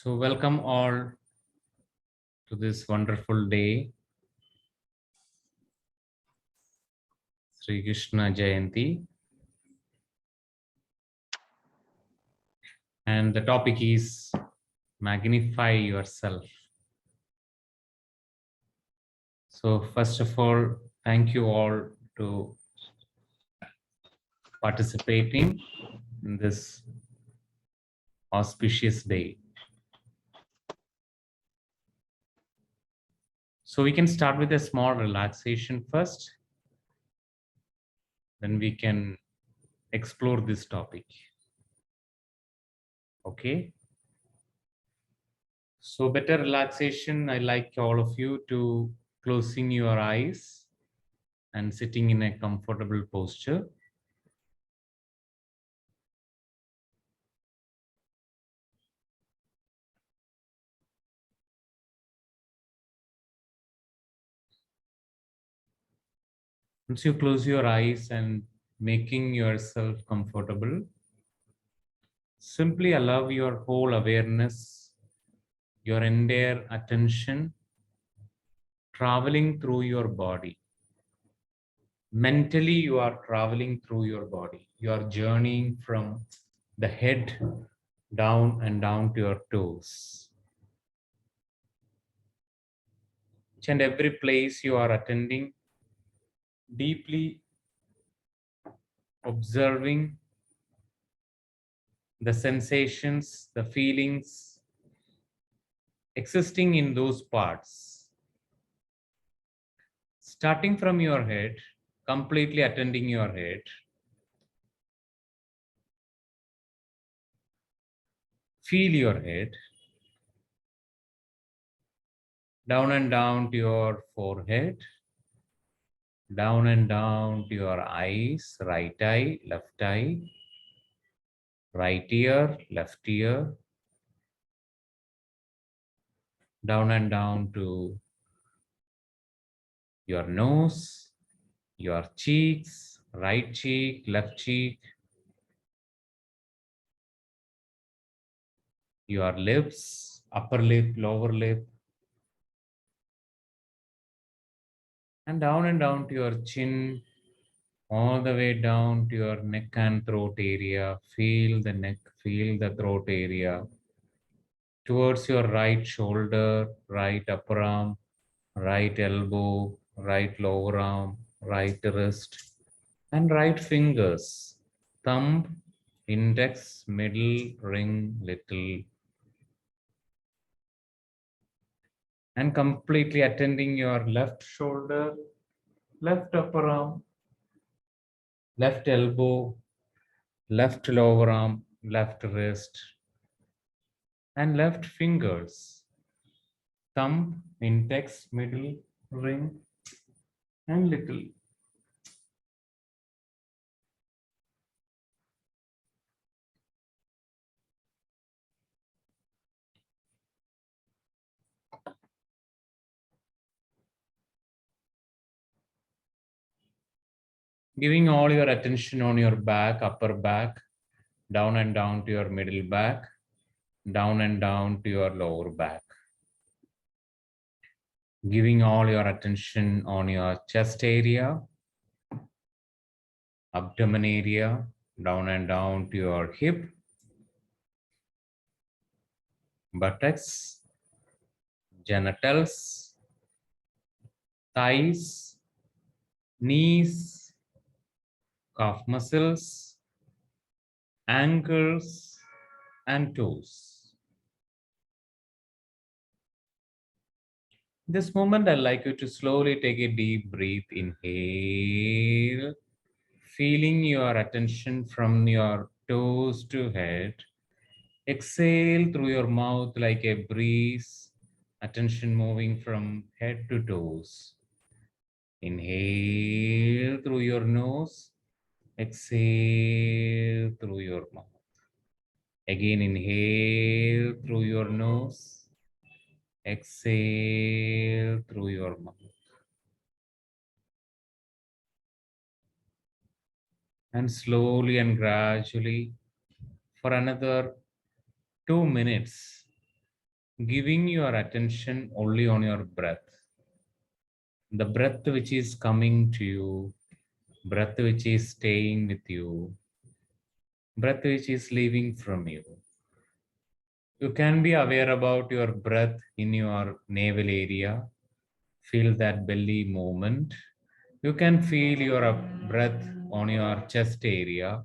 So, welcome all to this wonderful day, Sri Krishna Jayanti. And the topic is Magnify Yourself. So, first of all, thank you all to participating in this auspicious day. So, we can start with a small relaxation first, then we can explore this topic. Okay. So, better relaxation, I like all of you to closing your eyes and sitting in a comfortable posture. Once you close your eyes and making yourself comfortable, simply allow your whole awareness, your entire attention traveling through your body. Mentally, you are traveling through your body. You are journeying from the head down and down to your toes. Each and every place you are attending, deeply observing the sensations, the feelings existing in those parts. Starting from your head, completely attending your head, feel your head, down and down to your forehead, down and down to your eyes, right eye, right ear, left ear, down and down to your nose, your cheeks, right cheek, left cheek, your lips, upper lip, lower lip, and down to your chin, all the way down to your neck and throat area. Feel the neck, feel the throat area. Towards your right shoulder, right upper arm, right elbow, right lower arm, right wrist, and right fingers. Thumb, index, middle, ring, little. And completely attending your left shoulder, left upper arm, left elbow, left lower arm, left wrist, and left fingers, thumb, index, middle, ring, and little. Giving all your attention on your back, upper back, down and down to your middle back, down and down to your lower back. Giving all your attention on your chest area, abdomen area, down and down to your hip, buttocks, genitals, thighs, knees, calf muscles, ankles, and toes. This moment, I'd like you to slowly take a deep breath. Inhale, feeling your attention from your toes to head. Exhale through your mouth like a breeze, attention moving from head to toes. Inhale through your nose, exhale through your mouth. Again, inhale through your nose, exhale through your mouth. And slowly and gradually, for another 2 minutes, giving your attention only on your breath. The breath which is coming to you, breath which is staying with you, breath which is leaving from you. You can be aware about your breath in your navel area. Feel that belly movement. You can feel your breath on your chest area.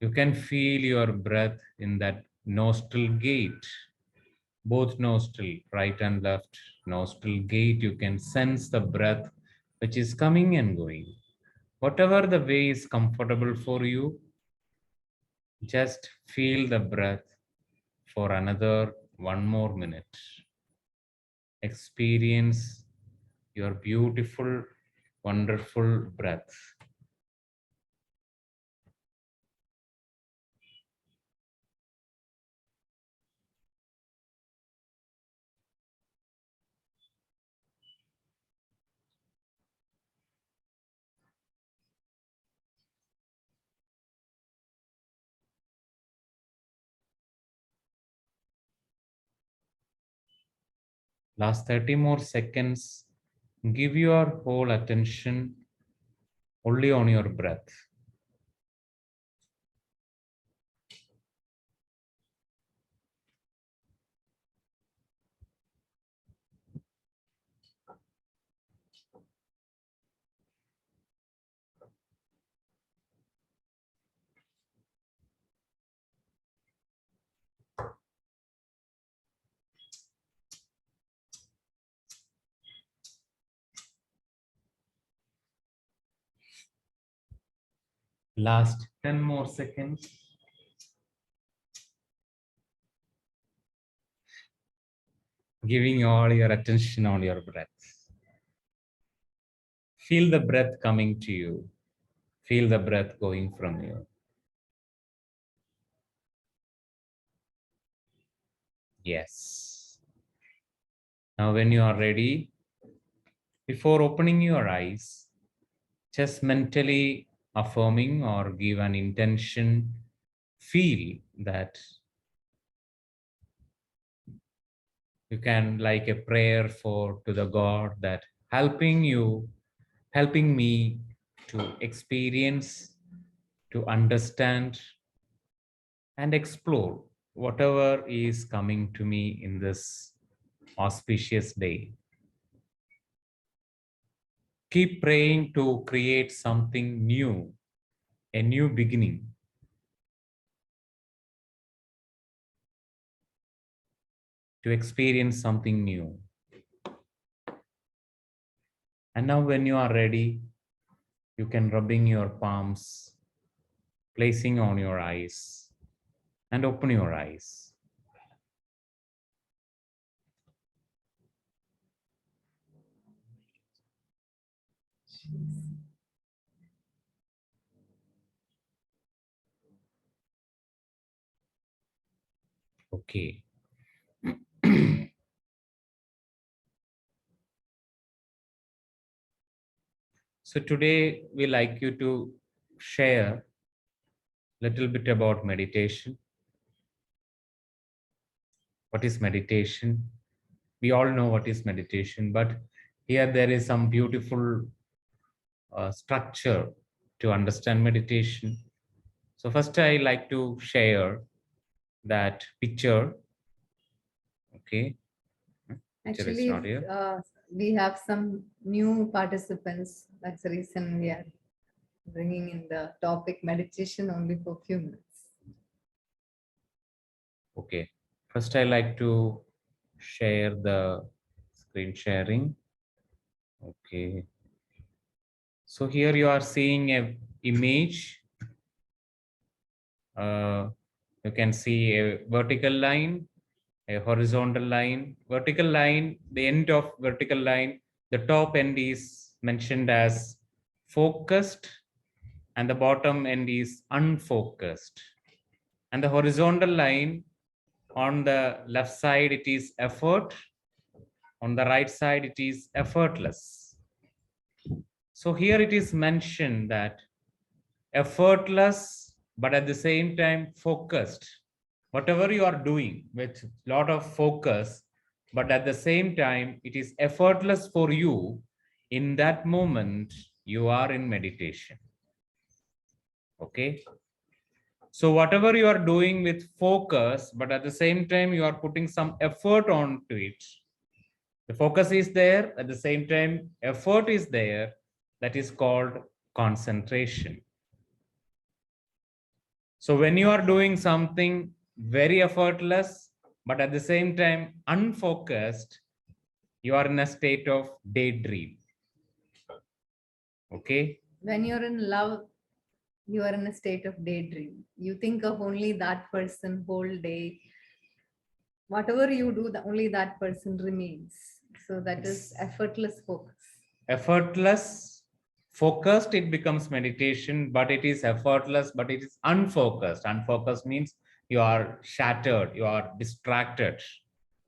You can feel your breath in that nostril gate. Both nostril, right and left nostril gate, you can sense the breath which is coming and going. Whatever the way is comfortable for you, just feel the breath for another 1 more minute. Experience your beautiful, wonderful breath. Last 30 more seconds, give your whole attention only on your breath. Last 10 more seconds. Giving all your attention on your breath. Feel the breath coming to you. Feel the breath going from you. Yes. Now, when you are ready, before opening your eyes, just mentally affirming or give an intention, feel that you can like a prayer for to the God that helping you, helping me to experience, to understand and explore whatever is coming to me in this auspicious day. Keep praying to create something new, a new beginning. To experience something new. And now when you are ready, you can rubbing your palms, placing on your eyes, and open your eyes. Okay. So today we like you to share a little bit about meditation. What is meditation? We all know what is meditation, but here there is some beautiful structure to understand meditation. So first I like to share that picture. Okay. Picture is Actually, not here. we have some new participants. That's the reason we are bringing in the topic meditation only for few minutes. Okay. First I like to share the screen sharing. Okay. So here you are seeing a image. You can see a vertical line, a horizontal line. Vertical line, the end of vertical line, the top end is mentioned as focused and the bottom end is unfocused. And the horizontal line, on the left side it is effort, on the right side it is effortless. So here it is mentioned that effortless but at the same time focused. whatever you are doing with lot of focus, but at the same time, it is effortless for you. In that moment, you are in meditation. Okay. So whatever you are doing with focus, but at the same time, you are putting some effort onto it. The focus is there, at the same time, effort is there. That is called concentration. So when you are doing something very effortless, but at the same time unfocused, you are in a state of daydream. Okay. When you're in love, you are in a state of daydream. You think of only that person whole day. Whatever you do, only that person remains. So that is effortless focus. Effortless, focused, it becomes meditation, but it is effortless, but it is unfocused. Unfocused means you are shattered, you are distracted.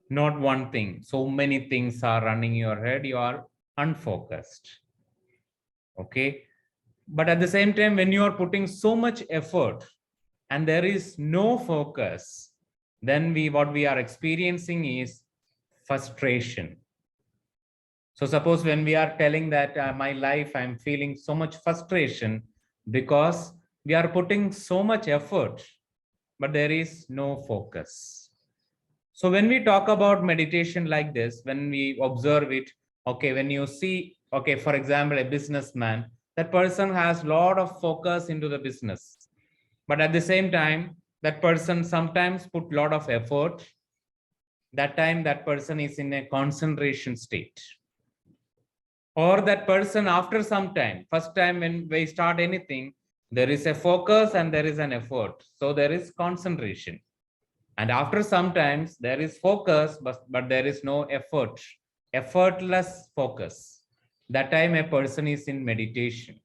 Not one thing. So many things are running in your head, you are unfocused. Okay. But at the same time, when you are putting so much effort and there is no focus, then what we are experiencing is frustration. So suppose when we are telling that my life, I'm feeling so much frustration because we are putting so much effort, but there is no focus. So when we talk about meditation like this, when we observe it, okay, when you see, okay, for example, a businessman, that person has a lot of focus into the business, but at the same time, that person sometimes put a lot of effort. That time, that person is in a concentration state. Or that person, after some time, first time when we start anything, there is a focus and there is an effort. So there is concentration. And after sometimes there is focus, but there is no effort, effortless focus. That time a person is in meditation.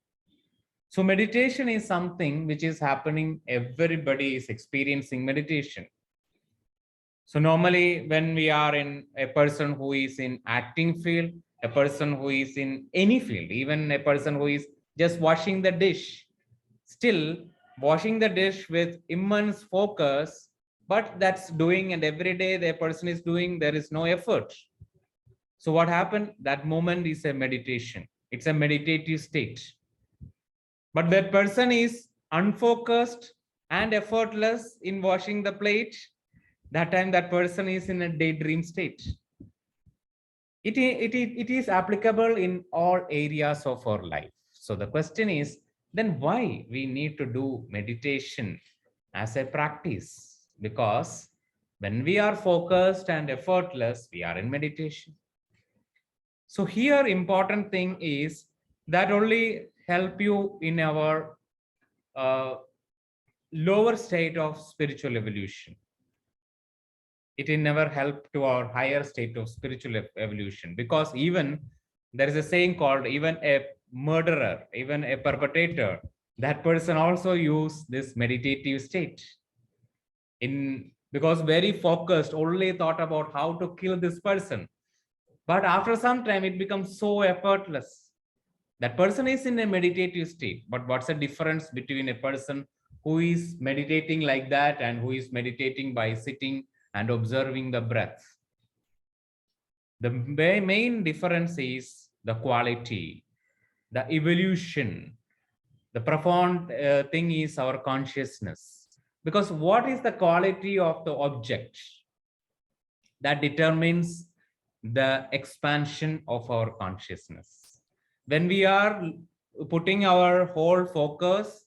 So meditation is something which is happening. Everybody is experiencing meditation. So normally when we are in a person who is in acting field, a person who is in any field, even a person who is just washing the dish, still washing the dish with immense focus, but that's doing, and every day the person is doing, there is no effort. So what happened? That moment is a meditation. It's a meditative state. But that person is unfocused and effortless in washing the plate. That time that person is in a daydream state. It is applicable in all areas of our life. So the question is, then why we need to do meditation as a practice? Because when we are focused and effortless, we are in meditation. So here important thing is that only help you in our lower state of spiritual evolution. It will never help to our higher state of spiritual evolution, because even there is a saying called, even a murderer, even a perpetrator, that person also use this meditative state in, because very focused, only thought about how to kill this person, but after some time it becomes so effortless. That person is in a meditative state. But what's the difference between a person who is meditating like that and who is meditating by sitting and observing the breath? The main difference is the quality, the evolution. The profound thing is our consciousness. Because what is the quality of the object? That determines the expansion of our consciousness. When we are putting our whole focus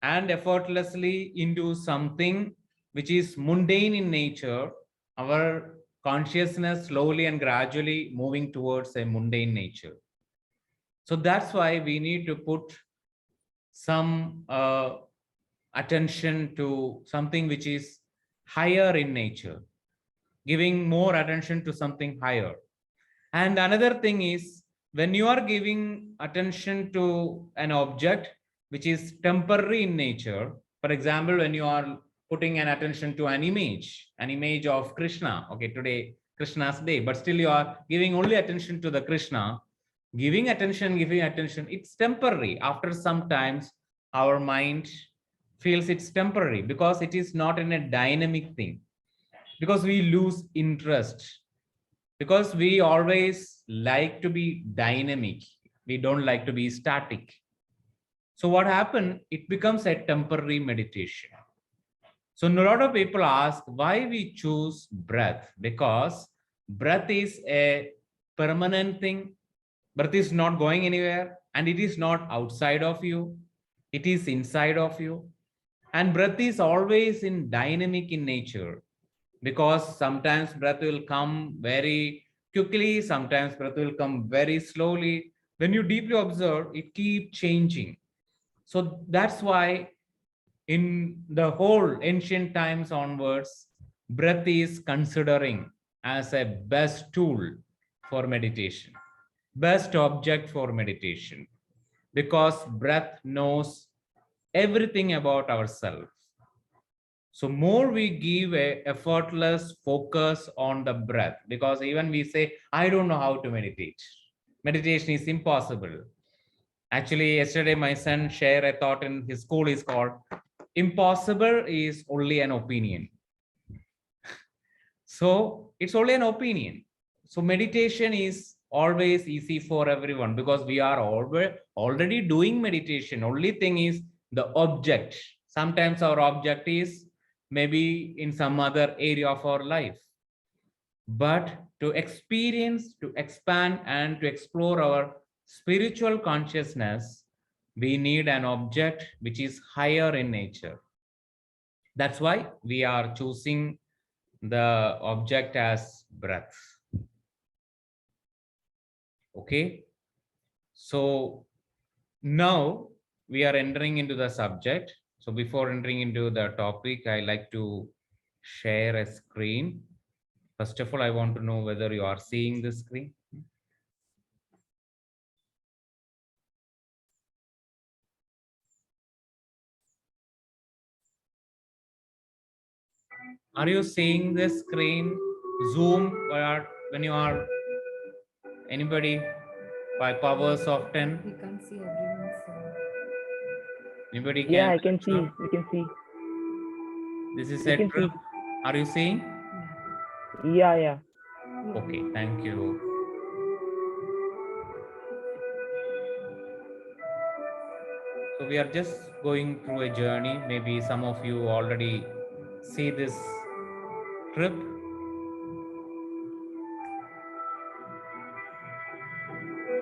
and effortlessly into something which is mundane in nature, our consciousness slowly and gradually moving towards a mundane nature. So that's why we need to put some attention to something which is higher in nature, giving more attention to something higher. And another thing is, when you are giving attention to an object which is temporary in nature, for example, when you are putting an attention to an image of Krishna, okay, today Krishna's day, but still you are giving only attention to the Krishna, giving attention, it's temporary. After some times, our mind feels it's temporary because it is not in a dynamic thing, because we lose interest, because we always like to be dynamic, we don't like to be static. So what happened, it becomes a temporary meditation. So a lot of people ask why we choose breath, because breath is a permanent thing. Breath is not going anywhere, and it is not outside of you, it is inside of you. And breath is always in dynamic in nature, because sometimes breath will come very quickly, sometimes breath will come very slowly. When you deeply observe, it keeps changing. So that's why in the whole ancient times onwards, breath is considering as a best tool for meditation, best object for meditation, because breath knows everything about ourselves. So more we give a effortless focus on the breath, because even we say, I don't know how to meditate. Meditation is impossible. Actually, yesterday my son shared a thought in his school is called impossible is only an opinion. So it's only an opinion. So meditation is always easy for everyone because we are already doing meditation. Only thing is the object. Sometimes our object is maybe in some other area of our life. But to experience, to expand, and to explore our spiritual consciousness, we need an object which is higher in nature. That's why we are choosing the object as breath. Okay. So now we are entering into the subject. So before entering into the topic, I like to share a screen. First of all, I want to know whether you are seeing the screen. Are you seeing the screen? Zoom, or when you are anybody by powers of 10? We can't see everyone's. Anybody Yeah, can I can see. answer? We can see. This is We a can trip. see. Are you seeing? Yeah, yeah. Okay, thank you. So we are just going through a journey. Maybe some of you already see this trip.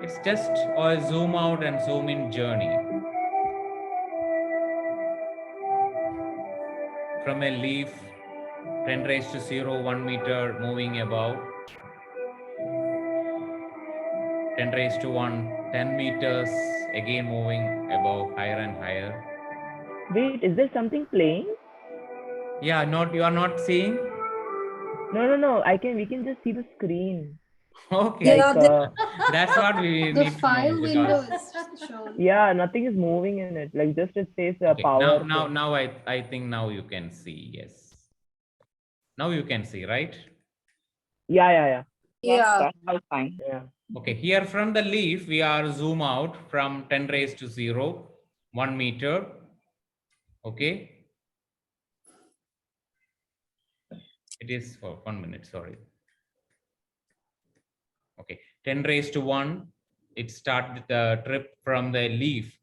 It's just a zoom out and zoom in journey. From a leaf, 10 raised to 0, 1 meter moving above. 10 raised to 1, 10 meters, again moving above, higher and higher. Wait, is there something playing? Yeah, not you are not seeing? No. We can just see the screen. Okay. Like, That's what we The need to know, file because window is shown. yeah, nothing is moving in it. Like, just it says okay, power. now I think now you can see. Yes. Now you can see, right? Yeah. Yeah. That's fine. Yeah. Okay, here from the leaf, we are zoom out from 10 raised to 0, 1 meter. Okay. It is for 1 minute, sorry. Okay, 10 raised to 1. It started the trip from the leaf,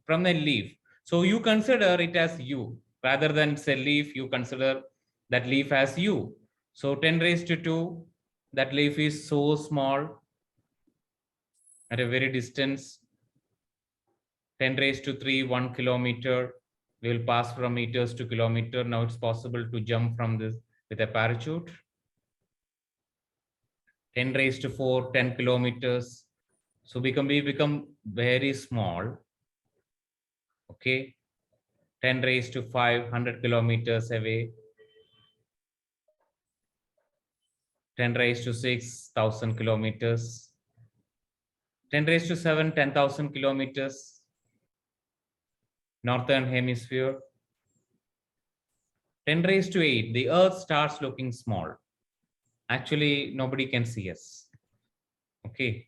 So you consider it as you. Rather than it's a leaf, you consider that leaf as you. So 10 raised to 2, that leaf is so small at a very distance. 10 raised to 3, 1 kilometer. We will pass from meters to kilometer. Now it's possible to jump from this with a parachute. 10 raised to 4, 10 kilometers. So we become very small. Okay. 10 raised to 5, 100 kilometers away. 10 raised to 6, 1,000 kilometers. 10 raised to 7, 10,000 kilometers. Northern hemisphere. 10 raised to 8, the earth starts looking small. Actually, nobody can see us. Okay.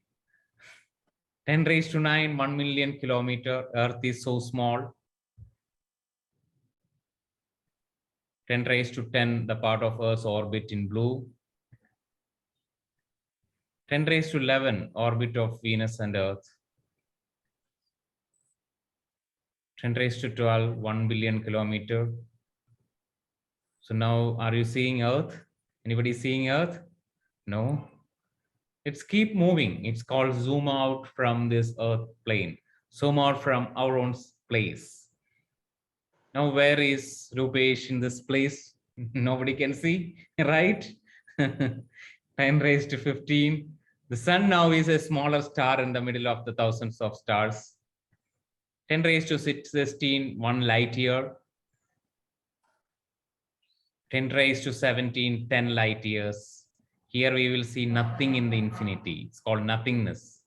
10 raised to 9, 1 million kilometer. Earth is so small. 10 raised to 10, the part of Earth's orbit in blue. 10 raised to 11, orbit of Venus and Earth. 10 raised to 12, 1 billion kilometer. So now, are you seeing Earth? Anybody seeing Earth? No. It's keep moving. It's called zoom out from this Earth plane. Zoom out from our own place. Now, where is Rupesh in this place? Nobody can see, right? 10 raised to 15. The sun now is a smaller star in the middle of the thousands of stars. 10 raised to 16, 1 light year. 10 raised to 17, 10 light years. Here we will see nothing in the infinity. It's called nothingness.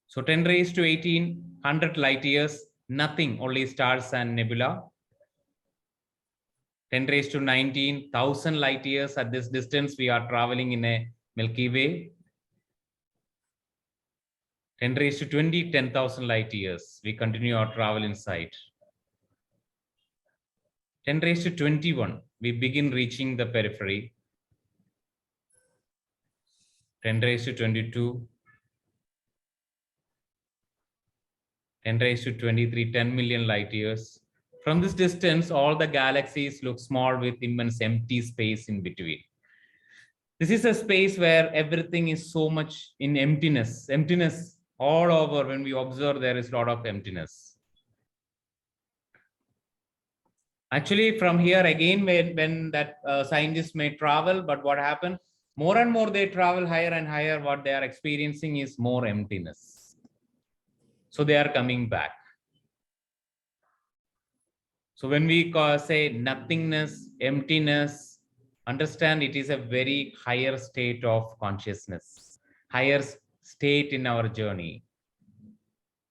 So 10 raised to 18, 100 light years, nothing, only stars and nebula. 10 raised to 19, 1,000 light years. At this distance, we are traveling in a Milky Way. 10 raised to 20, 10,000 light years. We continue our travel inside. 10 raised to 21, we begin reaching the periphery. 10 raised to 22. 10 raised to 23, 10 million light years. From this distance, all the galaxies look small with immense empty space in between. This is a space where everything is so much in emptiness. Emptiness all over. When we observe, there is a lot of emptiness. Actually, from here again, when that scientists may travel, but what happened? More and more they travel higher and higher. What they are experiencing is more emptiness. So they are coming back. So when we say nothingness, emptiness, understand it is a very higher state of consciousness, higher state in our journey.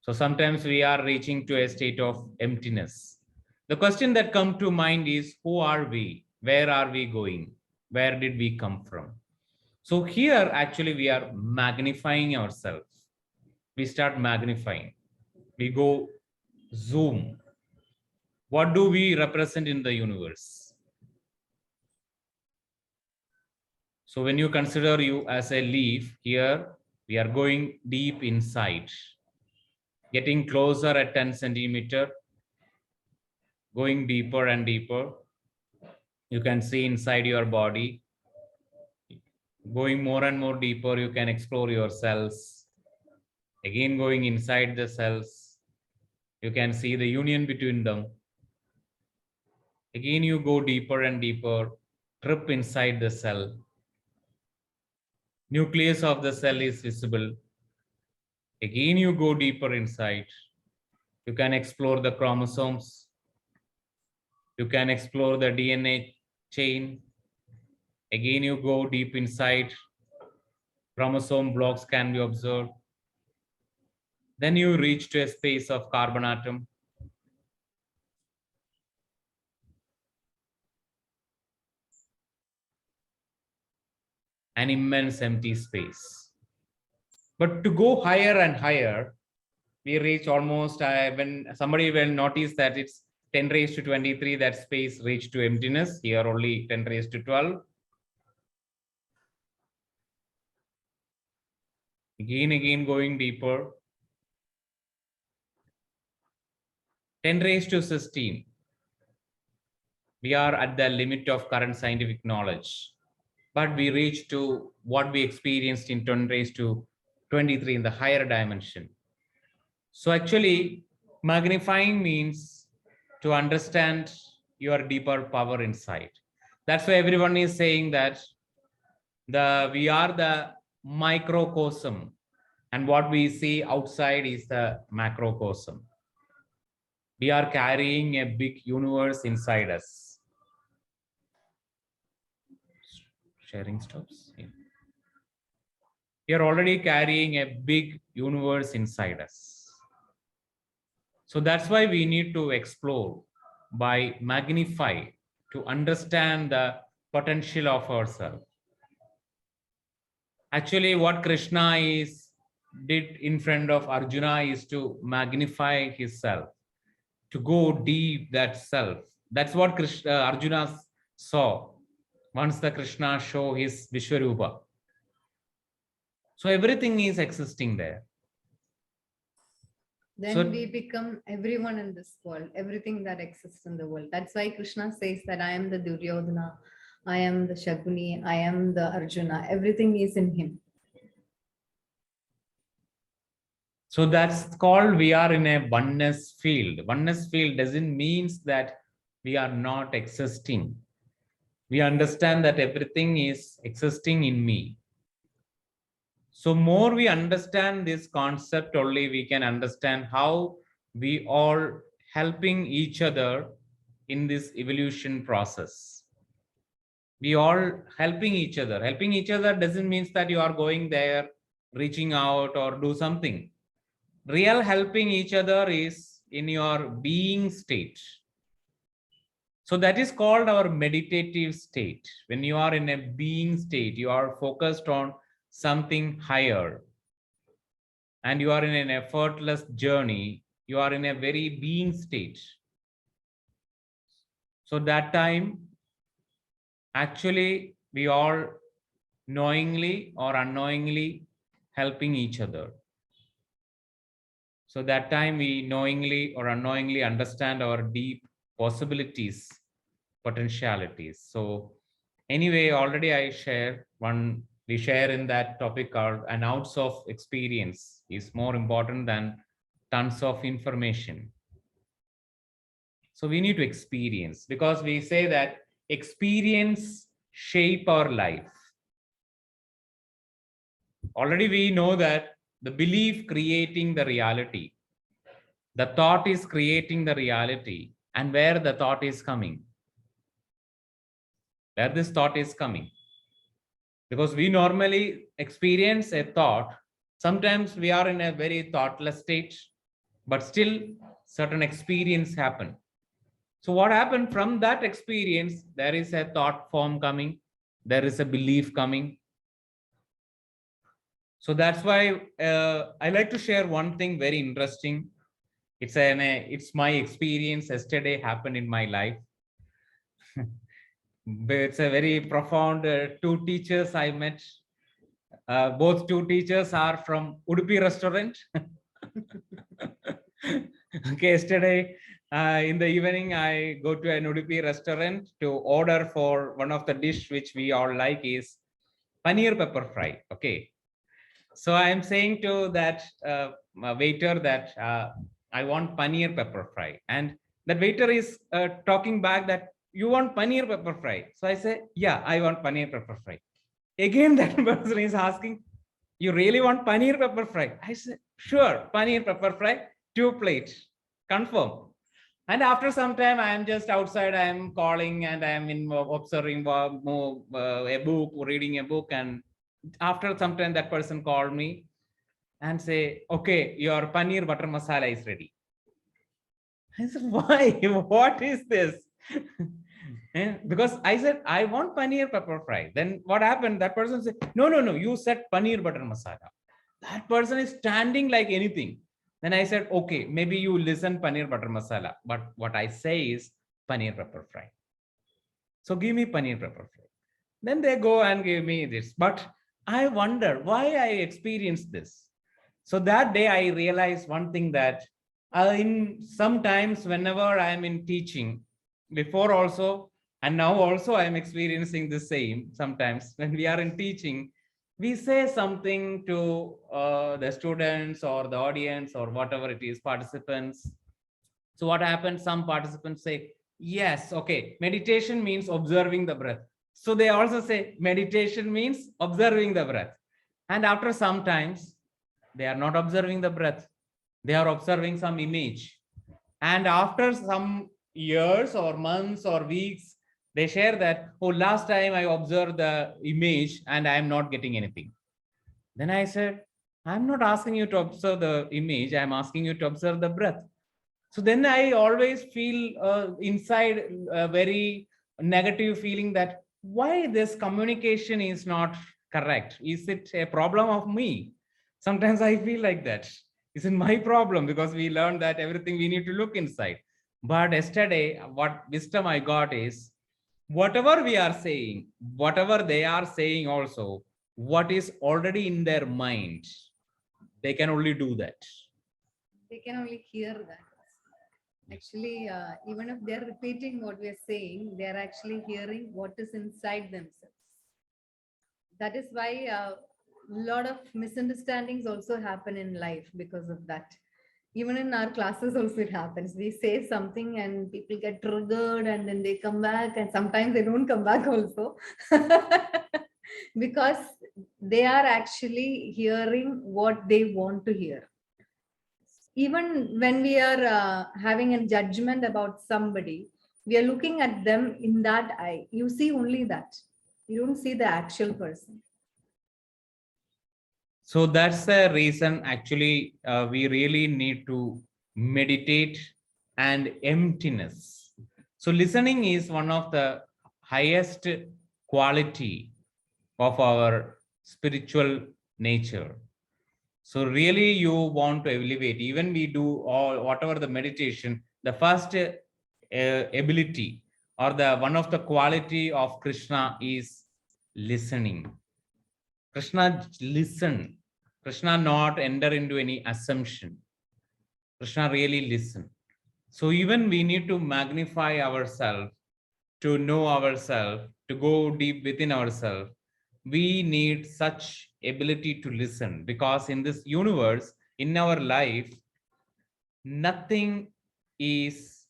So sometimes we are reaching to a state of emptiness. The question that comes to mind is, who are we? Where are we going? Where did we come from? So here actually we are magnifying ourselves. We start magnifying. We go zoom. What do we represent in the universe? So when you consider you as a leaf, here we are going deep inside, getting closer at 10 centimeter, going deeper and deeper. You can see inside your body. Going more and more deeper, you can explore your cells. Again, going inside the cells, you can see the union between them. Again, you go deeper and deeper, trip inside the cell. Nucleus of the cell is visible. Again, you go deeper inside. You can explore the chromosomes. You can explore the DNA chain. Again, you go deep inside. Chromosome blocks can be observed. Then you reach to a space of carbon atom. An immense empty space. But to go higher and higher, we reach almost, when somebody will notice that it's 10 raised to 23, that space reached to emptiness. Here only 10 raised to 12. Again going deeper. 10 raised to 16. We are at the limit of current scientific knowledge. But we reach to what we experienced in 10 raised to 23 in the higher dimension. So actually, magnifying means to understand your deeper power inside. That's why everyone is saying that we are the microcosm, and what we see outside is the macrocosm. We are carrying a big universe inside us. Sharing stops. Yeah. We are already carrying a big universe inside us. So that's why we need to explore by magnify to understand the potential of ourselves. Actually, what Krishna did in front of Arjuna is to magnify his self, to go deep that self, That's what Arjuna saw once the Krishna show his Vishwarupa. So everything is existing there. Then So we become everyone in this world, everything that exists in the world. That's why Krishna says that I am the Duryodhana, I am the Shakuni, I am the Arjuna. Everything is in him. So that's called we are in a oneness field. Oneness field doesn't mean that we are not existing. We understand that everything is existing in me. So more we understand this concept, only we can understand how we all helping each other in this evolution process. We all helping each other. Helping each other doesn't mean that you are going there, reaching out or do something. Real helping each other is in your being state. So that is called our meditative state. When you are in a being state, you are focused on something higher. And you are in an effortless journey. You are in a very being state. So that time, actually, we all knowingly or unknowingly helping each other. So that time we knowingly or unknowingly understand our deep possibilities, potentialities. So anyway, already I share one, we share in that topic called an ounce of experience is more important than tons of information. So we need to experience, because we say that experience shape our life. Already we know that the belief creating the reality. The thought is creating the reality, and where the thought is coming. Where this thought is coming. Because we normally experience a thought. Sometimes we are in a very thoughtless state, but still certain experience happen. So what happened from that experience, there is a thought form coming, there is a belief coming. So that's why I like to share one thing very interesting. It's my experience yesterday happened in my life. It's a very profound two teachers I met. Both two teachers are from Udupi restaurant. Okay, yesterday in the evening, I go to an Udupi restaurant to order for one of the dish which we all like is paneer pepper fry. Okay, so I am saying to that waiter that I want paneer pepper fry, and that waiter is talking back that you want paneer pepper fry. So I say, yeah, I want paneer pepper fry. Again, that person is asking, you really want paneer pepper fry? I said, sure, paneer pepper fry, 2 plates, confirm. And after some time, I am just outside, I am calling and I am in observing a book, reading a book. And after some time, that person called me and say, okay, your paneer butter masala is ready. I said, why? What is this? Because I said, I want paneer pepper fry. Then what happened? That person said, no, you said paneer butter masala. That person is standing like anything. Then I said, okay, maybe you listen paneer butter masala. But what I say is paneer pepper fry. So give me paneer pepper fry. Then they go and give me this. But I wonder why I experienced this. So that day I realized one thing, that in sometimes whenever I am in teaching, before also and now also I am experiencing the same. Sometimes when we are in teaching, we say something to the students or the audience or whatever it is, participants. So what happens? Some participants say, yes, okay, meditation means observing the breath. So they also say meditation means observing the breath. And after some times, they are not observing the breath. They are observing some image. And after some years or months or weeks, they share that, oh, last time I observed the image and I am not getting anything. Then I said, I'm not asking you to observe the image. I'm asking you to observe the breath. So then I always feel inside a very negative feeling that why this communication is not correct. Is it a problem of me? Sometimes I feel like that. Is it my problem? Because we learned that everything we need to look inside. But yesterday, what wisdom I got is, whatever we are saying, whatever they are saying also, what is already in their mind, they can only do that. They can only hear that. Actually, even if they're repeating what we're saying, they're actually hearing what is inside themselves. That is why a lot of misunderstandings also happen in life because of that. Even in our classes also it happens. We say something and people get triggered and then they come back, and sometimes they don't come back also. Because they are actually hearing what they want to hear. Even when we are having a judgment about somebody, we are looking at them in that eye. You see only that. You don't see the actual person. So that's the reason actually we really need to meditate and emptiness. So listening is one of the highest quality of our spiritual nature. So really you want to elevate, even we do all whatever the meditation, the first ability or the one of the quality of Krishna is listening. Krishna listen. Krishna not enter into any assumption. Krishna really listen. So even we need to magnify ourselves, to know ourselves, to go deep within ourselves. We need such ability to listen, because in this universe, in our life, nothing is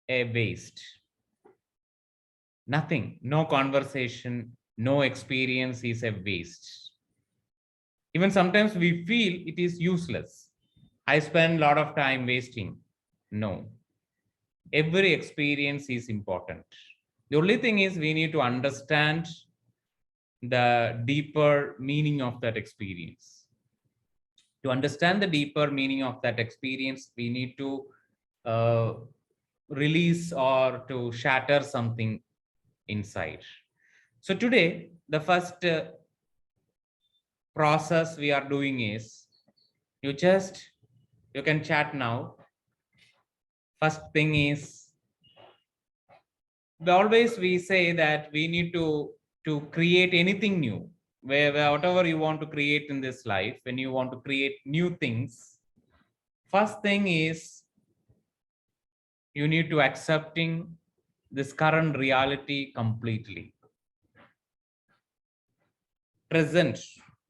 a waste. Nothing, no conversation, no experience is a waste. Even sometimes we feel it is useless. I spend a lot of time wasting. No, every experience is important. The only thing is we need to understand the deeper meaning of that experience. To understand the deeper meaning of that experience, we need to uh, release or to shatter something inside. So today, the first process we are doing is, you can chat now. First thing is, always we say that we need to create anything new, where whatever you want to create in this life, when you want to create new things, first thing is you need to accepting this current reality completely. Present,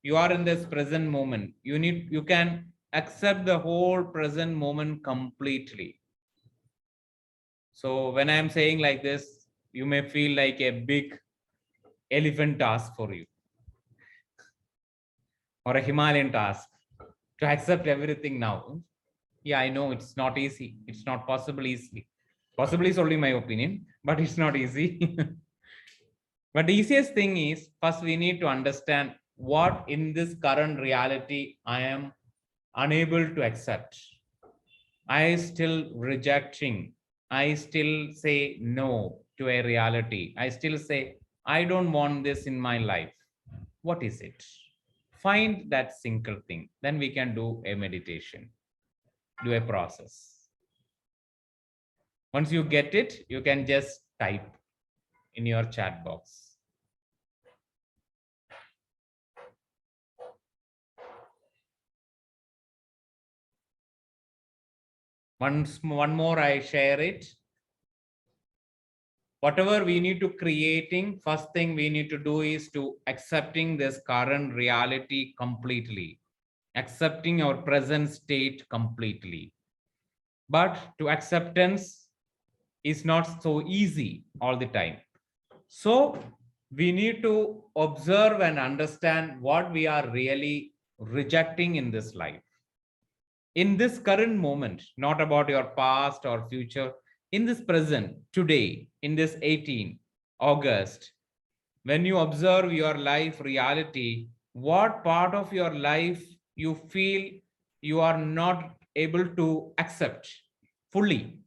you are in this present moment, you can accept the whole present moment completely. So when I am saying like this, you may feel like a big elephant task for you, or a Himalayan task to accept everything now. Yeah, I know it's not easy. It's not possible easily. Possibly is only my opinion, but it's not easy. But the easiest thing is, first we need to understand what in this current reality I am unable to accept. I still rejecting. I still say no to a reality. I still say, I don't want this in my life. What is it? Find that single thing. Then we can do a meditation, do a process. Once you get it, you can just type in your chat box. One more, I share it. Whatever we need to creating, first thing we need to do is to accepting this current reality completely, accepting our present state completely. But to acceptance is not so easy all the time. So we need to observe and understand what we are really rejecting in this life. In this current moment, not about your past or future, in this present, today, in this 18 August, when you observe your life reality, what part of your life you feel you are not able to accept fully,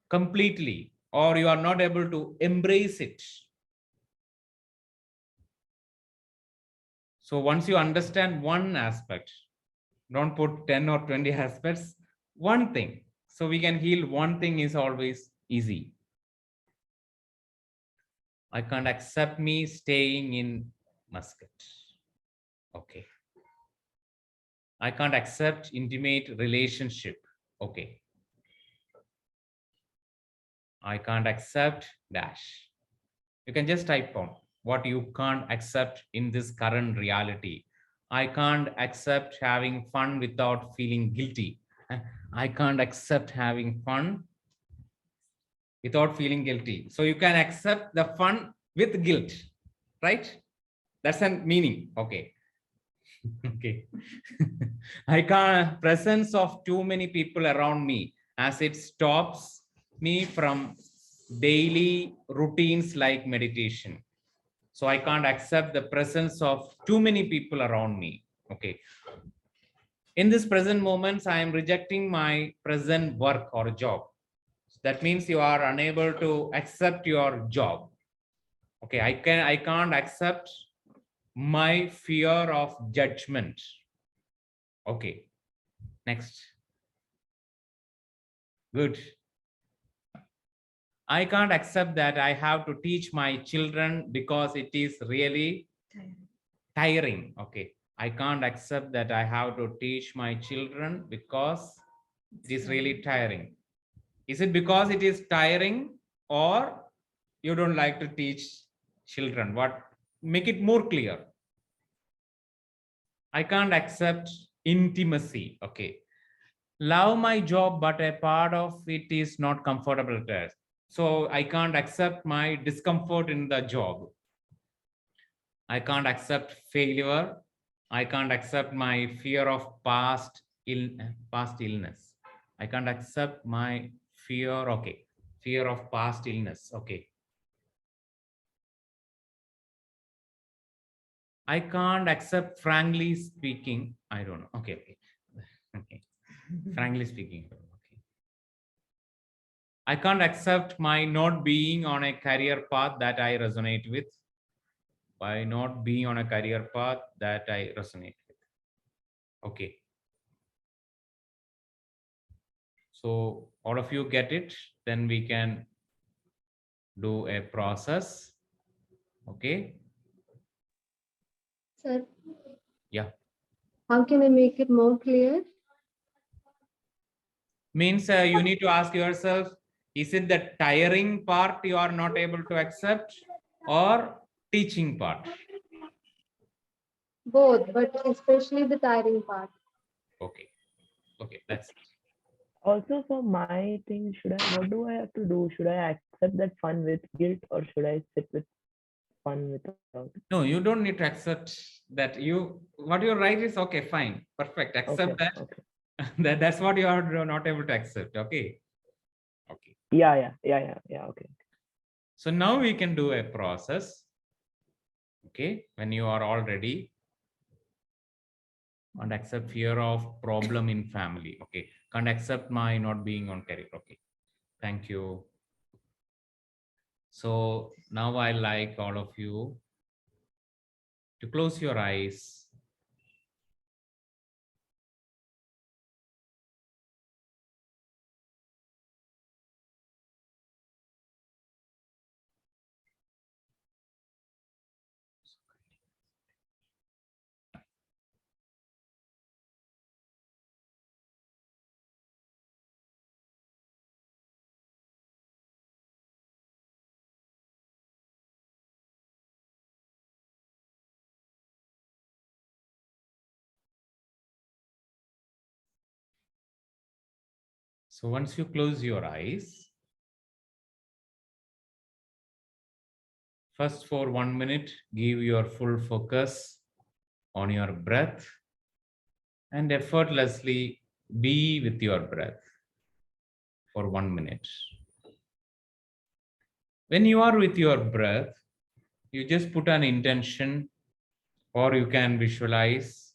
completely, or you are not able to embrace it. So once you understand one aspect, don't put 10 or 20 aspects, one thing, So we can heal one thing is always easy. I can't accept me staying in Muscat. Okay. I can't accept intimate relationship. Okay. I can't accept dash. You can just type on what you can't accept in this current reality. I can't accept having fun without feeling guilty. I can't accept having fun without feeling guilty. So you can accept the fun with guilt, right? That's a meaning. Okay. Okay. I can't presence of too many people around me as it stops me from daily routines like meditation. So I can't accept the presence of too many people around me. Okay. In this present moments, I am rejecting my present work or job. That means you are unable to accept your job. Okay, I can't accept my fear of judgment. Okay, next. Good. I can't accept that I have to teach my children because it is really tiring. Okay, I can't accept that I have to teach my children because it is really tiring. Is it because it is tiring, or you don't like to teach children? What? Make it more clear. I can't accept intimacy. Okay. Love my job, but a part of it is not comfortable to us. So I can't accept my discomfort in the job. I can't accept failure. I can't accept my fear of past illness. I can't accept my fear. Okay. Fear of past illness. Okay. I can't accept frankly speaking. I don't know. Okay. Okay. Okay. Frankly speaking. Okay. I can't accept my not being on a career path that I resonate with. By not being on a career path that I resonate with. Okay. So all of you get it, then we can do a process. Okay. Sir, Yeah. how can I make it more clear? Means you need to ask yourself, is it the tiring part you are not able to accept, or teaching part? Both, but especially the tiring part. Okay. Okay. That's it. Also, for my thing, what do I have to do? Should I accept that fun with guilt, or should I sit with fun without? No, you don't need to accept that. What you write is okay, fine, perfect. Accept Okay, that. okay. That's what you are not able to accept. Okay. Okay. Yeah, okay. So now we can do a process. Okay. When you are all ready, and accept fear of problem in family. Okay. Can't accept my not being on career. Okay. Thank you. So now I like all of you to close your eyes. So once you close your eyes, first for 1 minute, give your full focus on your breath and effortlessly be with your breath for 1 minute. When you are with your breath, you just put an intention, or you can visualize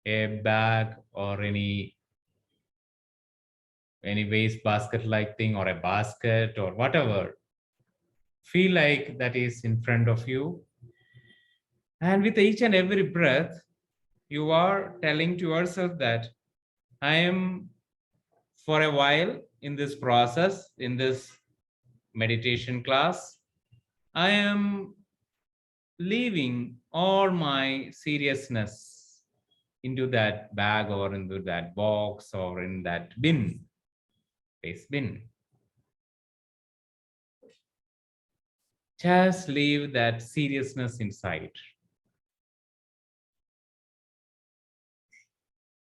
a bag or any waste basket like thing, or a basket or whatever. Feel like that is in front of you. And with each and every breath, you are telling to yourself that I am for a while in this process, in this meditation class, I am leaving all my seriousness into that bag or into that box or in that bin, space bin. Just leave that seriousness inside.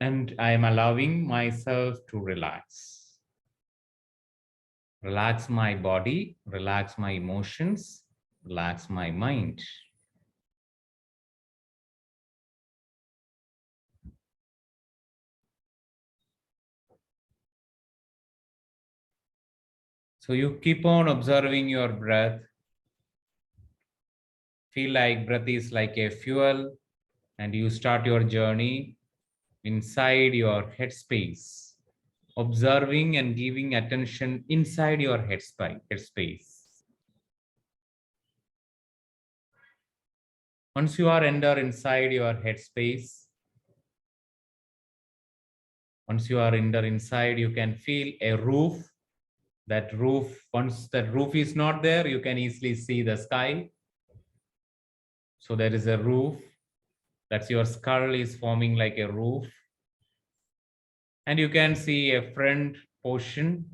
And I am allowing myself to relax. Relax my body, relax my emotions, relax my mind. So you keep on observing your breath. Feel like breath is like a fuel, and you start your journey inside your headspace, observing and giving attention inside your headspace. Once you are enter inside your headspace, once you are enter inside, you can feel a roof. That roof, once that roof is not there, you can easily see the sky. So there is a roof. That's your skull is forming like a roof. And you can see a front portion,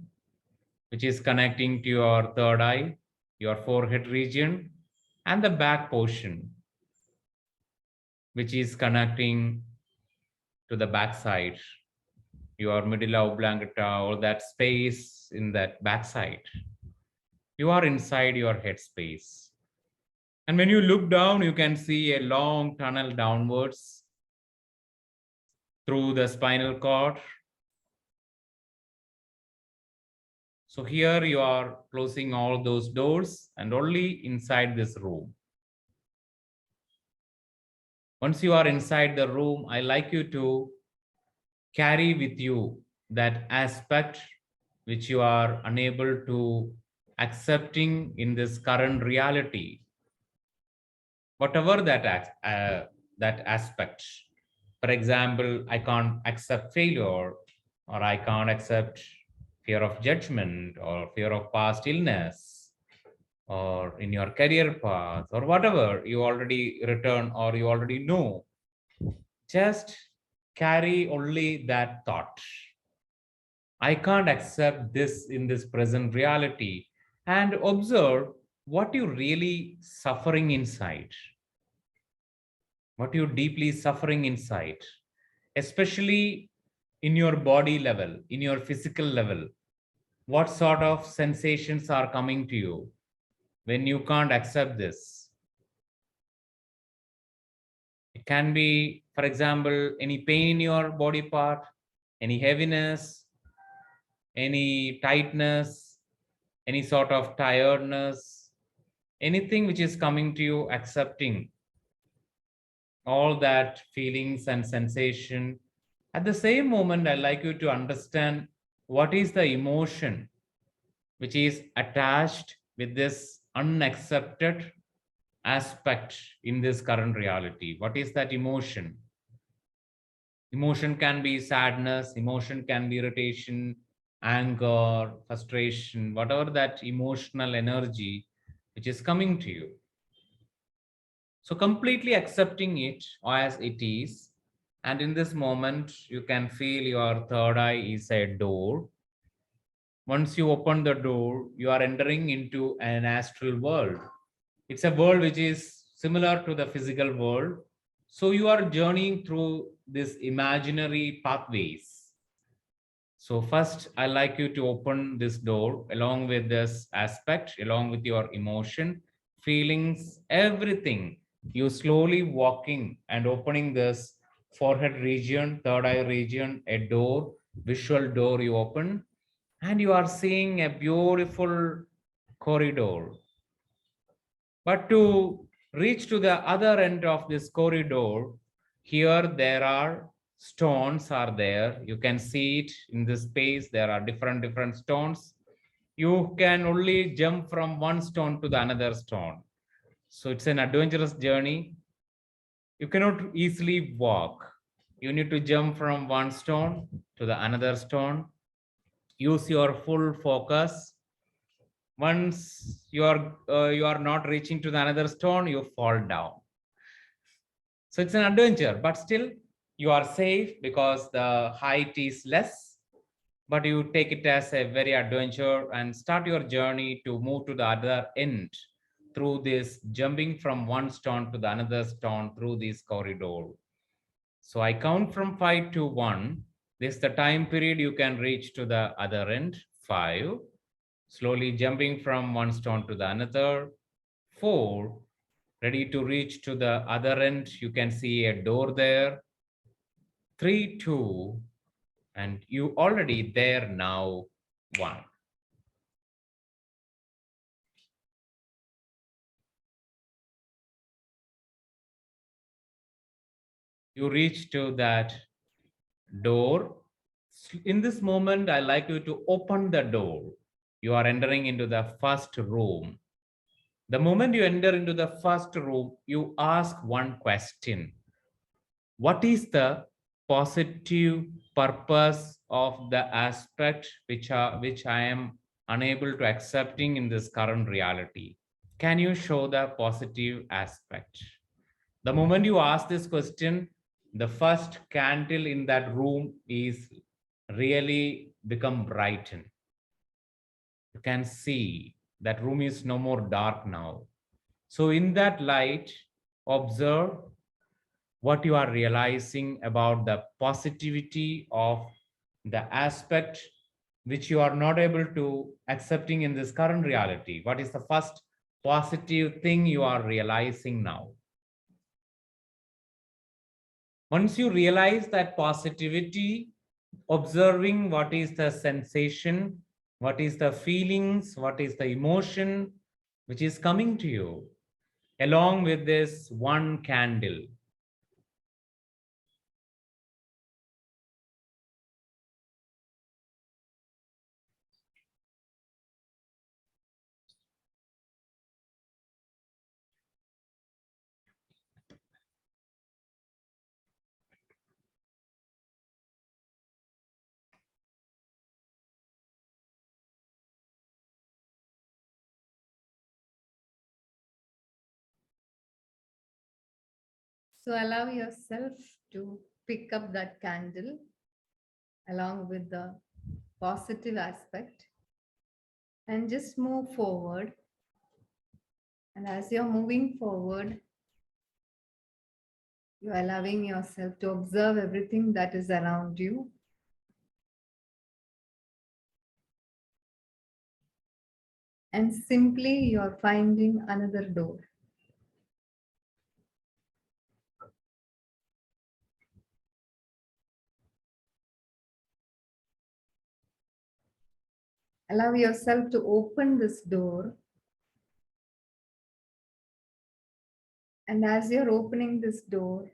which is connecting to your third eye, your forehead region, and the back portion, which is connecting to the backside, your medulla oblongata, or that space in that backside. You are inside your head space. And when you look down, you can see a long tunnel downwards through the spinal cord. So here you are closing all those doors and only inside this room. Once you are inside the room, I like you to carry with you that aspect which you are unable to accepting in this current reality. Whatever that aspect. For example, I can't accept failure, or I can't accept fear of judgment, or fear of past illness, or in your career path, or whatever you already written or you already know. Just carry only that thought. I can't accept this in this present reality, and observe what you really suffering inside, what you deeply suffering inside, especially in your body level, in your physical level. What sort of sensations are coming to you when you can't accept this? It can be, for example, any pain in your body part, any heaviness, any tightness, any sort of tiredness, anything which is coming to you, accepting all that feelings and sensation. At the same moment, I'd like you to understand what is the emotion which is attached with this unaccepted aspect in this current reality. What is that emotion? Emotion can be sadness, emotion can be irritation, anger, frustration, whatever that emotional energy which is coming to you. So completely accepting it as it is. And in this moment, you can feel your third eye is a door. Once you open the door, you are entering into an astral world. It's a world which is similar to the physical world. So you are journeying through these imaginary pathways. So first, I like you to open this door along with this aspect, along with your emotion, feelings, everything. You slowly walking and opening this forehead region, third eye region, a door, visual door you open, and you are seeing a beautiful corridor. But to reach to the other end of this corridor, here there are stones are there. You can see it in this space. There are different stones. You can only jump from one stone to the another stone. So it's an adventurous journey. You cannot easily walk. You need to jump from one stone to the another stone. Use your full focus. Once you are not reaching to the another stone, you fall down. So it's an adventure, but still you are safe because the height is less. But you take it as a very adventure and start your journey to move to the other end through this jumping from one stone to the another stone through this corridor. So I count from 5 to 1. This is the time period you can reach to the other end. 5. Slowly jumping from one stone to the another. 4. Ready to reach to the other end. You can see a door there. 3, 2. And you already there now. 1. You reach to that door. In this moment, I like you to open the door. You are entering into the first room. The moment you enter into the first room, you ask one question. What is the positive purpose of the aspect which I am unable to accepting in this current reality? Can you show the positive aspect? The moment you ask this question, the first candle in that room is really become brightened. You can see that room is no more dark now. So in that light, observe what you are realizing about the positivity of the aspect which you are not able to accepting in this current reality. What is the first positive thing you are realizing now? Once you realize that positivity, observing what is the sensation, what is the feelings, what is the emotion which is coming to you, along with this one candle. So allow yourself to pick up that candle along with the positive aspect and just move forward. And as you're moving forward, you're allowing yourself to observe everything that is around you. And simply you're finding another door. Allow yourself to open this door. And as you're opening this door,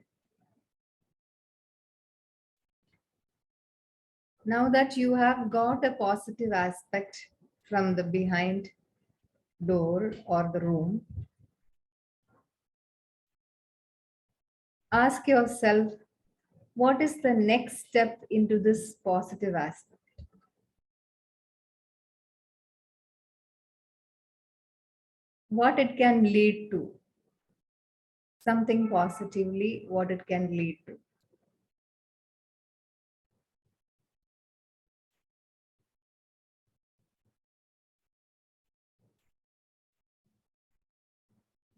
now that you have got a positive aspect from the behind door or the room, ask yourself, what is the next step into this positive aspect? What it can lead to? Something positively, what it can lead to.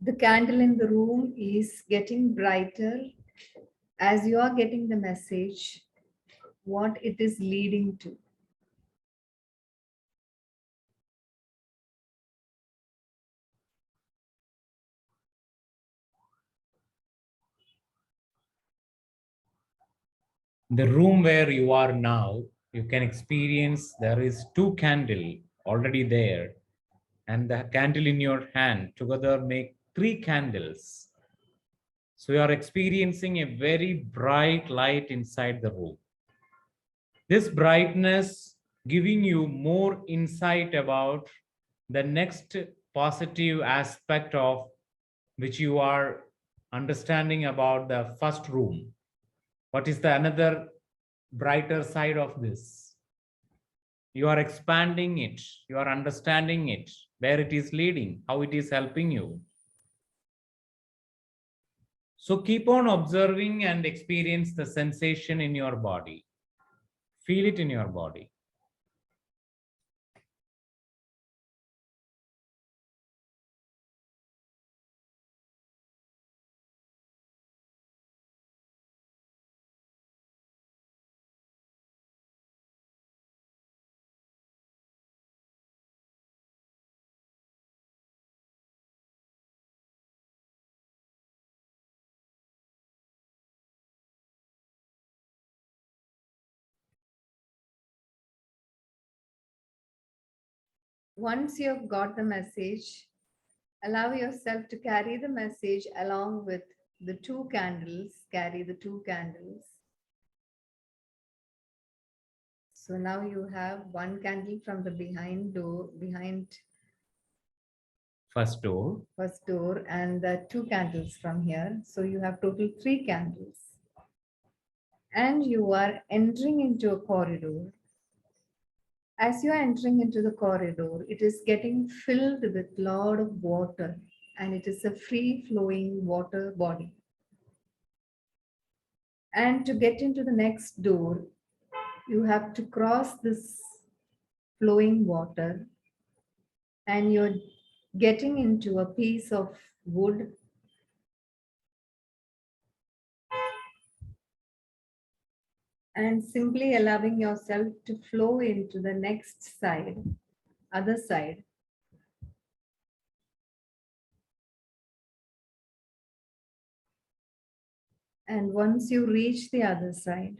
The candle in the room is getting brighter as you are getting the message, what it is leading to. The room where you are now, you can experience there is 2 candles already there, and the candle in your hand together make 3 candles. So you are experiencing a very bright light inside the room. This brightness giving you more insight about the next positive aspect of which you are understanding about the first room. What is the another brighter side of this? You are expanding it. You are understanding it, where it is leading, how it is helping you. So keep on observing and experience the sensation in your body. Feel it in your body. Once you've got the message, allow yourself to carry the message along with the two candles. Carry the two candles. So now you have one candle from the behind First door. and the two candles from here. So you have total 3 candles. And you are entering into a corridor. As you are entering into the corridor, it is getting filled with a lot of water, and it is a free flowing water body. And to get into the next door, you have to cross this flowing water, and you're getting into a piece of wood. And simply allowing yourself to flow into the next side, other side. And once you reach the other side,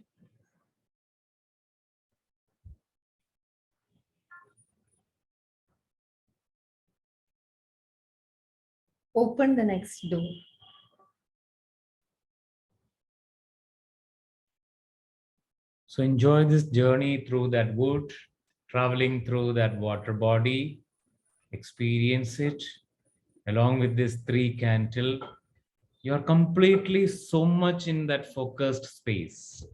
open the next door. So enjoy this journey through that wood, traveling through that water body. Experience it along with this 3 candle. You are completely so much in that focused space.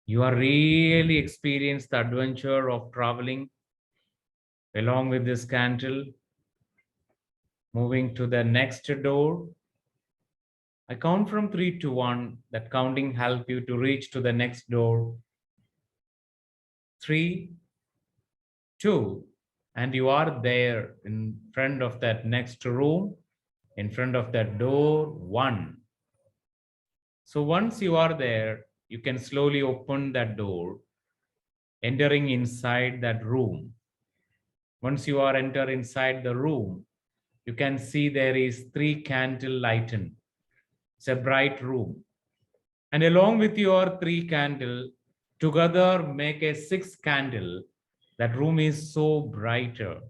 You are really experienced the adventure of traveling along with this candle. Moving to the next door. I count from 3 to 1. That counting help you to reach to the next door. 3, 2, and you are there in front of that next room, in front of that door. 1. So once you are there, you can slowly open that door, entering inside that room. Once you are enter inside the room, you can see there is 3 candle lightened. It's a bright room. And along with your 3 candle, together make a 6 candle. That room is so brighter.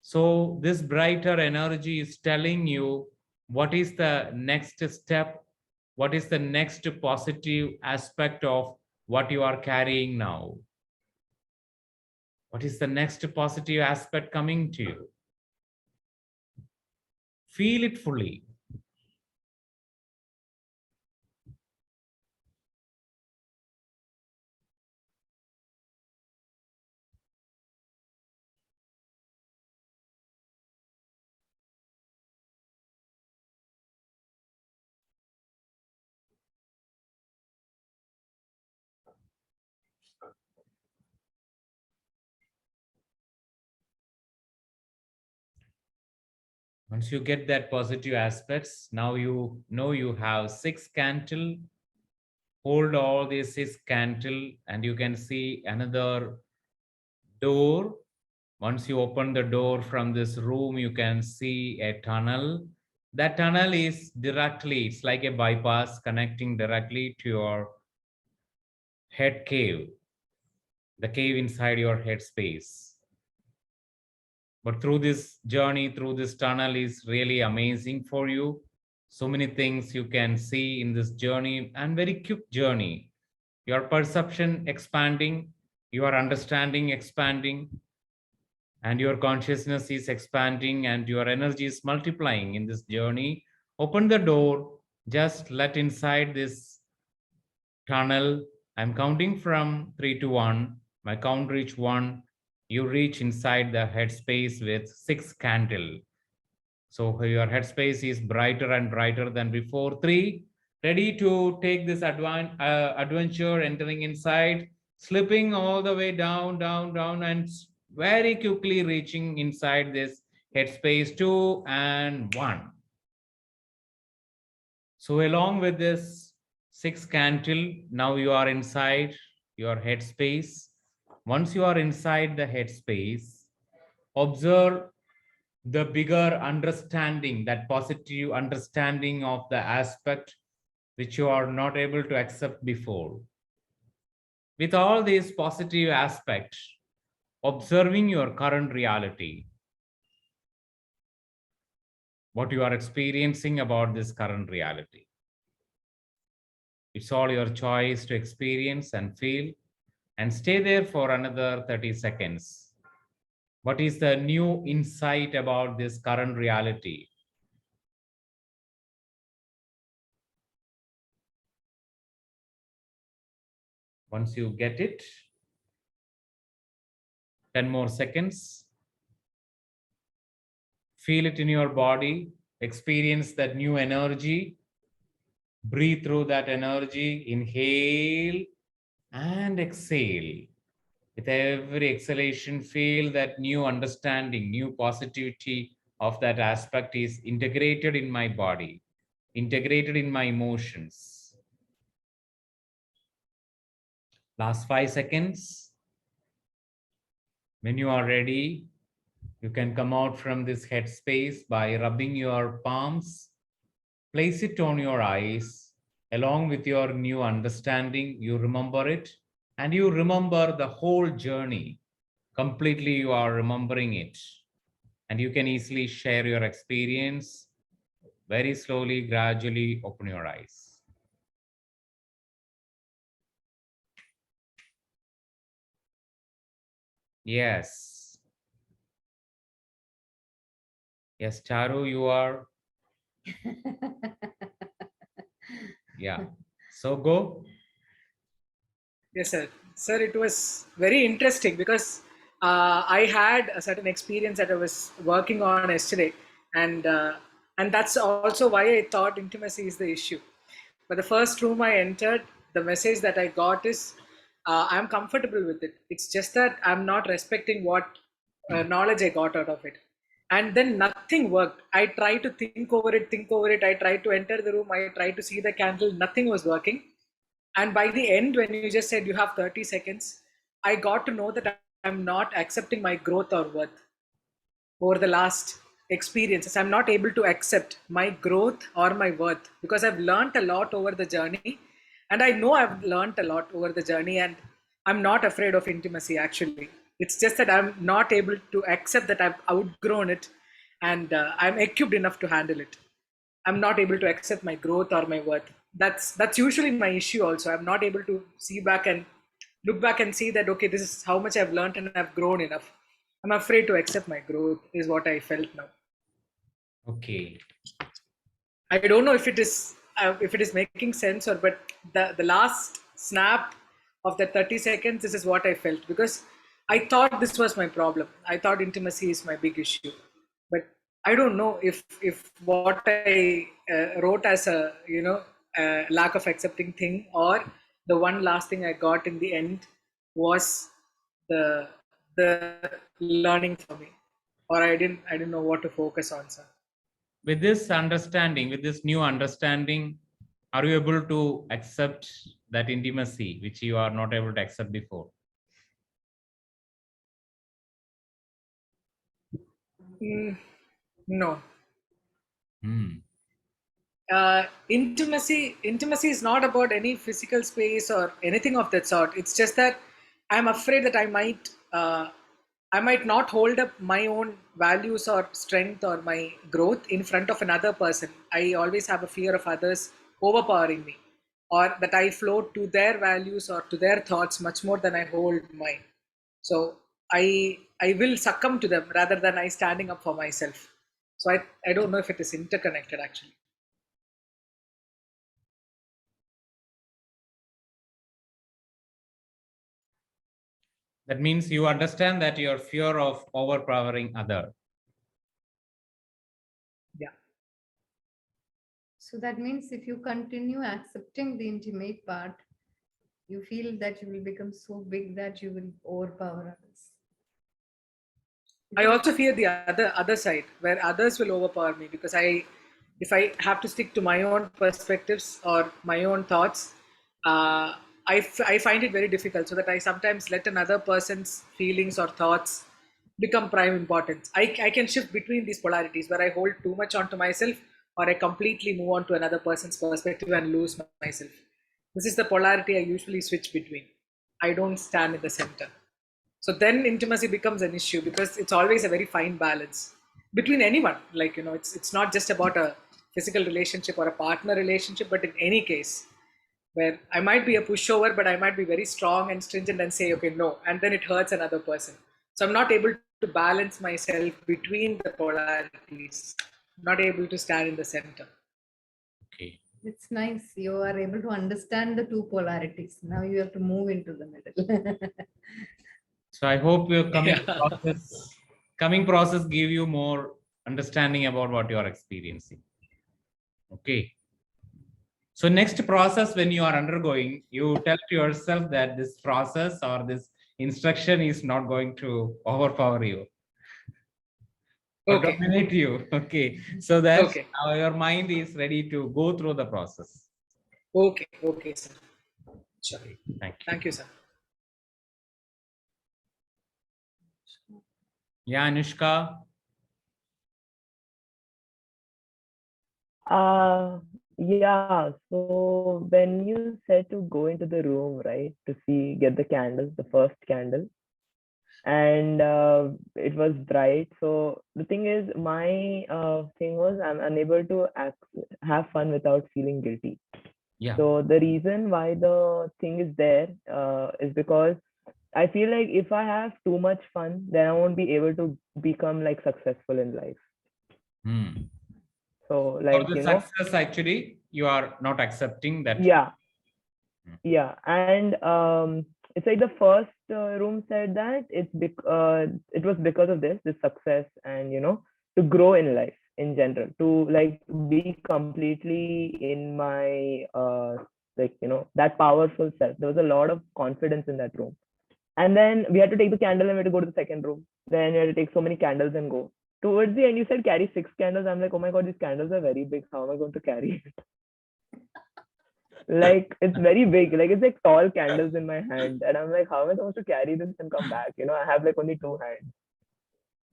So this brighter energy is telling you what is the next step, what is the next positive aspect of what you are carrying now. What is the next positive aspect coming to you? Feel it fully. Once you get that positive aspects, now you know you have 6 candle. Hold all these 6 candle and you can see another door. Once you open the door from this room, you can see a tunnel. That tunnel is directly, it's like a bypass connecting directly to your head cave, the cave inside your head space. But through this journey, through this tunnel is really amazing for you. So many things you can see in this journey, and very quick journey. Your perception expanding, your understanding expanding, and your consciousness is expanding and your energy is multiplying in this journey. Open the door, just let inside this tunnel. I'm counting from 3 to 1. My count reach 1. You reach inside the headspace with 6 candle. So your headspace is brighter and brighter than before. 3, ready to take this adventure, entering inside, slipping all the way down, down, down, and very quickly reaching inside this headspace. 2 and 1. So along with this 6 candle, now you are inside your headspace. Once you are inside the headspace, observe the bigger understanding, that positive understanding of the aspect which you are not able to accept before. With all these positive aspects, observing your current reality, what you are experiencing about this current reality. It's all your choice to experience and feel, and stay there for another 30 seconds. What is the new insight about this current reality? Once you get it, 10 more seconds. Feel it in your body, experience that new energy. Breathe through that energy, inhale and exhale. With every exhalation, feel that new understanding, new positivity of that aspect is integrated in my body, integrated in my emotions. Last 5 seconds. When you are ready, you can come out from this headspace by rubbing your palms. Place it on your eyes. Along with your new understanding, you remember it, and you remember the whole journey. Completely, you are remembering it. And you can easily share your experience. Very slowly, gradually open your eyes. Yes. Yes, Charu, you are. Yeah. So go. Yes, sir. Sir, it was very interesting because I had a certain experience that I was working on yesterday, and that's also why I thought intimacy is the issue. But the first room I entered, the message that I got is, I'm comfortable with it. It's just that I'm not respecting what knowledge I got out of it. And then nothing worked. I tried to think over it, think over it. I tried to enter the room. I tried to see the candle. Nothing was working. And by the end, when you just said you have 30 seconds, I got to know that I'm not accepting my growth or worth over the last experiences. I'm not able to accept my growth or my worth because I've learned a lot over the journey. And I know I've learned a lot over the journey, and I'm not afraid of intimacy actually. It's just that I'm not able to accept that I've outgrown it, and I'm equipped enough to handle it. I'm not able to accept my growth or my worth. That's usually my issue also. I'm not able to see back and look back and see that, okay, this is how much I've learned and I've grown enough. I'm afraid to accept my growth is what I felt now. Okay. I don't know if it is making sense, or but the last snap of the 30 seconds, this is what I felt, because I thought this was my problem. I thought intimacy is my big issue, but I don't know if what I wrote as a lack of accepting thing, or the one last thing I got in the end was the the learning for me, or I didn't know what to focus on, sir. With this understanding, with this new understanding, are you able to accept that intimacy which you are not able to accept before? No. Hmm. Intimacy is not about any physical space or anything of that sort. It's just that I'm afraid that I might not hold up my own values or strength or my growth in front of another person. I always have a fear of others overpowering me, or that I float to their values or to their thoughts much more than I hold mine. So I will succumb to them rather than I standing up for myself. So I don't know if it is interconnected actually. That means you understand that your fear of overpowering other. Yeah. So that means if you continue accepting the intimate part, you feel that you will become so big that you will overpower others. I also fear the other side, where others will overpower me, because if I have to stick to my own perspectives or my own thoughts, I find it very difficult. So that I sometimes let another person's feelings or thoughts become prime importance. I can shift between these polarities where I hold too much onto myself, or I completely move on to another person's perspective and lose myself. This is the polarity I usually switch between. I don't stand in the center. So then intimacy becomes an issue, because it's always a very fine balance between anyone. Like, it's not just about a physical relationship or a partner relationship, but in any case where I might be a pushover, but I might be very strong and stringent and say, okay, no, and then it hurts another person. So I'm not able to balance myself between the polarities, not able to stand in the center. Okay. It's nice. You are able to understand the two polarities. Now you have to move into the middle. So I hope your Yeah. coming process give you more understanding about what you are experiencing. Okay. So next process, when you are undergoing, you tell to yourself that this process or this instruction is not going to overpower you or Okay. dominate you. Okay. So that Okay. your mind is ready to go through the process. Okay. Okay, sir. Sure. Okay. Thank you. Thank you, sir. Yeah, Anushka. Yeah. So when you said to go into the room, right, to get the candles, the first candle, and it was bright. So the thing is, my thing was I'm unable to have fun without feeling guilty. Yeah. So the reason why the thing is there is because I feel like if I have too much fun, then I won't be able to become like successful in life. So For like, the success, actually, you are not accepting that. Yeah. Yeah. And it's like the first room said that it was because of this success, and to grow in life in general, to like be completely in my like that powerful self. There was a lot of confidence in that room. And then we had to take the candle and we had to go to the second room. Then we had to take so many candles and go. Towards the end, you said carry 6 candles. I'm like, oh my God, these candles are very big. How am I going to carry it? Like, it's very big. Like, it's like tall candles in my hand. And I'm like, how am I supposed to carry this and come back? I have like only 2 hands.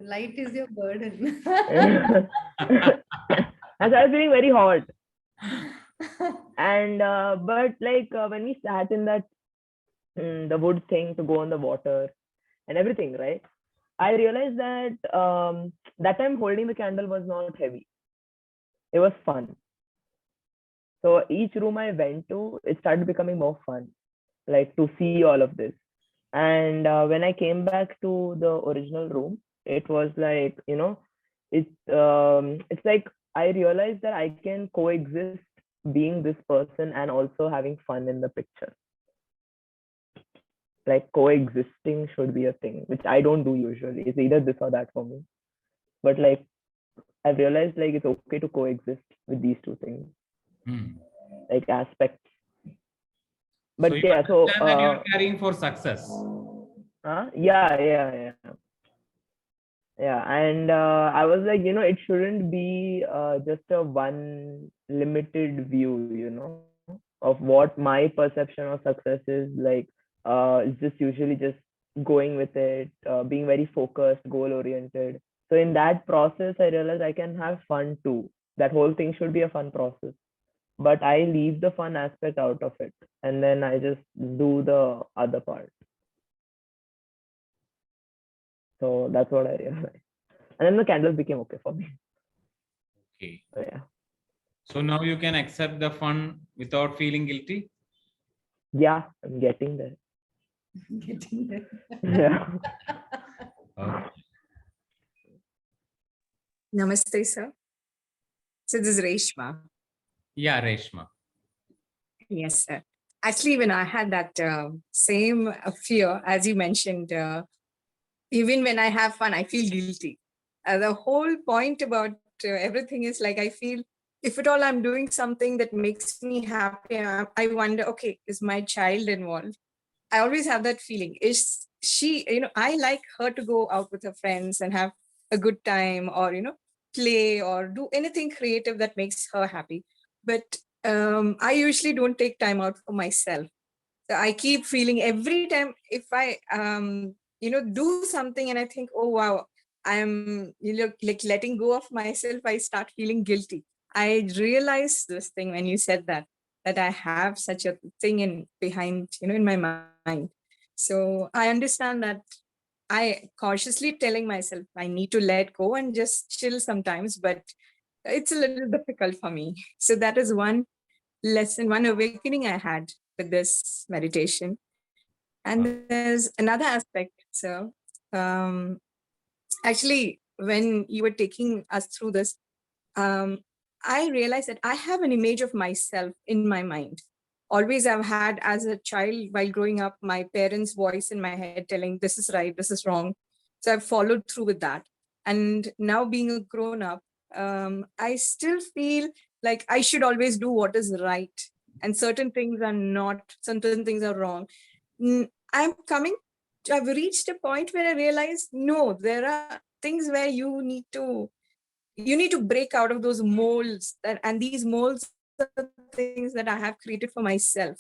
Light is your burden. And I was feeling very hot. And, but like, when we sat in that, the wood thing to go on the water and everything, right? I realized that that time holding the candle was not heavy. It was fun. So each room I went to, it started becoming more fun, like to see all of this. And when I came back to the original room, it was like, it's like I realized that I can coexist being this person and also having fun in the picture. Like coexisting should be a thing, which I don't do usually. It's either this or that for me. But like I've realized like it's okay to coexist with these two things, like aspects. But So you yeah, so understand that you're carrying for success. yeah. And I was like, it shouldn't be just a one limited view, of what my perception of success is. Like, it's just usually just going with it, being very focused, goal oriented. So in that process, I realized I can have fun too. That whole thing should be a fun process, but I leave the fun aspect out of it, and then I just do the other part. So that's what I realized. And then the candles became okay for me. Okay. So yeah. So now you can accept the fun without feeling guilty? Yeah, I'm getting there. Getting there. Yeah. Okay. Namaste, sir. So this is Reshma. Yeah, Reshma. Yes, sir. actually, when I had that same fear, as you mentioned, even when I have fun, I feel guilty. The whole point about everything is like, I feel if at all I'm doing something that makes me happy, I wonder, okay, is my child involved? I always have that feeling. Is she, I like her to go out with her friends and have a good time, or, play or do anything creative that makes her happy. But I usually don't take time out for myself. So I keep feeling every time if I, do something and I think, oh, wow, I'm, like letting go of myself, I start feeling guilty. I realized this thing when you said that I have such a thing in behind, in my mind. So I understand that I cautiously telling myself I need to let go and just chill sometimes, but it's a little difficult for me. So that is one lesson, one awakening I had with this meditation. And there's another aspect. So actually, when you were taking us through this, I realized that I have an image of myself in my mind. Always I've had as a child while growing up, my parents' voice in my head telling this is right, this is wrong. So I've followed through with that. And now being a grown up, I still feel like I should always do what is right. And certain things are not, certain things are wrong. I've reached a point where I realize, no, there are things where you need to break out of those molds, and these molds are things that I have created for myself.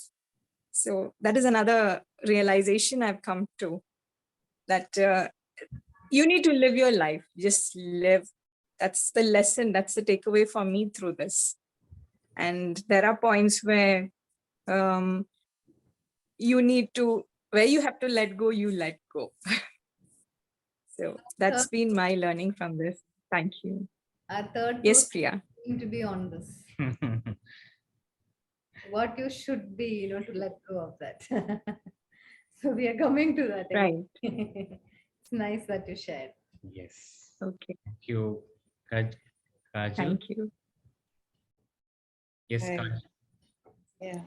So that is another realization I've come to, that you need to live your life, just live. That's the lesson, that's the takeaway for me through this. And there are points where where you have to let go, you let go. So that's been my learning from this. Thank you. Our third Yes, person Priya. seem to be on this. What you should be, to let go of that. So we are coming to that. Right. It's nice that you shared. Yes. Okay. Thank you, Kajal. Thank you. Yes, Hi. Kajal. Yeah.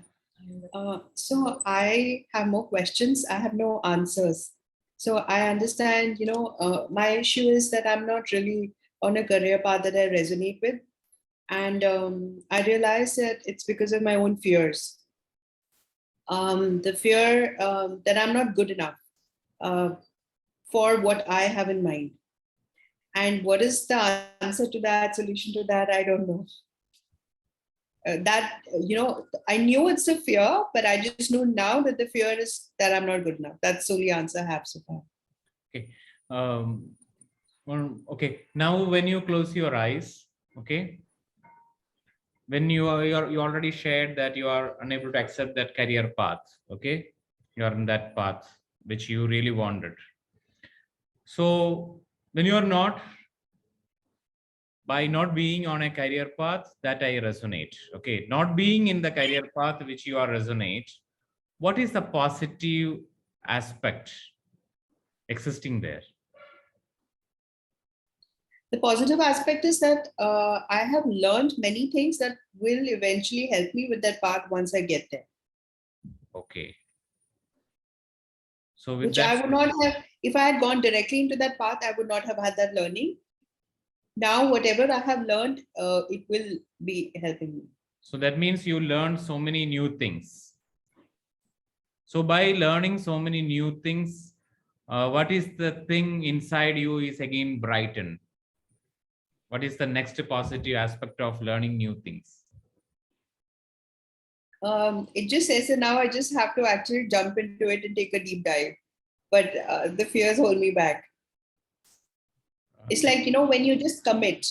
So I have more questions. I have no answers. So I understand, my issue is that I'm not really on a career path that I resonate with. And I realize that it's because of my own fears. The fear that I'm not good enough for what I have in mind. And what is the answer to that, solution to that? I don't know. I knew it's a fear, but I just know now that the fear is that I'm not good enough. That's the only answer I have so far. Okay. Okay. Now, when you close your eyes, okay, when you already shared that you are unable to accept that career path, okay, you are in that path which you really wanted. So when you are not, by not being on a career path, that I resonate, okay, not being in the career path which you are resonate, what is the positive aspect existing there? The positive aspect is that I have learned many things that will eventually help me with that path once I get there. Okay. So with Which that, I would not have, if I had gone directly into that path, I would not have had that learning. Now, whatever I have learned, it will be helping me. so that means you learned so many new things. So by learning so many new things, what is the thing inside you is again brightened? What is the next positive aspect of learning new things? It just says that now I just have to actually jump into it and take a deep dive. But the fears hold me back. It's like, when you just commit,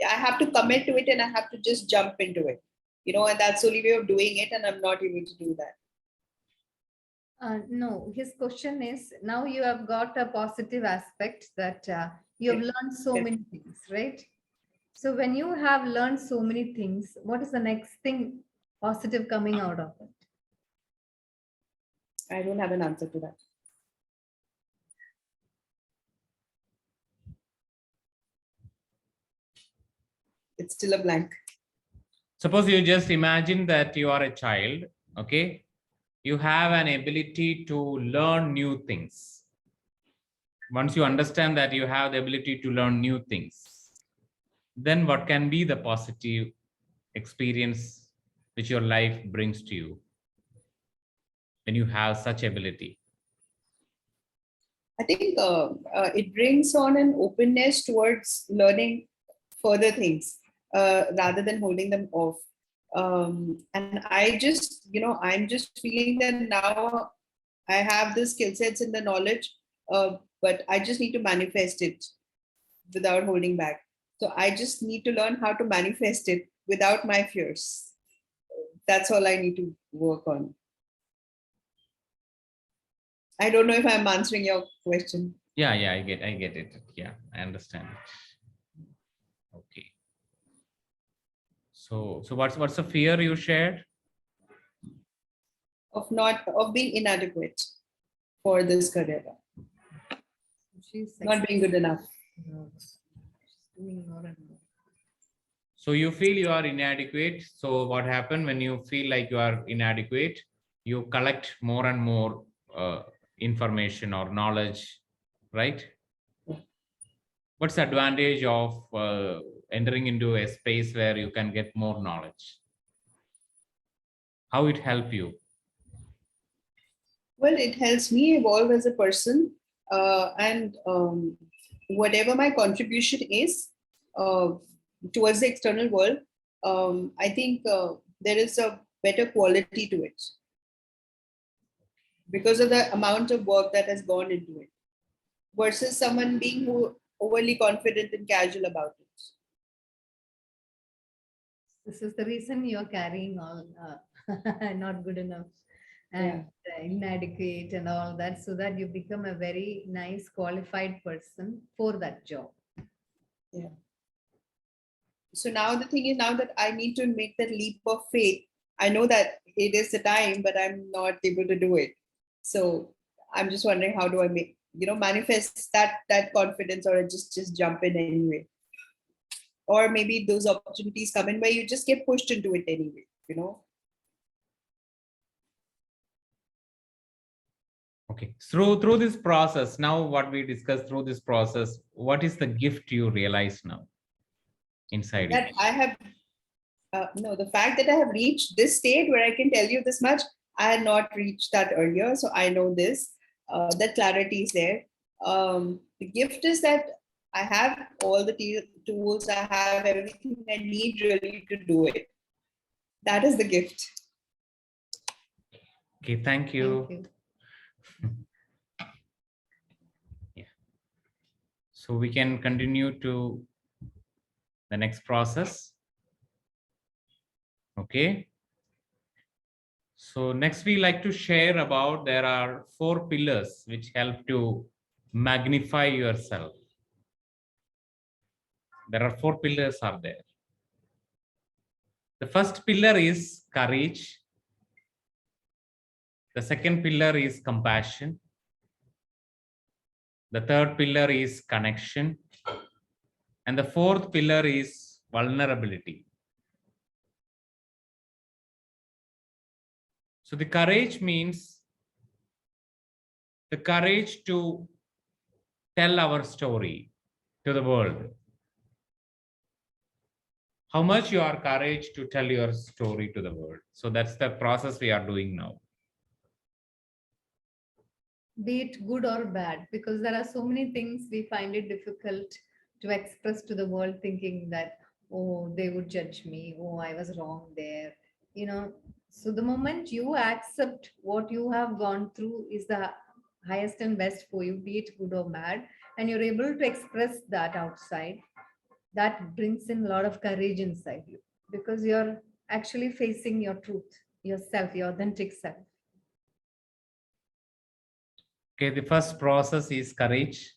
I have to commit to it and I have to just jump into it, and that's the only way of doing it. And I'm not able to do that. No, his question is, now you have got a positive aspect that you have Yes. learned so Yes. many things, right? So when you have learned so many things, what is the next thing positive coming out of it? I don't have an answer to that. It's still a blank. Suppose you just imagine that you are a child, okay, you have an ability to learn new things. Once you understand that you have the ability to learn new things, then what can be the positive experience which your life brings to you when you have such ability? I think it brings on an openness towards learning further things rather than holding them off. And I just, I'm just feeling that now I have the skill sets and the knowledge, but I just need to manifest it without holding back. So I just need to learn how to manifest it without my fears. That's all I need to work on. I don't know if I'm answering your question. Yeah, I get it. Yeah, I understand it. Okay. So what's the fear you shared? Of being inadequate for this career, She's not being good enough. She's doing more and more. So you feel you are inadequate. So what happened when you feel like you are inadequate? You collect more and more information or knowledge, right? What's the advantage of entering into a space where you can get more knowledge? How it help you? Well, it helps me evolve as a person, and whatever my contribution is uh, towards the external world, I think there is a better quality to it because of the amount of work that has gone into it, versus someone being overly confident and casual about it. This is the reason you're carrying all not good enough and inadequate and all that, so that you become a very nice qualified person for that job. Yeah. So now the thing is, now that I need to make that leap of faith, I know that it is the time, but I'm not able to do it. So I'm just wondering, how do I manifest that confidence, or just jump in anyway? Or maybe those opportunities come in where you just get pushed into it anyway. Okay. Through this process, now what we discussed through this process, what is the gift you realize now inside That you? I have, no, the fact that I have reached this state where I can tell you this much, I had not reached that earlier. So I know this, that clarity is there. The gift is that I have all the tools, I have everything I need really to do it. That is the gift. Okay, thank you. Thank you. Yeah. So we can continue to the next process. Okay. So next we like to share about, there are 4 pillars which help to magnify yourself. There are 4 pillars are there. The first pillar is courage. The second pillar is compassion. The third pillar is connection. And the fourth pillar is vulnerability. So the courage means the courage to tell our story to the world. How much you are courage to tell your story to the world. So that's the process we are doing now. Be it good or bad, because there are so many things we find it difficult to express to the world, thinking that, oh, they would judge me, oh, I was wrong there, so the moment you accept what you have gone through is the highest and best for you, be it good or bad, and you're able to express that outside, that brings in a lot of courage inside you, because you're actually facing your truth, yourself, your authentic self. Okay, the first process is courage.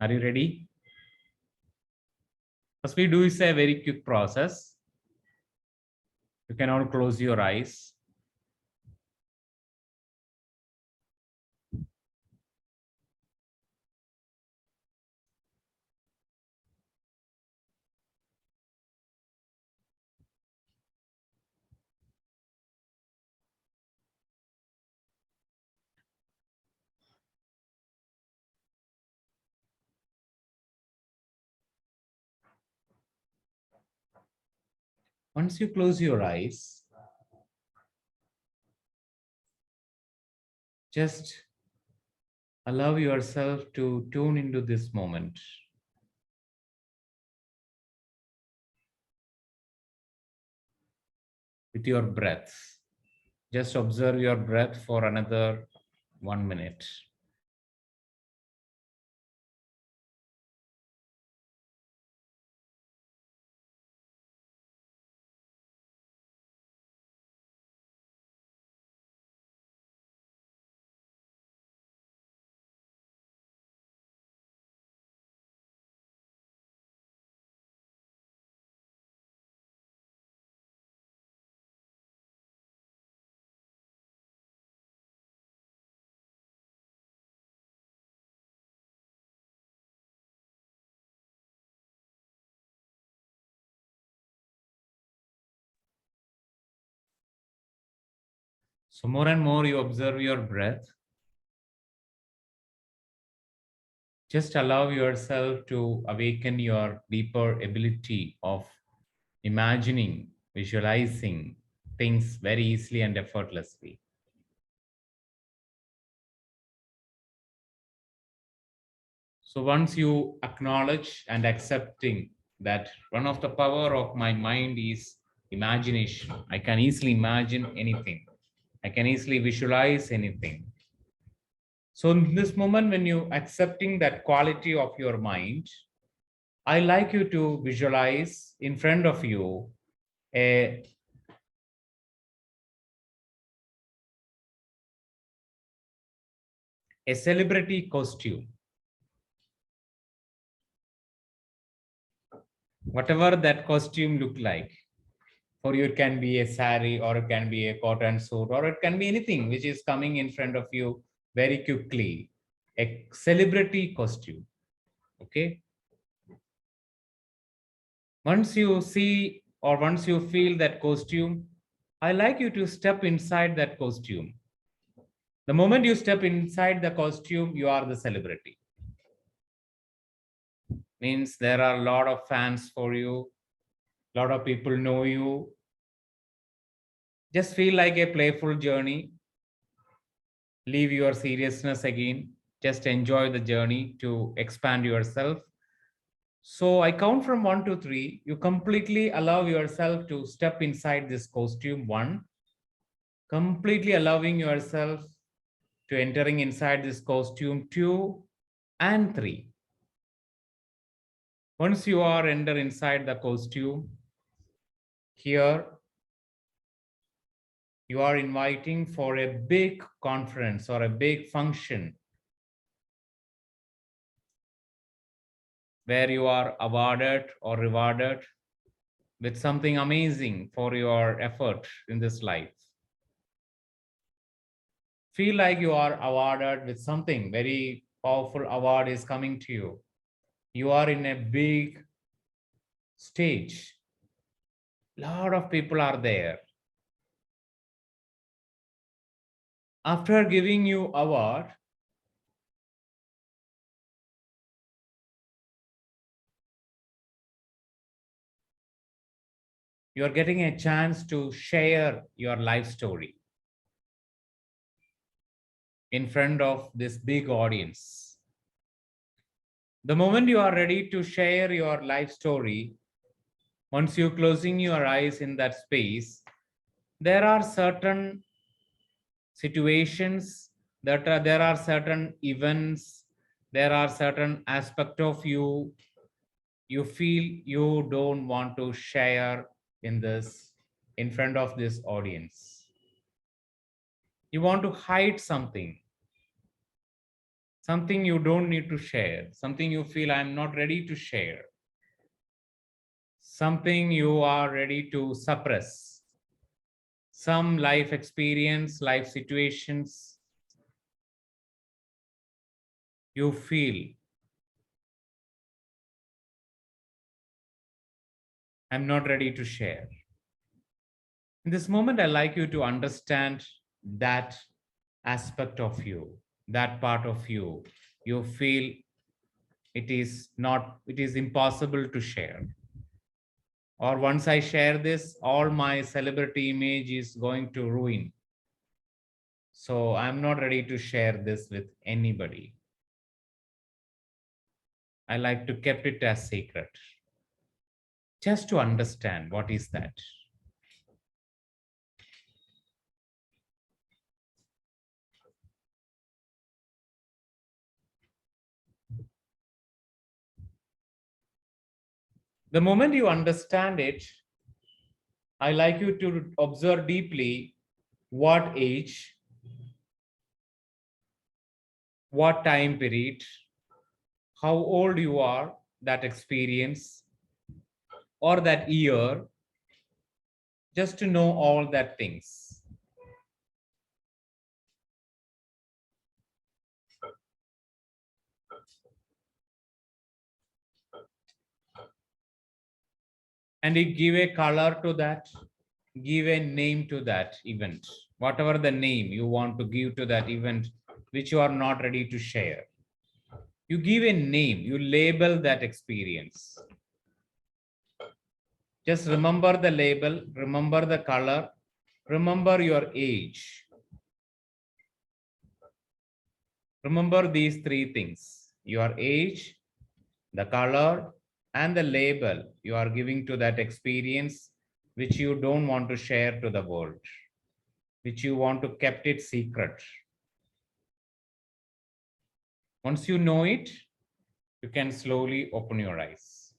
Are you ready? First we do is a very quick process. You can all close your eyes. Once you close your eyes, just allow yourself to tune into this moment. With your breath. Just observe your breath for another 1 minute. So more and more you observe your breath. Just allow yourself to awaken your deeper ability of imagining, visualizing things very easily and effortlessly. So once you acknowledge and accepting that one of the power of my mind is imagination, I can easily imagine anything. I can easily visualize anything. So in this moment, when you accepting that quality of your mind, I like you to visualize in front of you a celebrity costume. Whatever that costume look like, for you it can be a sari, or it can be a cotton suit, or it can be anything which is coming in front of you very quickly. A celebrity costume. Okay. Once you see or once you feel that costume, I like you to step inside that costume. The moment you step inside the costume, you are the celebrity. Means there are a lot of fans for you, a lot of people know you. Just feel like a playful journey. Leave your seriousness again. Just enjoy the journey to expand yourself. So I count from 1 to 3. You completely allow yourself to step inside this costume. 1, completely allowing yourself to entering inside this costume. 2 and 3. Once you are enter inside the costume, here you are inviting for a big conference or a big function where you are awarded or rewarded with something amazing for your effort in this life. Feel like you are awarded with something very powerful. Award is coming to you. You are in a big stage. A lot of people are there. After giving you award, you are getting a chance to share your life story in front of this big audience. The moment you are ready to share your life story, once you're closing your eyes in that space, there are certain situations there are certain events, there are certain aspect of you feel you don't want to share in front of this audience. You want to hide something you don't need to share, something you feel I'm not ready to share, something you are ready to suppress, some life experience, life situations you feel I'm not ready to share. In this moment, I like you to understand that aspect of you, that part of you. You feel it is impossible to share. Or once I share this, all my celebrity image is going to ruin. So I'm not ready to share this with anybody. I like to keep it as secret. Just to understand what is that. The moment you understand it, I like you to observe deeply what age, what time period, how old you are, that experience, or that year, just to know all that things. And you give a color to that, give a name to that event, whatever the name you want to give to that event, which you are not ready to share. You give a name, you label that experience. Just remember the label, remember the color, remember your age. Remember these three things: your age, the color, and the label you are giving to that experience, which you don't want to share to the world, which you want to keep it secret. Once you know it, you can slowly open your eyes.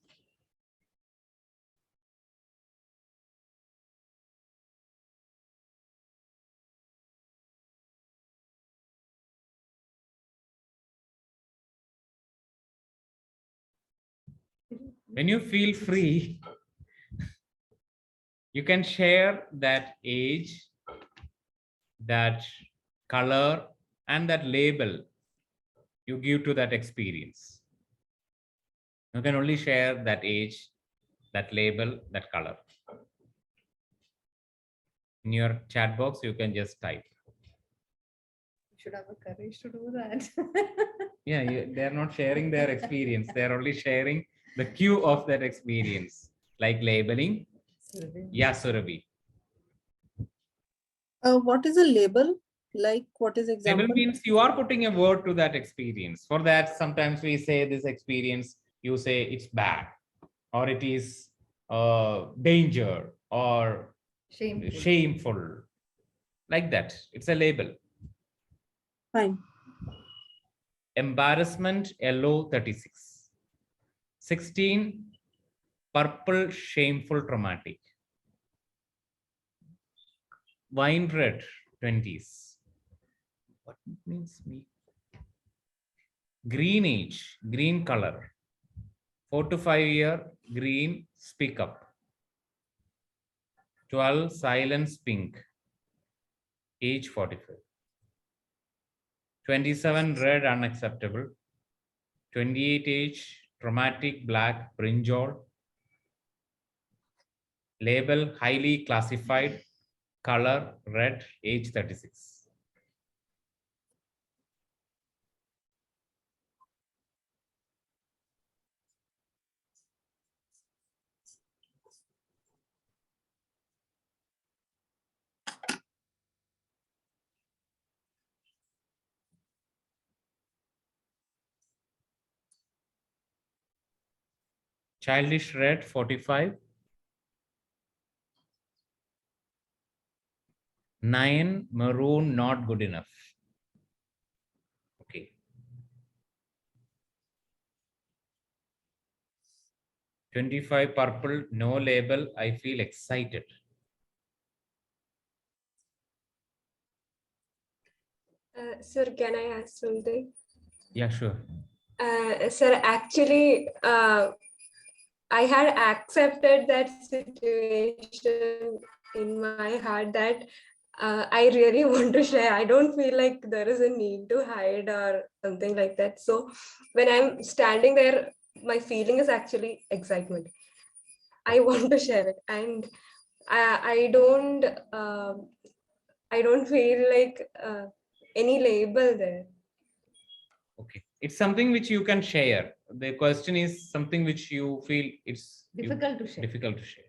When you feel free, you can share that age, that color, and that label you give to that experience. You can only share that age, that label, that color. In your chat box, you can just type. You should have a courage to do that. Yeah, they're not sharing their experience. They're only sharing the cue of that experience, like labeling. Yeah, Surabhi. What is a label? Like, what is Label example? means you are putting a word to that experience. For that, sometimes we say this experience, you say it's bad, or it is danger, or shameful. Like that. It's a label. Fine. Embarrassment, yellow, 36. 16, purple, shameful, traumatic. Wine red, 20s. What means me? Green age, green color. 4 to 5 year, green, speak up. 12, silence, pink. Age 45. 27, red, unacceptable. 28 age, traumatic, black, brinjal. Label, highly classified. Color, red, age 36. Childish red, 45. 9, maroon, not good enough. Okay. 25, purple, no label. I feel excited. Sir, can I ask something? Yeah, sure. Sir, actually, I had accepted that situation in my heart that I really want to share. I don't feel like there is a need to hide or something like that. So when I'm standing there, my feeling is actually excitement. I want to share it, and I don't feel like any label there. Okay. It's something which you can share. The question is something which you feel it's Difficult to share. Difficult to share.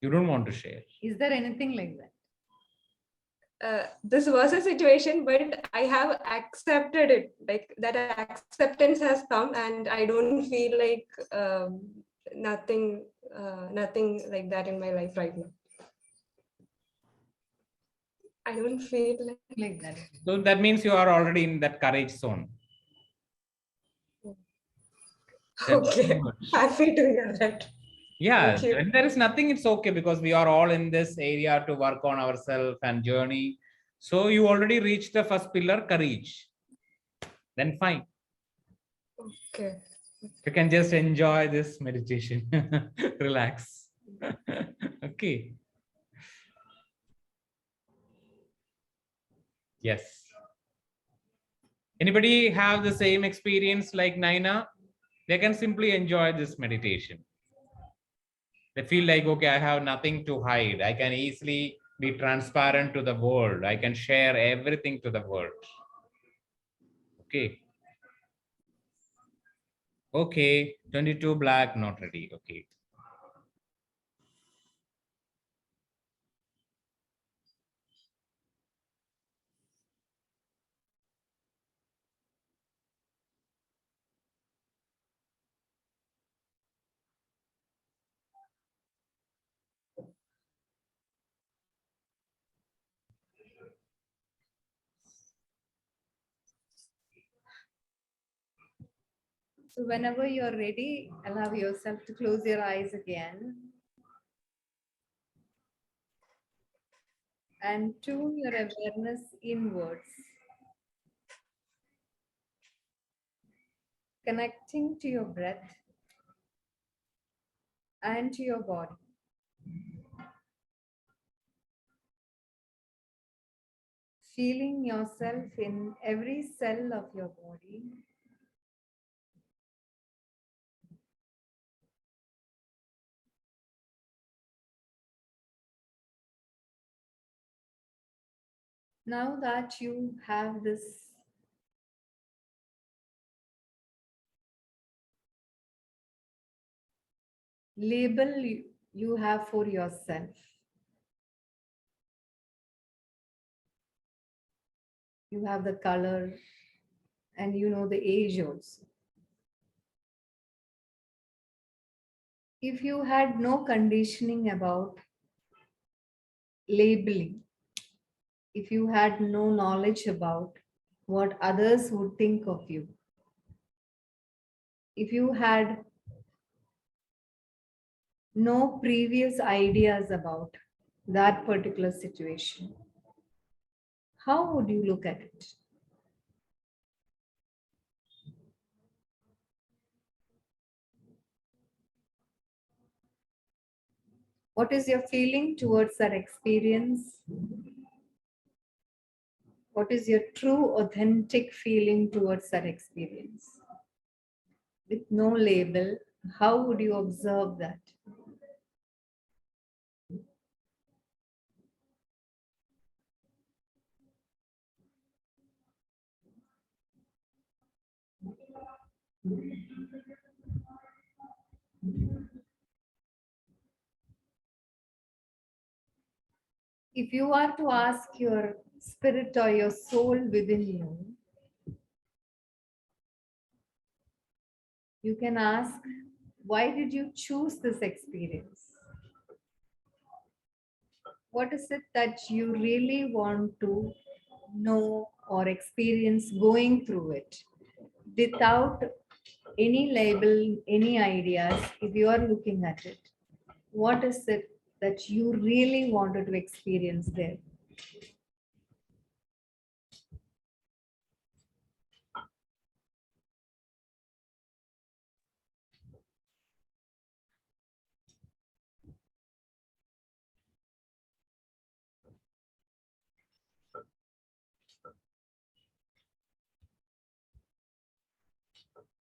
You don't want to share. Is there anything like that? This was a situation, but I have accepted it. Like that acceptance has come, and I don't feel like nothing like that in my life right now. I don't feel like that. So that means you are already in that courage zone. Okay, happy to hear that. Yeah, Thank you. when there is nothing, it's okay, because we are all in this area to work on ourselves and journey. So you already reached the first pillar, courage. Then fine. Okay. You can just enjoy this meditation. Relax. Okay. Yes. Anybody have the same experience like Naina? They can simply enjoy this meditation. They feel like, okay, I have nothing to hide. I can easily be transparent to the world. I can share everything to the world. Okay. Okay. 22 black, not ready. Okay. So whenever you're ready, allow yourself to close your eyes again and tune your awareness inwards, connecting to your breath and to your body. Feeling yourself in every cell of your body. Now that you have this label you have for yourself, you have the color and you know the age also. If you had no conditioning about labeling, if you had no knowledge about what others would think of you, if you had no previous ideas about that particular situation, how would you look at it? What is your feeling towards that experience? What is your true, authentic feeling towards that experience? With no label, how would you observe that? If you are to ask your spirit or your soul within you, you can ask, why did you choose this experience? What is it that you really want to know or experience going through it? Without any label, any ideas, if you are looking at it, what is it that you really wanted to experience there?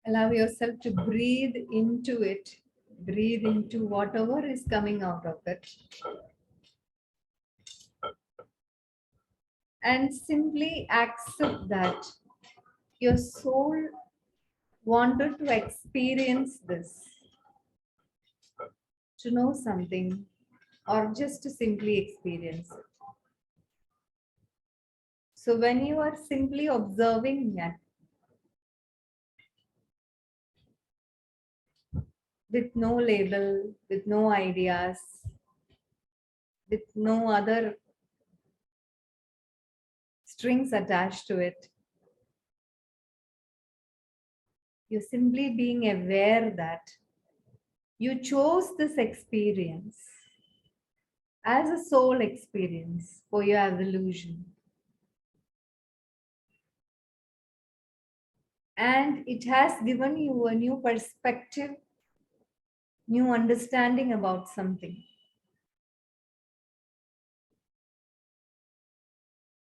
Allow yourself to breathe into it, breathe into whatever is coming out of it. And simply accept that your soul wanted to experience this, to know something or just to simply experience it. So when you are simply observing that with no label, with no ideas, with no other strings attached to it, you're simply being aware that you chose this experience as a soul experience for your evolution. And it has given you a new perspective, new understanding about something.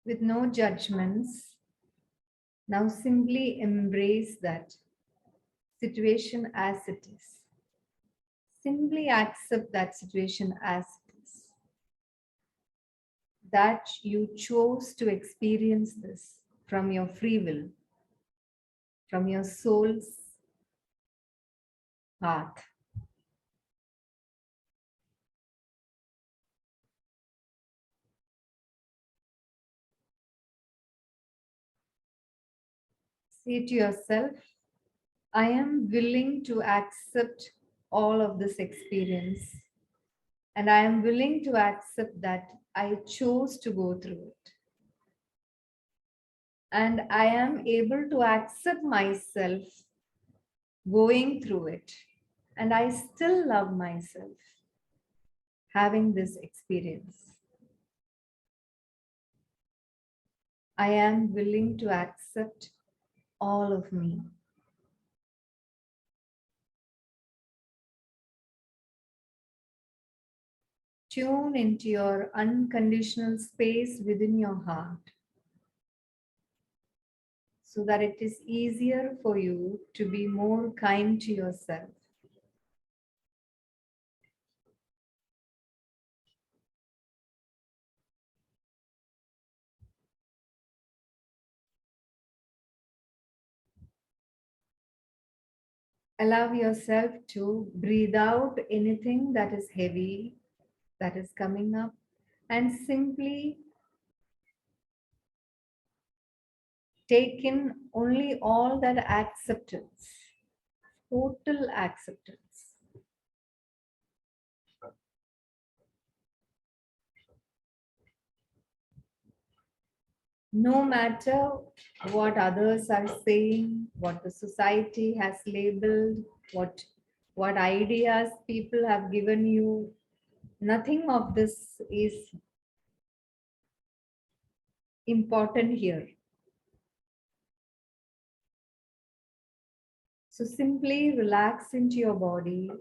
With no judgments, now simply embrace that situation as it is. Simply accept that situation as it is. That you chose to experience this from your free will, from your soul's path. Say to yourself, I am willing to accept all of this experience, and I am willing to accept that I chose to go through it. And I am able to accept myself going through it. And I still love myself having this experience. I am willing to accept all of me. Tune into your unconditional space within your heart so that it is easier for you to be more kind to yourself. Allow yourself to breathe out anything that is heavy, that is coming up, and simply take in only all that acceptance, total acceptance. No matter what others are saying, what the society has labeled, what ideas people have given you, nothing of this is important here. So simply relax into your body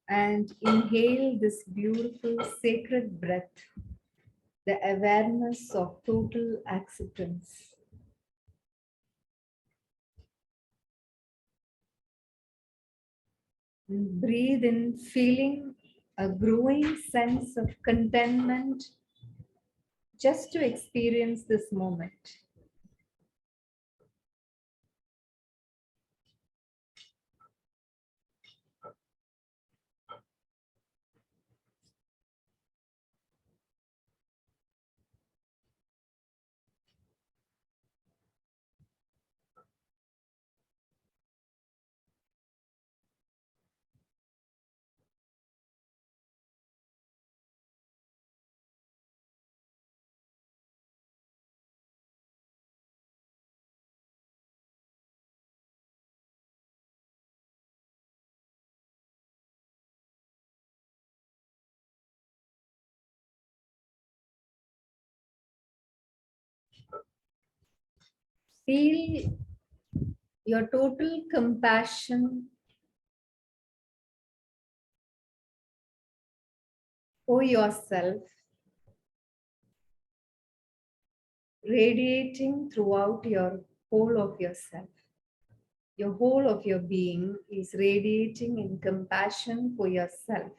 and inhale this beautiful sacred breath, the awareness of total acceptance. And breathe in, feeling a growing sense of contentment just to experience this moment. Feel your total compassion for yourself radiating throughout your whole of yourself. Your whole of your being is radiating in compassion for yourself.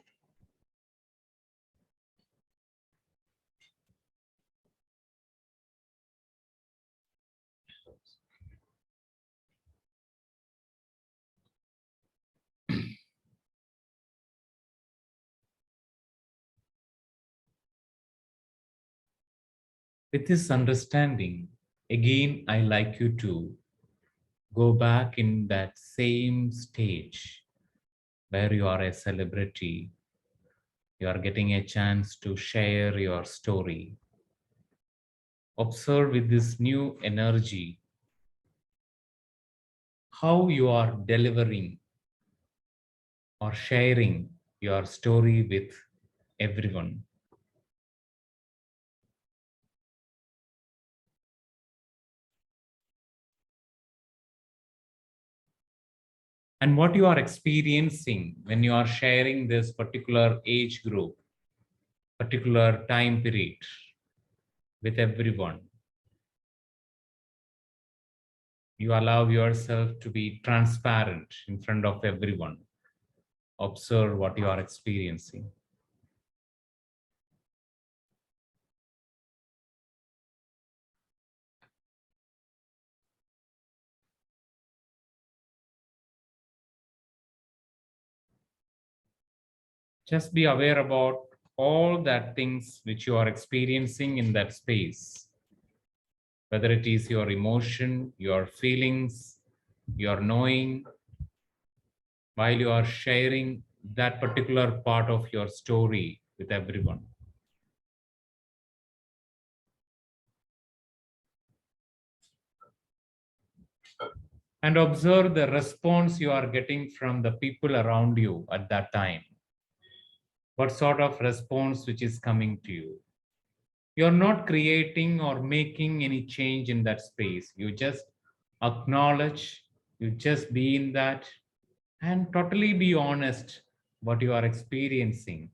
With this understanding, again, I like you to go back in that same stage where you are a celebrity. You are getting a chance to share your story. Observe with this new energy how you are delivering or sharing your story with everyone. And what you are experiencing when you are sharing this particular age group, particular time period with everyone. You allow yourself to be transparent in front of everyone. Observe what you are experiencing. Just be aware about all that things which you are experiencing in that space, whether it is your emotion, your feelings, your knowing, while you are sharing that particular part of your story with everyone. And observe the response you are getting from the people around you at that time. What sort of response which is coming to you? You're not creating or making any change in that space. You just acknowledge, you just be in that, and totally be honest what you are experiencing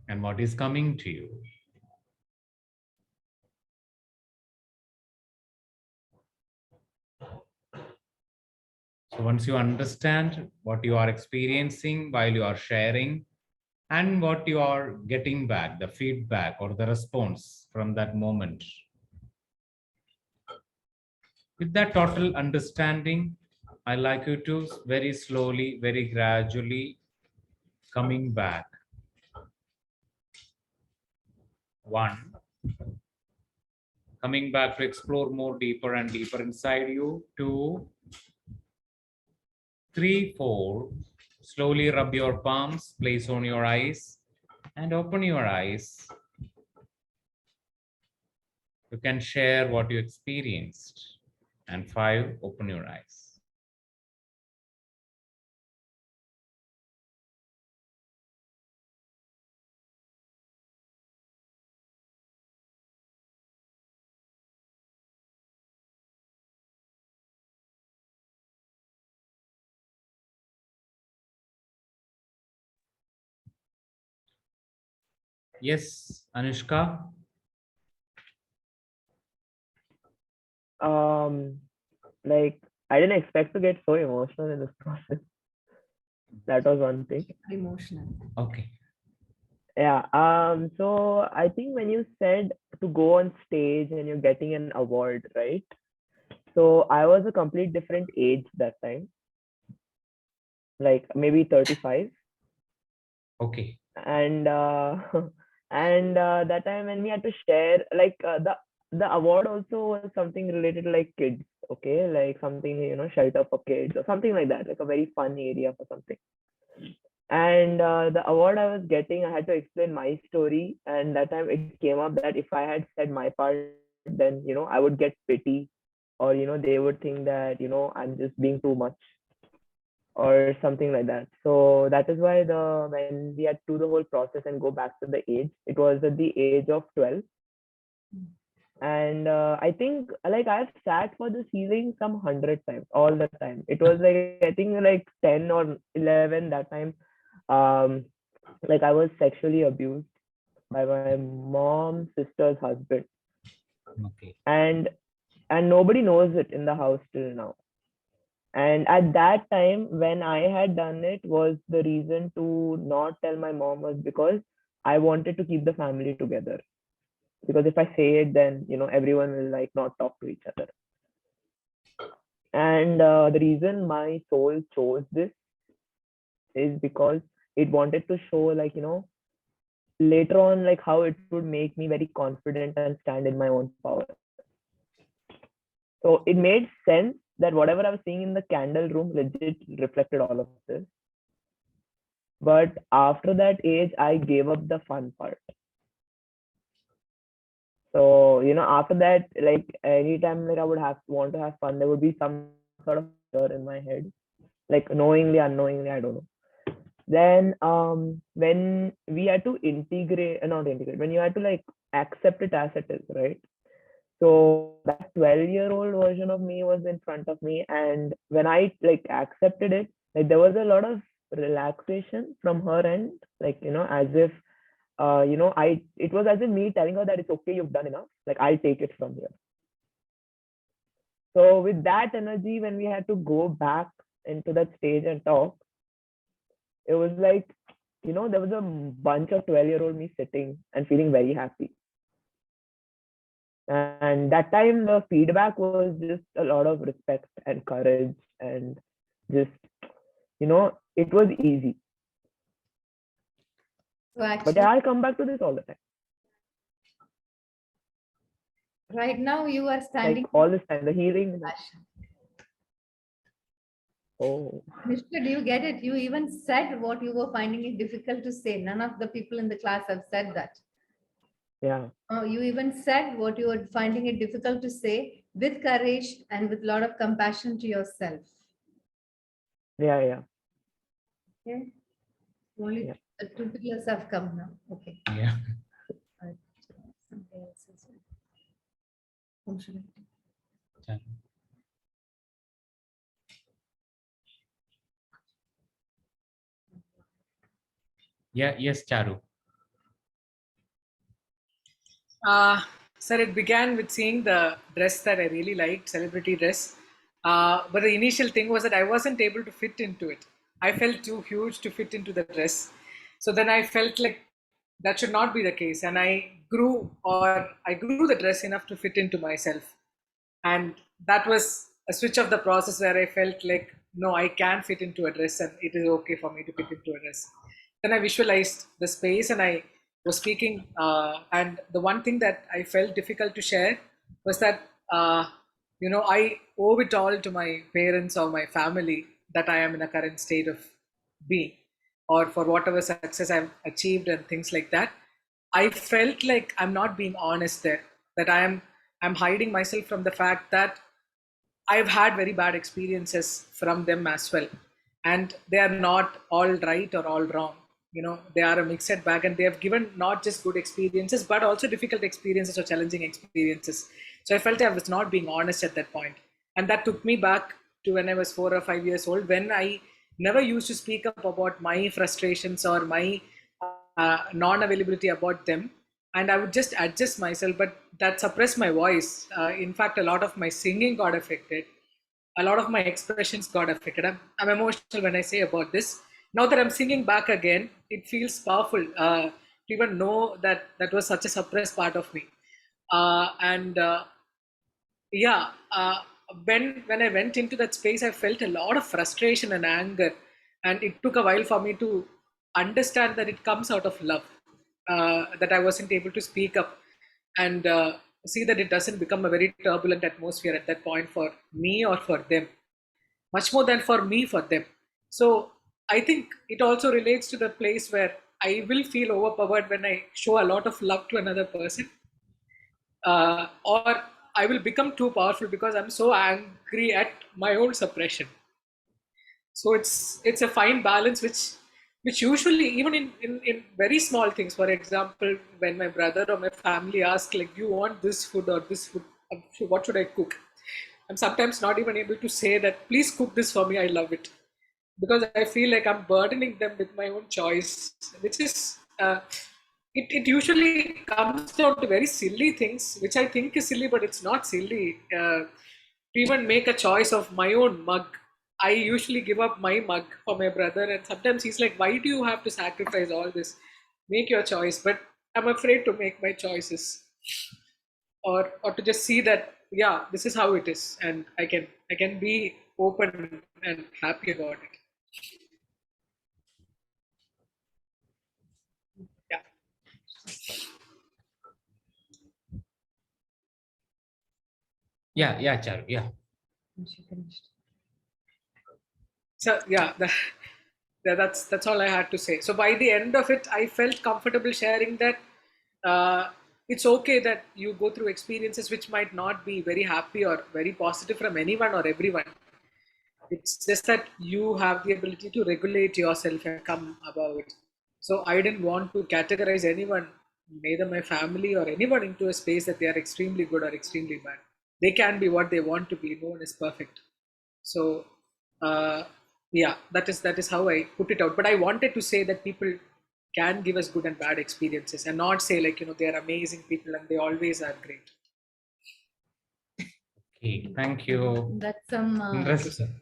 and what is coming to you. So once you understand what you are experiencing while you are sharing and what you are getting back, the feedback or the response from that moment, with that total understanding, I like you to very slowly, very gradually coming back. 1, coming back to explore more deeper and deeper inside you. 2, 3, 4, slowly rub your palms, place on your eyes and open your eyes. You can share what you experienced. And 5, open your eyes. Yes, Anushka. Like I didn't expect to get so emotional in this process. That was one thing. Emotional. Okay. Yeah. So I think when you said to go on stage and you're getting an award, right? So I was a complete different age that time, like maybe 35. Okay. And and that time when we had to share, like the award also was something related to like kids, okay, like something, shelter for kids or something like that, like a very fun area for something. And the award I was getting, I had to explain my story, and that time it came up that if I had said my part, then I would get pity, or they would think that I'm just being too much or something like that. So that is why the when we had to do the whole process and go back to the age, it was at the age of 12. And I think like I've sat for the ceiling some 100 times all the time. It was like I think like 10 or 11 that time. Um, like I was sexually abused by my mom's sister's husband, Okay. and nobody knows it in the house till now. And at that time, when I had done it, was the reason to not tell my mom was because I wanted to keep the family together. Because if I say it, then everyone will like not talk to each other. And the reason my soul chose this is because it wanted to show like later on, like how it would make me very confident and stand in my own power. So it made sense that whatever I was seeing in the candle room legit reflected all of this. But after that age, I gave up the fun part. So, after that, like anytime like I would want to have fun, there would be some sort of fear in my head, like knowingly, unknowingly, I don't know. Then when we had to not integrate, when you had to like accept it as it is, right? So that 12-year-old version of me was in front of me, and when I like accepted it, like there was a lot of relaxation from her end, like as if it was as if me telling her that it's okay, you've done enough, like I'll take it from here. So with that energy, when we had to go back into that stage and talk, it was like, there was a bunch of 12-year-old me sitting and feeling very happy. And that time the feedback was just a lot of respect and courage, and just, it was easy. So But actually, I'll come back to this all the time. right now you are standing. Like all this time, the healing. Passion. Oh. Mishka, do you get it? You even said what you were finding it difficult to say. None of the people in the class have said that. Yeah. You even said what you were finding it difficult to say with courage and with a lot of compassion to yourself. Yeah. Okay. Only two pillars have come now. Okay. Yeah. Something else as well. Whom should I take? Yeah, yes, Charu. Sir, it began with seeing the dress that I really liked, celebrity dress. But the initial thing was that I wasn't able to fit into it. I felt too huge to fit into the dress. So then I felt like that should not be the case. And I grew the dress enough to fit into myself. And that was a switch of the process where I felt like, no, I can fit into a dress and it is okay for me to fit into a dress. Then I visualized the space and I was speaking. And the one thing that I felt difficult to share was that, I owe it all to my parents or my family that I am in a current state of being, or for whatever success I've achieved and things like that. I felt like I'm not being honest there, that I'm hiding myself from the fact that I've had very bad experiences from them as well. And they are not all right or all wrong. They are a mixed bag, and they have given not just good experiences, but also difficult experiences or challenging experiences. So I felt I was not being honest at that point. And that took me back to when I was 4 or 5 years old, when I never used to speak up about my frustrations or my non-availability about them. And I would just adjust myself, but that suppressed my voice. In fact, a lot of my singing got affected. A lot of my expressions got affected. I'm emotional when I say about this. Now that I'm singing back again, it feels powerful to even know that that was such a suppressed part of me. And yeah, when I went into that space, I felt a lot of frustration and anger, and it took a while for me to understand that it comes out of love. That I wasn't able to speak up and see that it doesn't become a very turbulent atmosphere at that point for me or for them, much more than for me for them. So I think it also relates to the place where I will feel overpowered when I show a lot of love to another person, or I will become too powerful because I'm so angry at my own suppression. So it's a fine balance, which usually, even in very small things, for example, when my brother or my family ask, like, do you want this food or this food, what should I cook? I'm sometimes not even able to say that, please cook this for me, I love it, because I feel like I'm burdening them with my own choice, which is it usually comes down to very silly things, which I think is silly, but it's not silly. To even make a choice of my own mug, I usually give up my mug for my brother, and sometimes he's like, "Why do you have to sacrifice all this? Make your choice." But I'm afraid to make my choices, or to just see that, yeah, this is how it is, and I can be open and happy about it. Yeah. Yeah, Charu. Yeah. She finished. So yeah, that's all I had to say. So by the end of it, I felt comfortable sharing that it's okay that you go through experiences which might not be very happy or very positive from anyone or everyone. It's just that you have the ability to regulate yourself and come above it. So I didn't want to categorize anyone, neither my family or anyone, into a space that they are extremely good or extremely bad. They can be what they want to be. No one is perfect. So yeah, that is how I put it out. But I wanted to say that people can give us good and bad experiences, and not say like they are amazing people and they always are great. Okay. Thank you. That's some Interesting.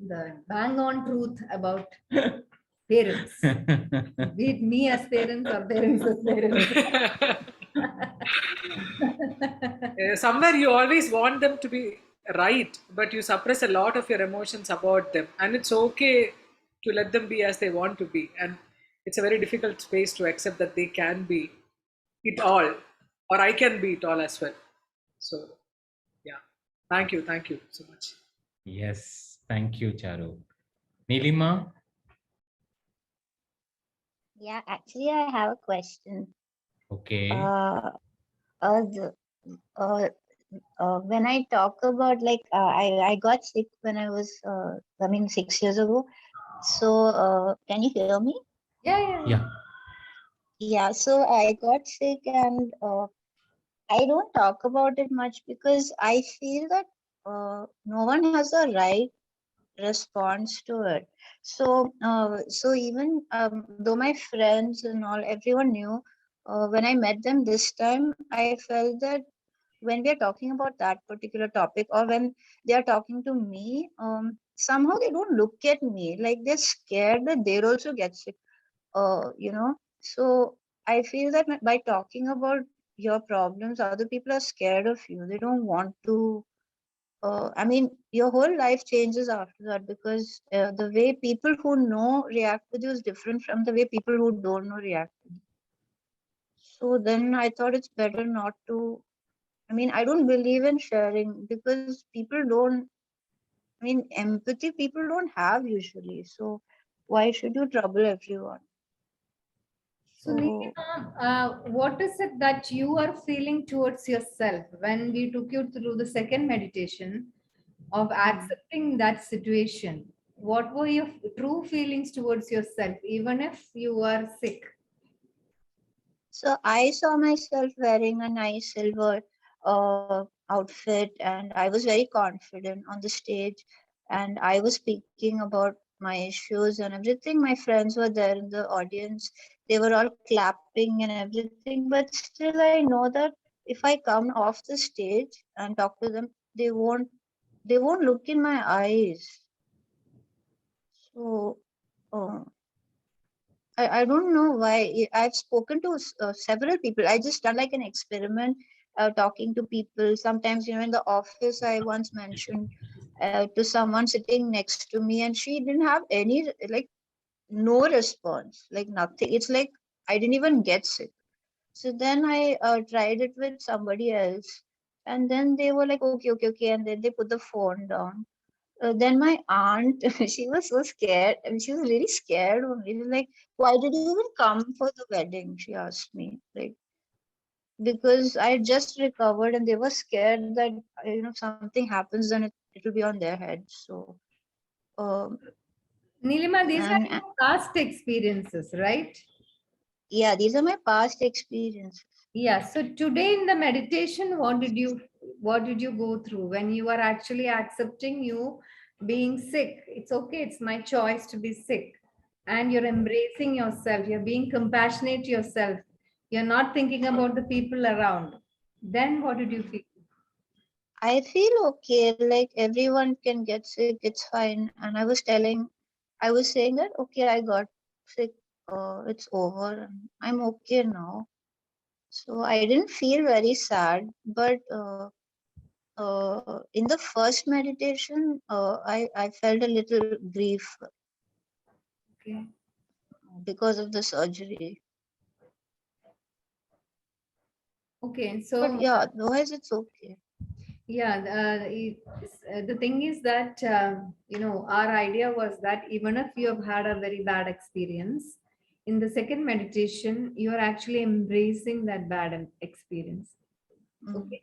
the bang on truth about parents. Be it me as parents or parents as parents. Somewhere you always want them to be right, but you suppress a lot of your emotions about them, and it's okay to let them be as they want to be. And it's a very difficult space to accept that they can be it all, or I can be it all as well. So yeah, thank you so much. Yes. Thank you, Charu. Nilima? Yeah, actually, I have a question. Okay. The, when I talk about I got sick when I was 6 years ago. So can you hear me? Yeah. Yeah. So I got sick and I don't talk about it much because I feel that no one has a right response to it. So even though my friends and all, everyone knew, when I met them this time, I felt that when we are talking about that particular topic, or when they are talking to me, somehow they don't look at me like they're scared that they'll also get sick. So I feel that by talking about your problems, other people are scared of you. They don't want to. Your whole life changes after that, because the way people who know react with you is different from the way people who don't know react with you. So then I thought it's better not to. I don't believe in sharing because people don't. Empathy people don't have usually. So why should you trouble everyone? So, Nilima, what is it that you are feeling towards yourself when we took you through the second meditation of accepting that situation? What were your true feelings towards yourself, even if you are sick? So I saw myself wearing a nice silver outfit, and I was very confident on the stage, and I was speaking about my issues and everything. My friends were there in the audience. They were all clapping and everything, but still I know that if I come off the stage and talk to them, they won't look in my eyes. So I don't know why. I've spoken to several people. I just done like an experiment, talking to people. Sometimes, in the office, I once mentioned to someone sitting next to me, and she didn't have any, no response, like nothing. It's like I didn't even get sick. So then I tried it with somebody else, and then they were like, okay, okay, okay, and then they put the phone down. Then my aunt, she was so scared. She was really scared of me. She was like, "Why did you even come for the wedding?" She asked me, like, because I had just recovered, and they were scared that if something happens, then it will be on their head. So, um, Nilima, these are and your past experiences, right? yeah, these are my past experiences. Yeah. So today in the meditation, what did you go through when you are actually accepting you being sick? It's okay, it's my choice to be sick. And you're embracing yourself, you're being compassionate to yourself, you're not thinking about the people around. Then what did you feel? I feel okay. Like everyone can get sick, it's fine. And I was saying that okay, I got sick. It's over. I'm okay now. So I didn't feel very sad, but in the first meditation, I felt a little grief Okay. because of the surgery. Okay, so But yeah, otherwise it's okay. yeah, the thing is that our idea was that even if you have had a very bad experience, in the second meditation, you are actually embracing that bad experience. Okay,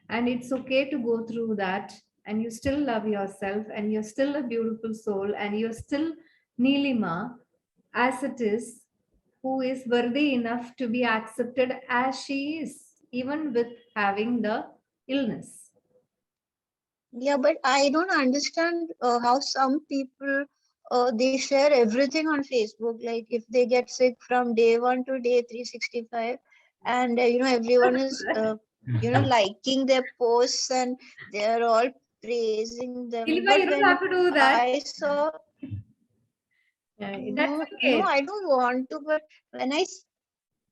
and it's okay to go through that, and you still love yourself, and you're still a beautiful soul, and you're still Nilima as it is, who is worthy enough to be accepted as she is, even with having the illness. Yeah, but I don't understand how some people they share everything on Facebook. Like if they get sick from day 1 to day 365, and everyone is liking their posts and they're all praising them. Nilima, But you don't when have to do that. I saw That's no, okay. I don't want to. But when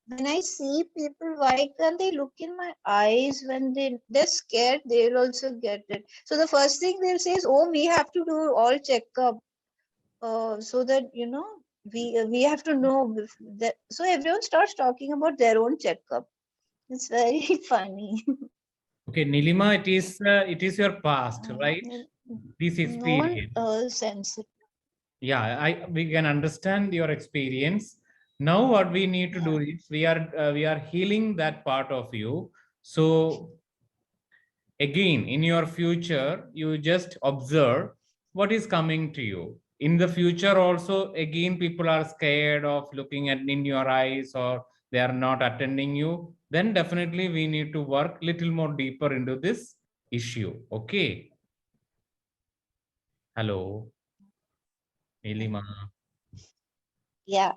when I see people, why can't they look in my eyes when they're scared? They'll also get it. So the first thing they'll say is, "Oh, we have to do all checkup, so that we have to know that." So everyone starts talking about their own checkup. It's very funny. Okay, Nilima, it is your past, right? This No one experience. sense it. Yeah, we can understand your experience. Now what we need to do is we are healing that part of you. So again, in your future, you just observe what is coming to you. In the future also, again, people are scared of looking at in your eyes, or they are not attending you, then definitely we need to work little more deeper into this issue. Okay. Hello, Nilima. Yeah.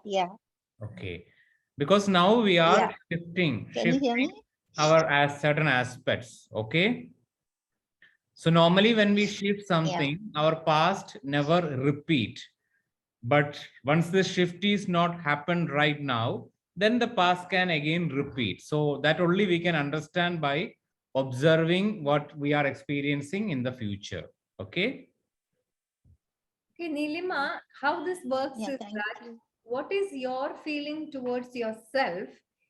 Okay. Because now we are Yeah. Can you hear shifting me? our as certain aspects. Okay. So normally when we shift Yeah. something, our past never repeat. But once the shift is not happened right now, then the past can again repeat. So that only we can understand by observing what we are experiencing in the future. Okay. Okay, Nilima, how this works Yeah. is Thank that you. what is your feeling towards yourself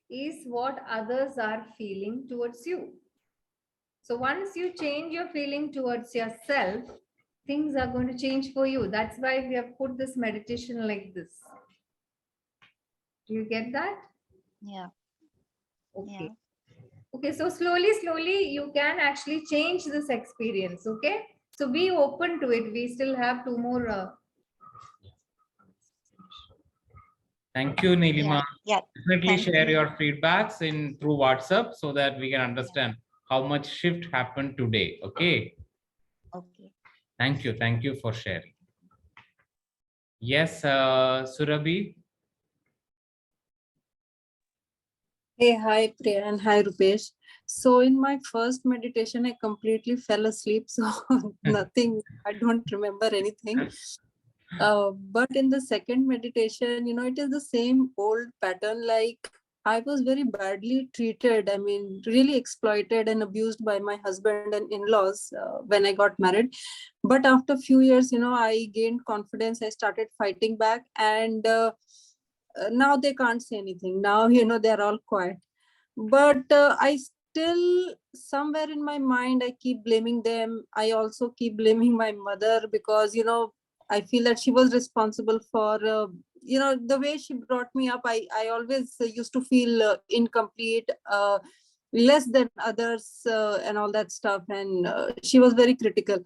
is what others are feeling towards you. So once you change your feeling towards yourself, things are going to change for you. That's why we have put this meditation like this. Do you get that? Yeah. Okay. Okay, so slowly, you can actually change this experience. Okay. So be open to it. We still have two more. Thank you, Nilima. Yeah. Definitely Thank share you. your feedbacks in through WhatsApp so that we can understand how much shift happened today. Okay. Okay. Thank you for sharing. Yes, Surabhi. Hey, hi Priya and hi Rupesh. So in my first meditation, I completely fell asleep. So nothing, I don't remember anything. But in the second meditation, it is the same old pattern. Like I was very badly treated. I mean, really exploited and abused by my husband and in-laws when I got married. But after a few years, I gained confidence. I started fighting back, and now they can't say anything. Now, they're all quiet. But I still, somewhere in my mind, I keep blaming them. I also keep blaming my mother because, I feel that she was responsible for, the way she brought me up. I always used to feel incomplete, less than others, and all that stuff. And she was very critical.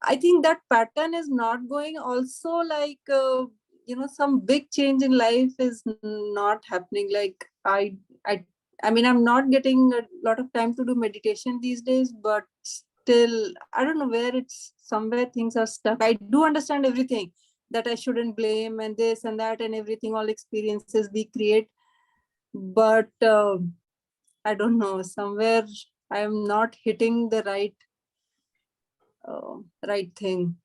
I think that pattern is not going. Also, like, some big change in life is not happening. Like, I mean, I'm not getting a lot of time to do meditation these days, but still, I don't know where it's somewhere things are stuck. I do understand everything that I shouldn't blame and this and that and everything, all experiences we create. But I don't know, somewhere I'm not hitting the right thing.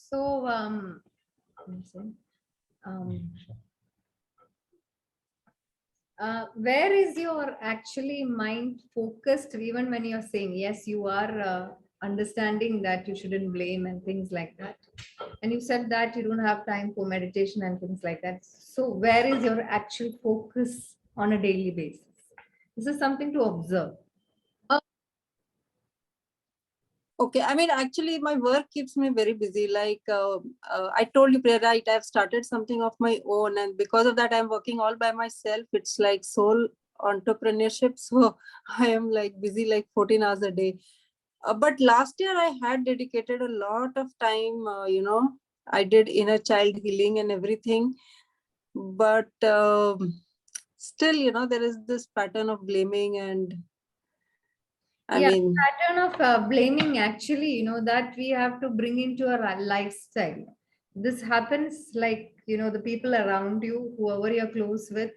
So, where is your actually mind focused even when you're saying, yes, you are understanding that you shouldn't blame and things like that. And you said that you don't have time for meditation and things like that. So where is your actual focus on a daily basis? This is something to observe. Okay, I mean, actually, my work keeps me very busy. Like I told you, Priya, right? I've started something of my own, and because of that, I'm working all by myself. It's like sole entrepreneurship. So I am like busy like 14 hours a day. But last year, I had dedicated a lot of time. I did inner child healing and everything. But still, there is this pattern of blaming and I mean, pattern of blaming, actually, that we have to bring into our lifestyle. This happens like, the people around you, whoever you're close with,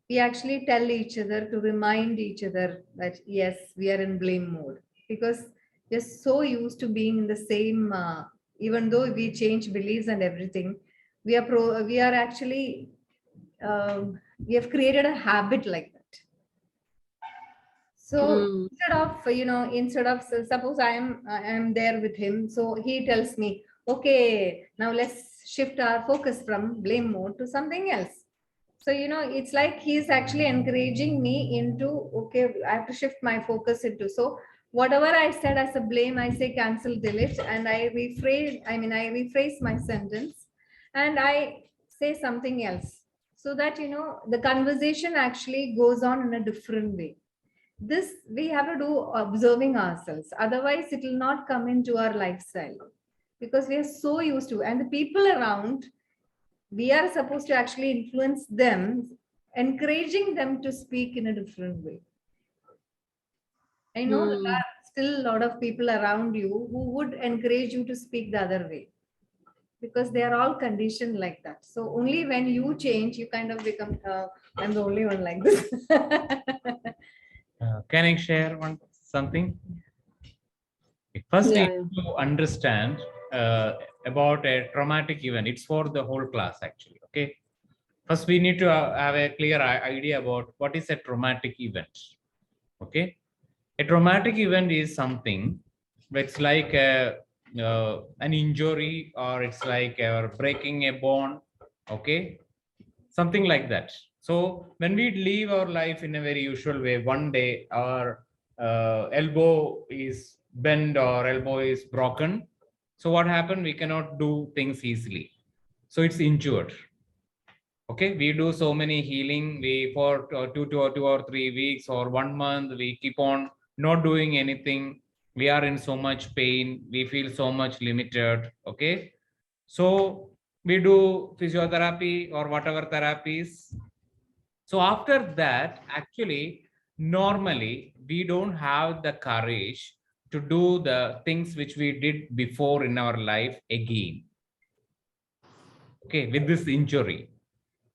we actually tell each other to remind each other that, yes, we are in blame mode, because we're so used to being in the same, even though we change beliefs and everything, we are actually, we have created a habit like that. So instead of suppose I am there with him, so he tells me, okay, now let's shift our focus from blame mode to something else. So it's like he's actually encouraging me into, okay, I have to shift my focus into. So whatever I said as a blame, I say cancel, delete, and I rephrase my sentence, and I say something else, so that the conversation actually goes on in a different way. This we have to do observing ourselves, otherwise it will not come into our lifestyle, because we are so used to, and the people around, we are supposed to actually influence them, encouraging them to speak in a different way. I know there are still a lot of people around you who would encourage you to speak the other way, because they are all conditioned like that. So only when you change, you kind of become, I'm the only one like this. Can I share something? First, we need to understand about a traumatic event. It's for the whole class, actually. Okay. First, we need to have a clear idea about what is a traumatic event. Okay. A traumatic event is something that's like an injury, or it's like breaking a bone. Okay. Something like that. So when we live our life in a very usual way, one day our elbow is bent or elbow is broken. So what happened? We cannot do things easily. So it's injured. Okay, we do so many healing. We for 2 or 3 weeks or 1 month, we keep on not doing anything. We are in so much pain. We feel so much limited. Okay, so we do physiotherapy or whatever therapies. So after that, actually, normally we don't have the courage to do the things which we did before in our life again. Okay, with this injury.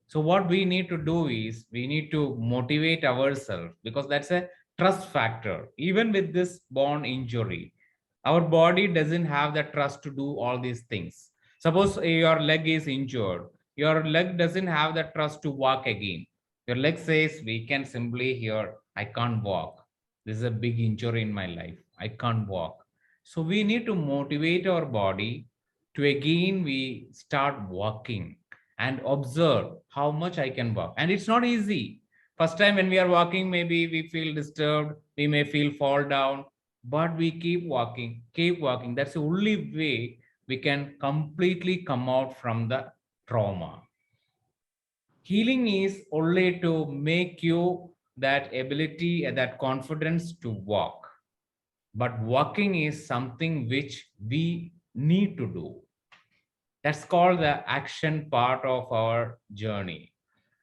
So what we need to do is we need to motivate ourselves, because that's a trust factor. Even with this bone injury, our body doesn't have the trust to do all these things. Suppose your leg is injured, your leg doesn't have the trust to walk again. Your leg says, we can simply hear, I can't walk. This is a big injury in my life. I can't walk. So we need to motivate our body to again we start walking and observe how much I can walk. And it's not easy. First time when we are walking, maybe we feel disturbed, we may feel fall down, but we keep walking, keep walking. That's the only way we can completely come out from the trauma. Healing is only to make you that ability and that confidence to walk. But walking is something which we need to do. That's called the action part of our journey.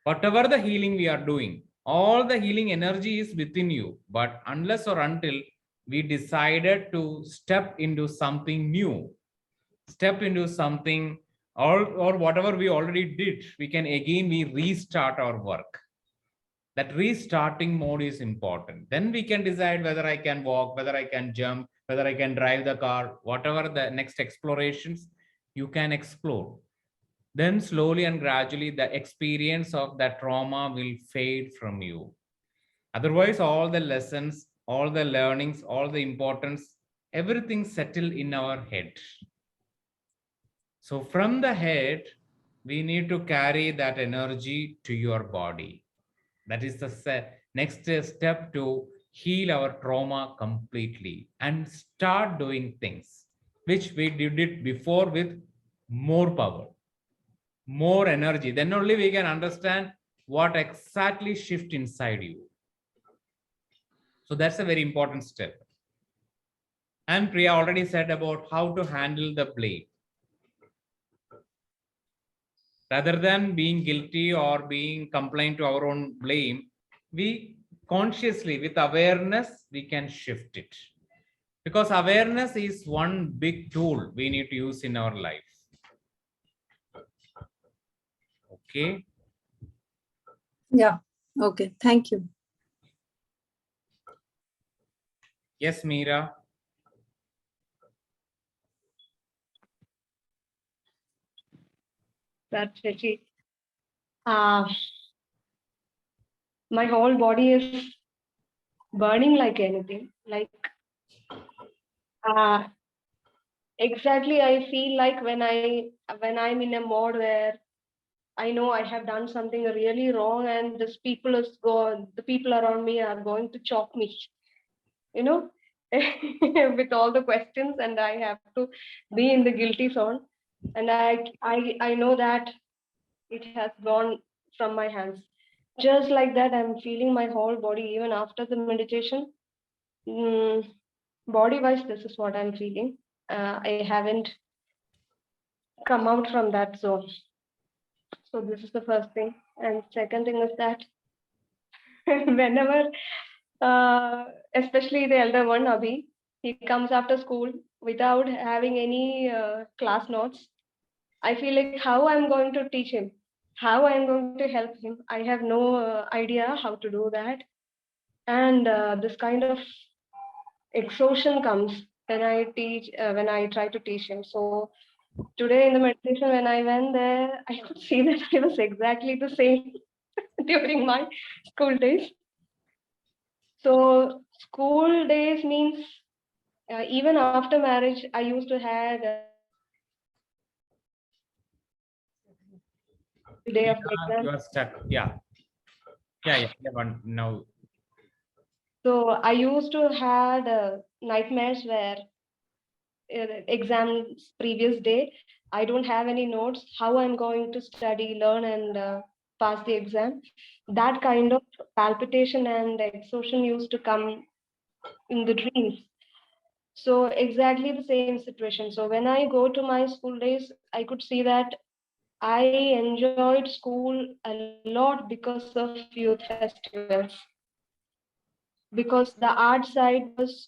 Whatever the healing we are doing, all the healing energy is within you. But unless or until we decided to step into something new, step into something, or whatever we already did, we can again we restart our work. That restarting mode is important. Then we can decide whether I can walk, whether I can jump, whether I can drive the car, whatever the next explorations you can explore. Then slowly and gradually the experience of that trauma will fade from you. Otherwise, all the lessons, all the learnings, all the importance everything settle in our head. So from the head, we need to carry that energy to your body. That is the next step to heal our trauma completely and start doing things which we did it before with more power, more energy. Then only we can understand what exactly shift inside you. So that's a very important step. And Priya already said about how to handle the blame. Rather than being guilty or being complained to our own blame, we consciously, with awareness, we can shift it. Because awareness is one big tool we need to use in our life. Okay. Yeah. Okay. Thank you. Yes, Meera. That's it. My whole body is burning like anything. Like uh, exactly, I feel like when I'm in a mode where I know I have done something really wrong, and the people around me are going to chop me. You know, with all the questions, and I have to be in the guilty zone, and I know that it has gone from my hands. Just like that, I'm feeling my whole body even after the meditation. Mm, body wise, this is what I'm feeling. I haven't come out from that zone. So this is the first thing. And second thing is that whenever, especially the elder one, Abhi, he comes after school without having any class notes, I feel like how I'm going to teach him, how I'm going to help him. I have no idea how to do that. And this kind of exhaustion comes when I try to teach him. So today in the meditation, when I went there, I could see that I was exactly the same during my school days. So school days means even after marriage, I used to had day of the You exam. are stuck. Yeah. Yeah. Now. So I used to had nightmares where exams previous day, I don't have any notes. How I'm going to study, learn, and pass the exam. That kind of palpitation and exhaustion used to come in the dreams. So exactly the same situation. So when I go to my school days, I could see that I enjoyed school a lot because of youth festivals. Because the art side was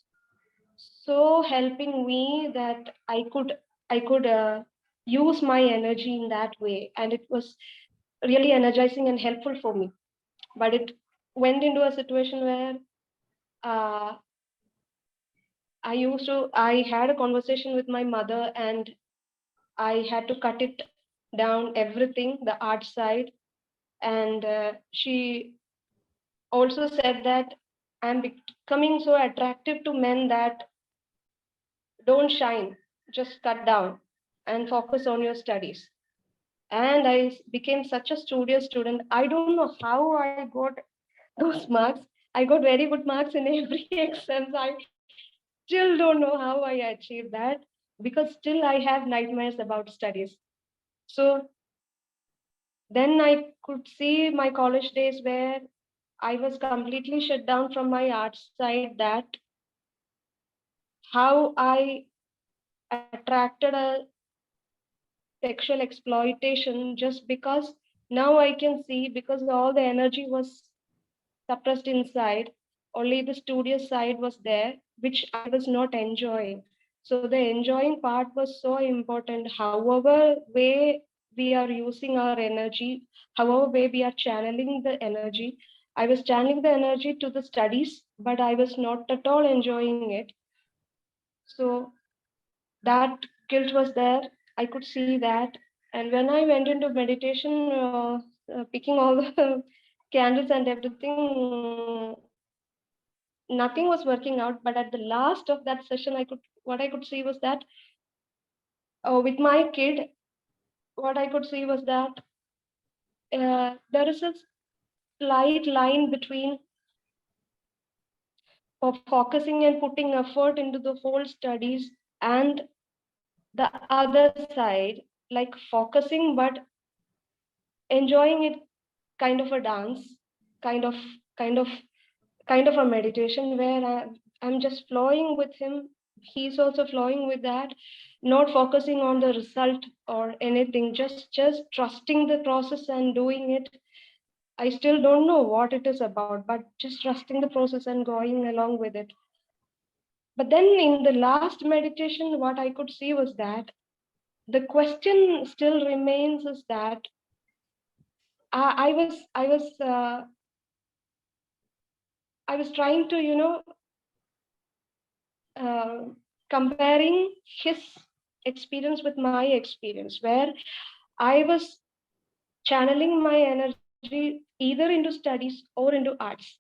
so helping me that I could use my energy in that way, and it was really energizing and helpful for me. But it went into a situation where uh, I had a conversation with my mother, and I had to cut it down everything, the art side. And she also said that I'm becoming so attractive to men that don't shine, just cut down and focus on your studies. And I became such a studious student. I don't know how I got those marks. I got very good marks in every exam. I still don't know how I achieved that, because still I have nightmares about studies. So then I could see my college days where I was completely shut down from my art side, that how I attracted a sexual exploitation just because now I can see, because all the energy was suppressed inside, only the studious side was there, which I was not enjoying. So the enjoying part was so important. However way we are using our energy, however way we are channeling the energy, I was channeling the energy to the studies, but I was not at all enjoying it. So that guilt was there. I could see that. And when I went into meditation, picking all the candles and everything, nothing was working out. But at the last of that session, what I could see was that with my kid, what I could see was that there is a slight line between focusing and putting effort into the whole studies and the other side, like focusing but enjoying it, kind of a dance, kind of kind of kind of a meditation where I'm just flowing with him. He's also flowing with that, not focusing on the result or anything, just trusting the process and doing it. I still don't know what it is about, but just trusting the process and going along with it. But then in the last meditation, what I could see was that the question still remains is that I was trying to, comparing his experience with my experience, where I was channeling my energy either into studies or into arts.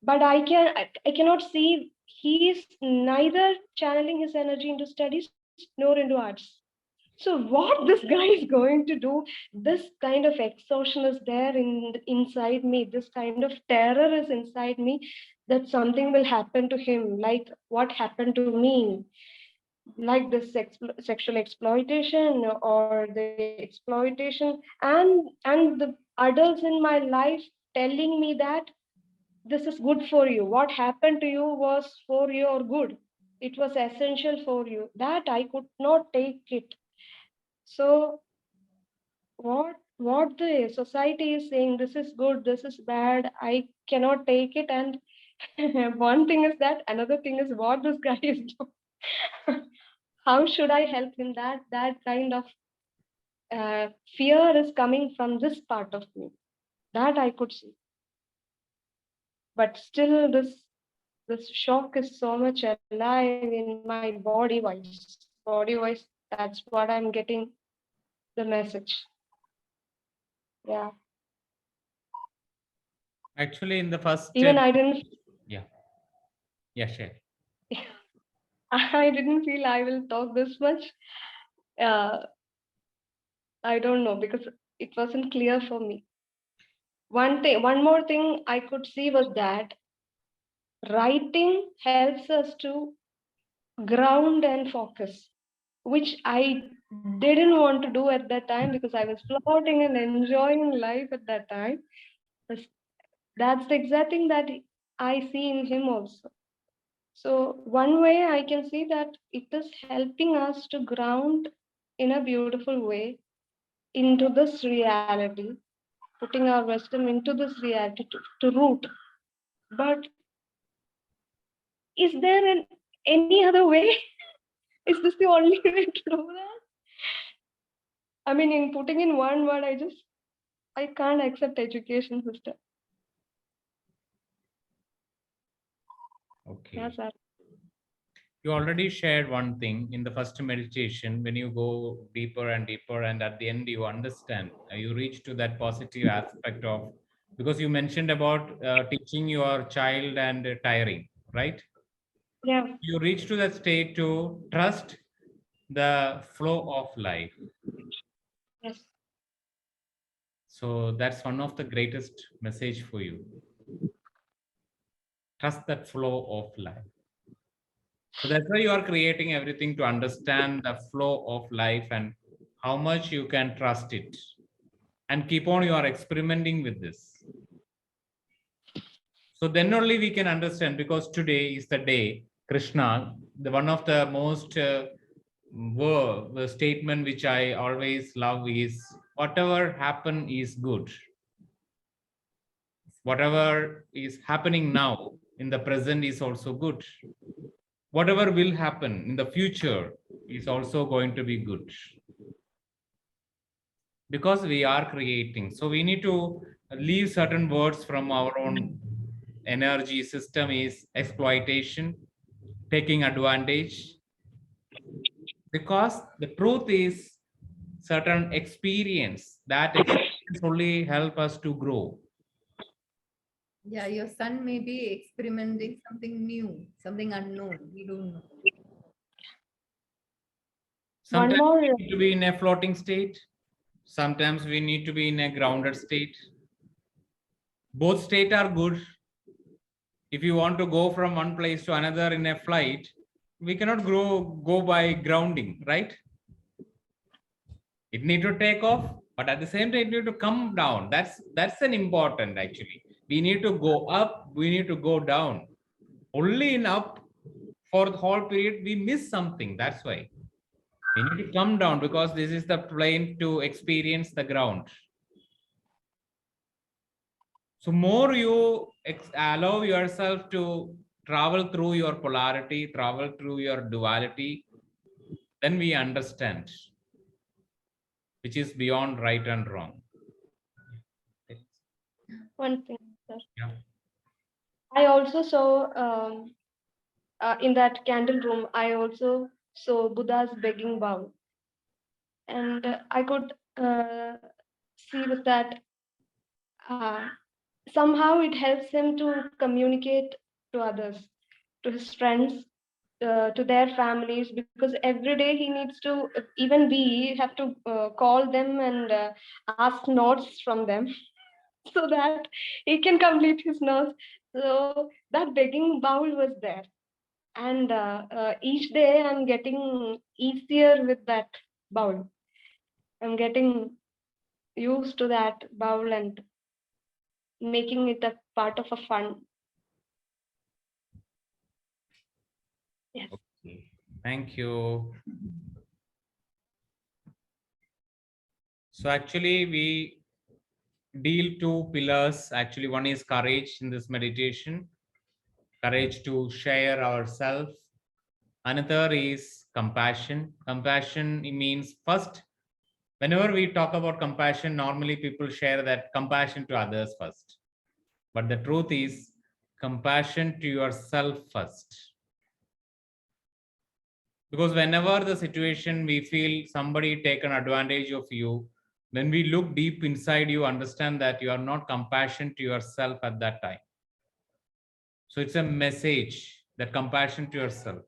But I cannot see he is neither channeling his energy into studies nor into arts. So what this guy is going to do, this kind of exhaustion is there inside me, this kind of terror is inside me, that something will happen to him, like what happened to me, like this sexual exploitation or the exploitation, and the adults in my life telling me that this is good for you, what happened to you was for your good, it was essential for you, that I could not take it. So what the society is saying, this is good, this is bad, I cannot take it. And one thing is that, another thing is what this guy is doing. How should I help him? That kind of fear is coming from this part of me, that I could see. But still this shock is so much alive in my body wise. That's what I'm getting the message. Yeah. Actually, in the first Even I didn't share. I didn't feel I will talk this much. I don't know, because it wasn't clear for me. One more thing I could see was that writing helps us to ground and focus, which I didn't want to do at that time because I was floating and enjoying life at that time. That's the exact thing that I see in him also. So one way I can see that it is helping us to ground in a beautiful way into this reality, putting our wisdom into this reality to root. But is there any other way? Is this the only way to do that? I mean, in putting in one word, I can't accept education system. Okay. Yeah, sir. You already shared one thing in the first meditation. When you go deeper and deeper, and at the end you understand, you reach to that positive aspect of, because you mentioned about teaching your child and tiring, right? Yeah. You reach to that state to trust the flow of life. Yes. So that's one of the greatest message for you. Trust that flow of life. So that's why you are creating everything to understand the flow of life and how much you can trust it. And keep on, you are experimenting with this. So then only we can understand, because today is the day, Krishna, the one of the most the statement which I always love is, whatever happen is good. Whatever is happening now in the present is also good. Whatever will happen in the future is also going to be good, because we are creating. So we need to leave certain words from our own energy system is exploitation, taking advantage, because the truth is certain experience, that experience only help us to grow. Yeah, your son may be experimenting something new, something unknown. We don't know. Sometimes more. we need to be in a floating state. Sometimes we need to be in a grounded state. Both states are good. If you want to go from one place to another in a flight, we cannot go by grounding, right? It need to take off, but at the same time, it need to come down. That's an important actually. We need to go up, we need to go down. Only in up for the whole period, we miss something. That's why we need to come down, because this is the plane to experience the ground. So more you allow yourself to travel through your polarity, travel through your duality, then we understand, which is beyond right and wrong. One thing, sir. Yeah. I also saw in that candle room, I also saw Buddha's begging bowl. And I could see with that somehow it helps him to communicate to others, to his friends, to their families, because every day he needs to, even we have to call them and ask notes from them so that he can complete his notes. So that begging bowl was there. And each day I'm getting easier with that bowl. I'm getting used to that bowl and making it a part of a fun. Yes. Okay. Thank you. So actually we deal two pillars. Actually, one is courage in this meditation, courage to share ourselves. Another is compassion. Compassion means, first, whenever we talk about compassion, normally people share that compassion to others first. But the truth is compassion to yourself first. Because whenever the situation we feel somebody taken advantage of you, when we look deep inside, you understand that you are not compassionate to yourself at that time. So it's a message, that compassion to yourself.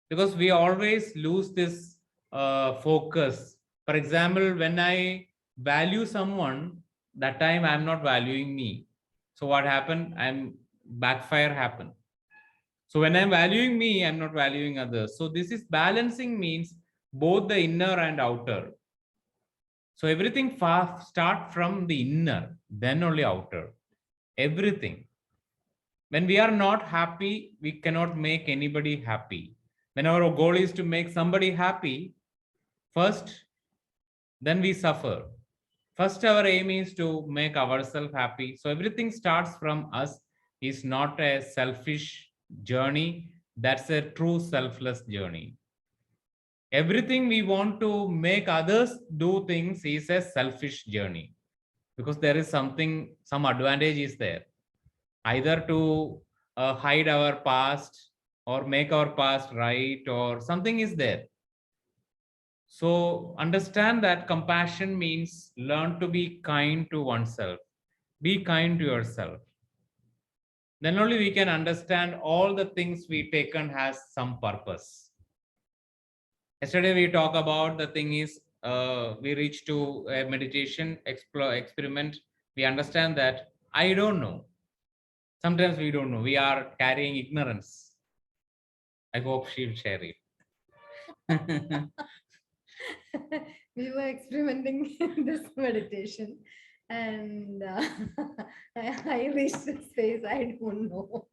Because we always lose this focus. For example, when I value someone, that time I'm not valuing me. So what happened? Backfire happened. So when I'm valuing me, I'm not valuing others. So this is balancing, means both the inner and outer. So everything start from the inner, then only outer. Everything. When we are not happy, we cannot make anybody happy. When our goal is to make somebody happy, first, then we suffer. First, our aim is to make ourselves happy. So everything starts from us. Is not a selfish journey. That's a true selfless journey. Everything we want to make others do things is a selfish journey, because there is something, some advantage is there, either to hide our past or make our past right, or something is there. So understand that compassion means learn to be kind to oneself. Be kind to yourself. Then only we can understand all the things we taken has some purpose. Yesterday we talk about the thing is, we reach to a meditation experiment. We understand that I don't know. Sometimes we don't know. We are carrying ignorance. I hope she'll share it. We were experimenting in this meditation, and I reached a space I don't know.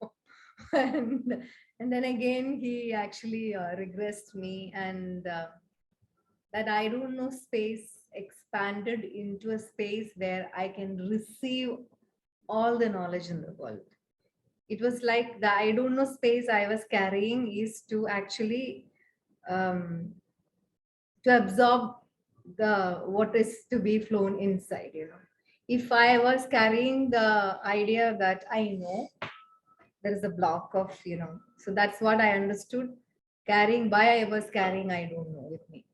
and, and then again, he actually regressed me, and that I don't know space expanded into a space where I can receive all the knowledge in the world. It was like the I don't know space I was carrying is to actually to absorb the what is to be flown inside. If I was carrying the idea that I know, there is a block of, so that's what I understood. Carrying, why I was carrying I don't know with me.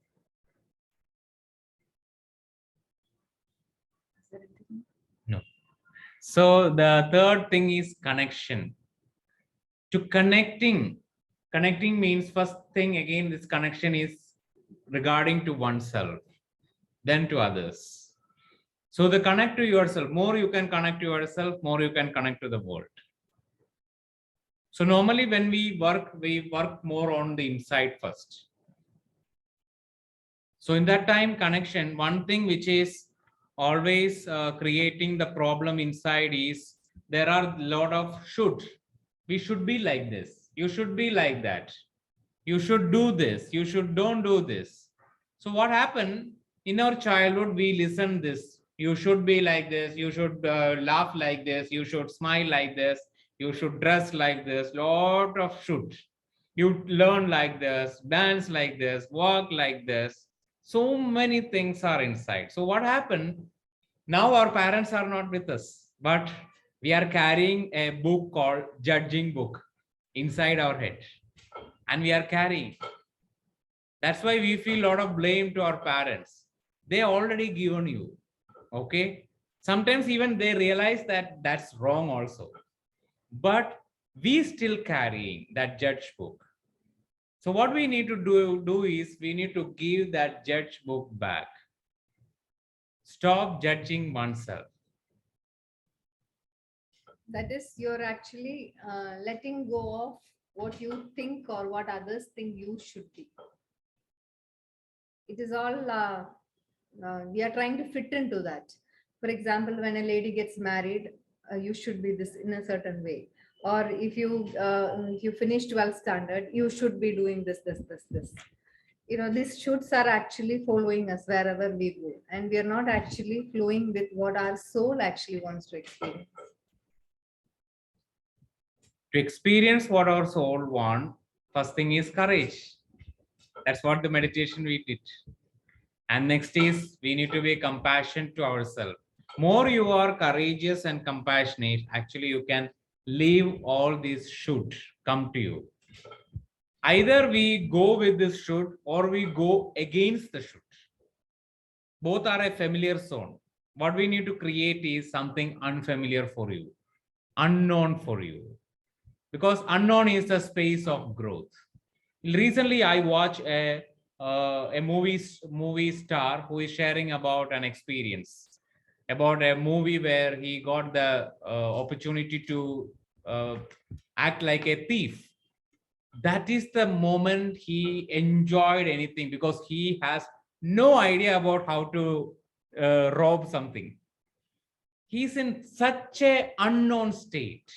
No. So the third thing is connection. To connecting means, first thing again, this connection is regarding to oneself, then to others. So the connect to yourself, more you can connect to yourself, more you can connect to the world. So normally when we work more on the inside first. So in that time, connection, one thing which is always creating the problem inside is there are a lot of should. We should be like this. You should be like that. You should do this. You should don't do this. So what happened in our childhood? We listen this. You should be like this. You should laugh like this. You should smile like this. You should dress like this. Lot of should. You learn like this, dance like this, walk like this. So many things are inside. So what happened? Now our parents are not with us, but we are carrying a book called judging book inside our head, and we are carrying. That's why we feel a lot of blame to our parents. They already given you. Okay. Sometimes even they realize that that's wrong also, but we still carrying that judge book. So what we need to do is we need to give that judge book back. Stop judging oneself. That is, you're actually letting go of what you think or what others think you should be. It is all, we are trying to fit into that. For example, when a lady gets married, you should be this in a certain way. Or if you finish 12th standard, you should be doing this. These shoulds are actually following us wherever we go. And we are not actually flowing with what our soul actually wants to experience. To experience what our soul wants, first thing is courage. That's what the meditation we did. And next is we need to be compassionate to ourselves. More you are courageous and compassionate, actually you can leave all these should come to you. Either we go with this should or we go against the should. Both are a familiar zone. What we need to create is something unfamiliar for you, unknown for you, because unknown is the space of growth. Recently, I watched a movie star who is sharing about an experience about a movie where he got the opportunity to act like a thief. That is the moment he enjoyed anything, because he has no idea about how to rob something. He's in such a unknown state.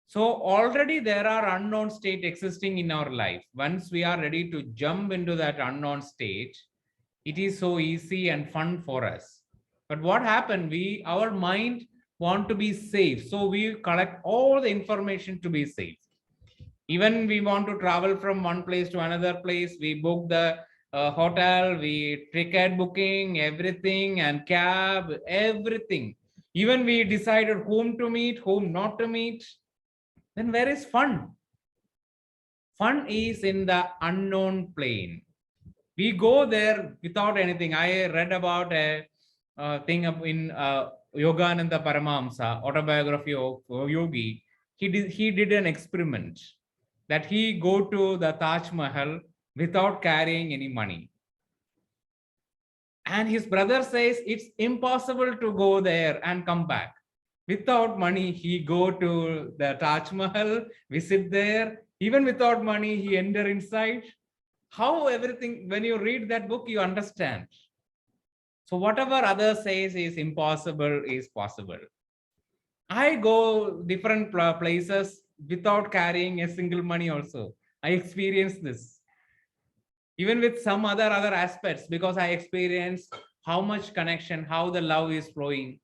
So already there are unknown state existing in our life. Once we are ready to jump into that unknown state, it is so easy and fun for us. But what happened? Our mind want to be safe. So we collect all the information to be safe. Even we want to travel from one place to another place, we book the hotel, we ticket booking, everything, and cab, everything. Even we decided whom to meet, whom not to meet. Then where is fun? Fun is in the unknown plane. We go there without anything. I read about a thing in Yogananda Paramahamsa, autobiography of Yogi. He did an experiment that he go to the Taj Mahal without carrying any money. And his brother says it's impossible to go there and come back. Without money, he go to the Taj Mahal, visit there. Even without money, he enter inside. How everything, when you read that book, you understand. So whatever others says is impossible is possible. I go different places without carrying a single money also. I experience this. Even with some other aspects, because I experience how much connection, how the love is flowing.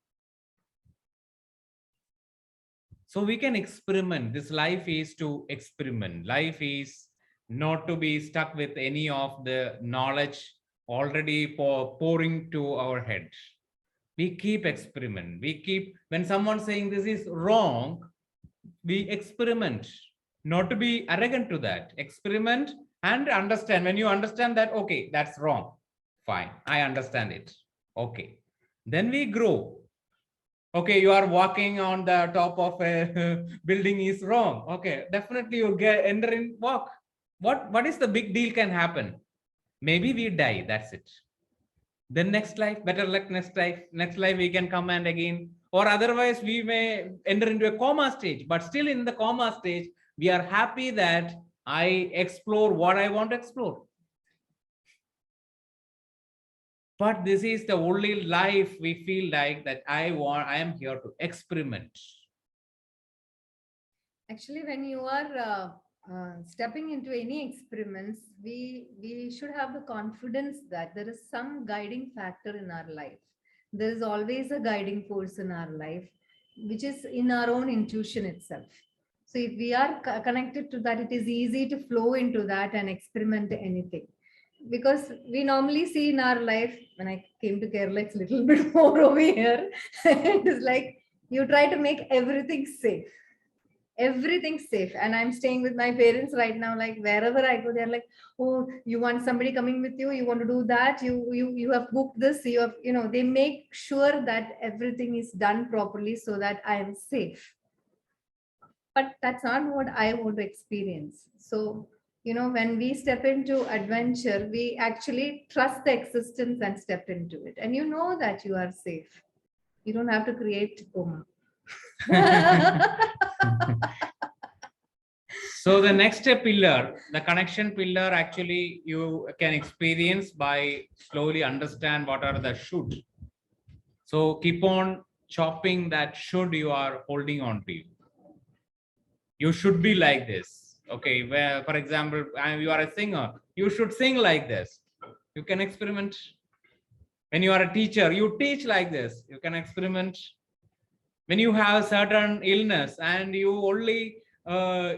So we can experiment. This life is to experiment. Life is not to be stuck with any of the knowledge already pouring to our head. We keep experiment. We keep, when someone saying this is wrong, we experiment. Not to be arrogant to that. Experiment and understand. When you understand that, okay, that's wrong. Fine, I understand it. Okay. Then we grow. Okay, you are walking on the top of a building is wrong. Okay, definitely you enter in walk. What is the big deal can happen? Maybe we die, that's it. Then next life, better luck, next life we can come and again, or otherwise we may enter into a coma stage, but still in the coma stage we are happy that I explore what I want to explore. But this is the only life we feel like that I am here to experiment. Actually, when you are stepping into any experiments, we should have the confidence that there is some guiding factor in our life. There is always a guiding force in our life, which is in our own intuition itself. So if we are connected to that, it is easy to flow into that and experiment anything. Because we normally see in our life, when I came to Kerala, it's a little bit more over here. It is like you try to make everything safe. Everything's safe. And I'm staying with my parents right now. Like wherever I go, they're like, "Oh, you want somebody coming with you? You want to do that? You have booked this. You have, they make sure that everything is done properly so that I am safe." But that's not what I want to experience. So, when we step into adventure, we actually trust the existence and step into it. And you know that you are safe. You don't have to create coma. So the next pillar, the connection pillar, actually you can experience by slowly understand what are the should. So keep on chopping that should you are holding on to. You should be like this. Okay, where for example, you are a singer, you should sing like this. You can experiment. When you are a teacher, you teach like this. You can experiment. When you have certain illness and you only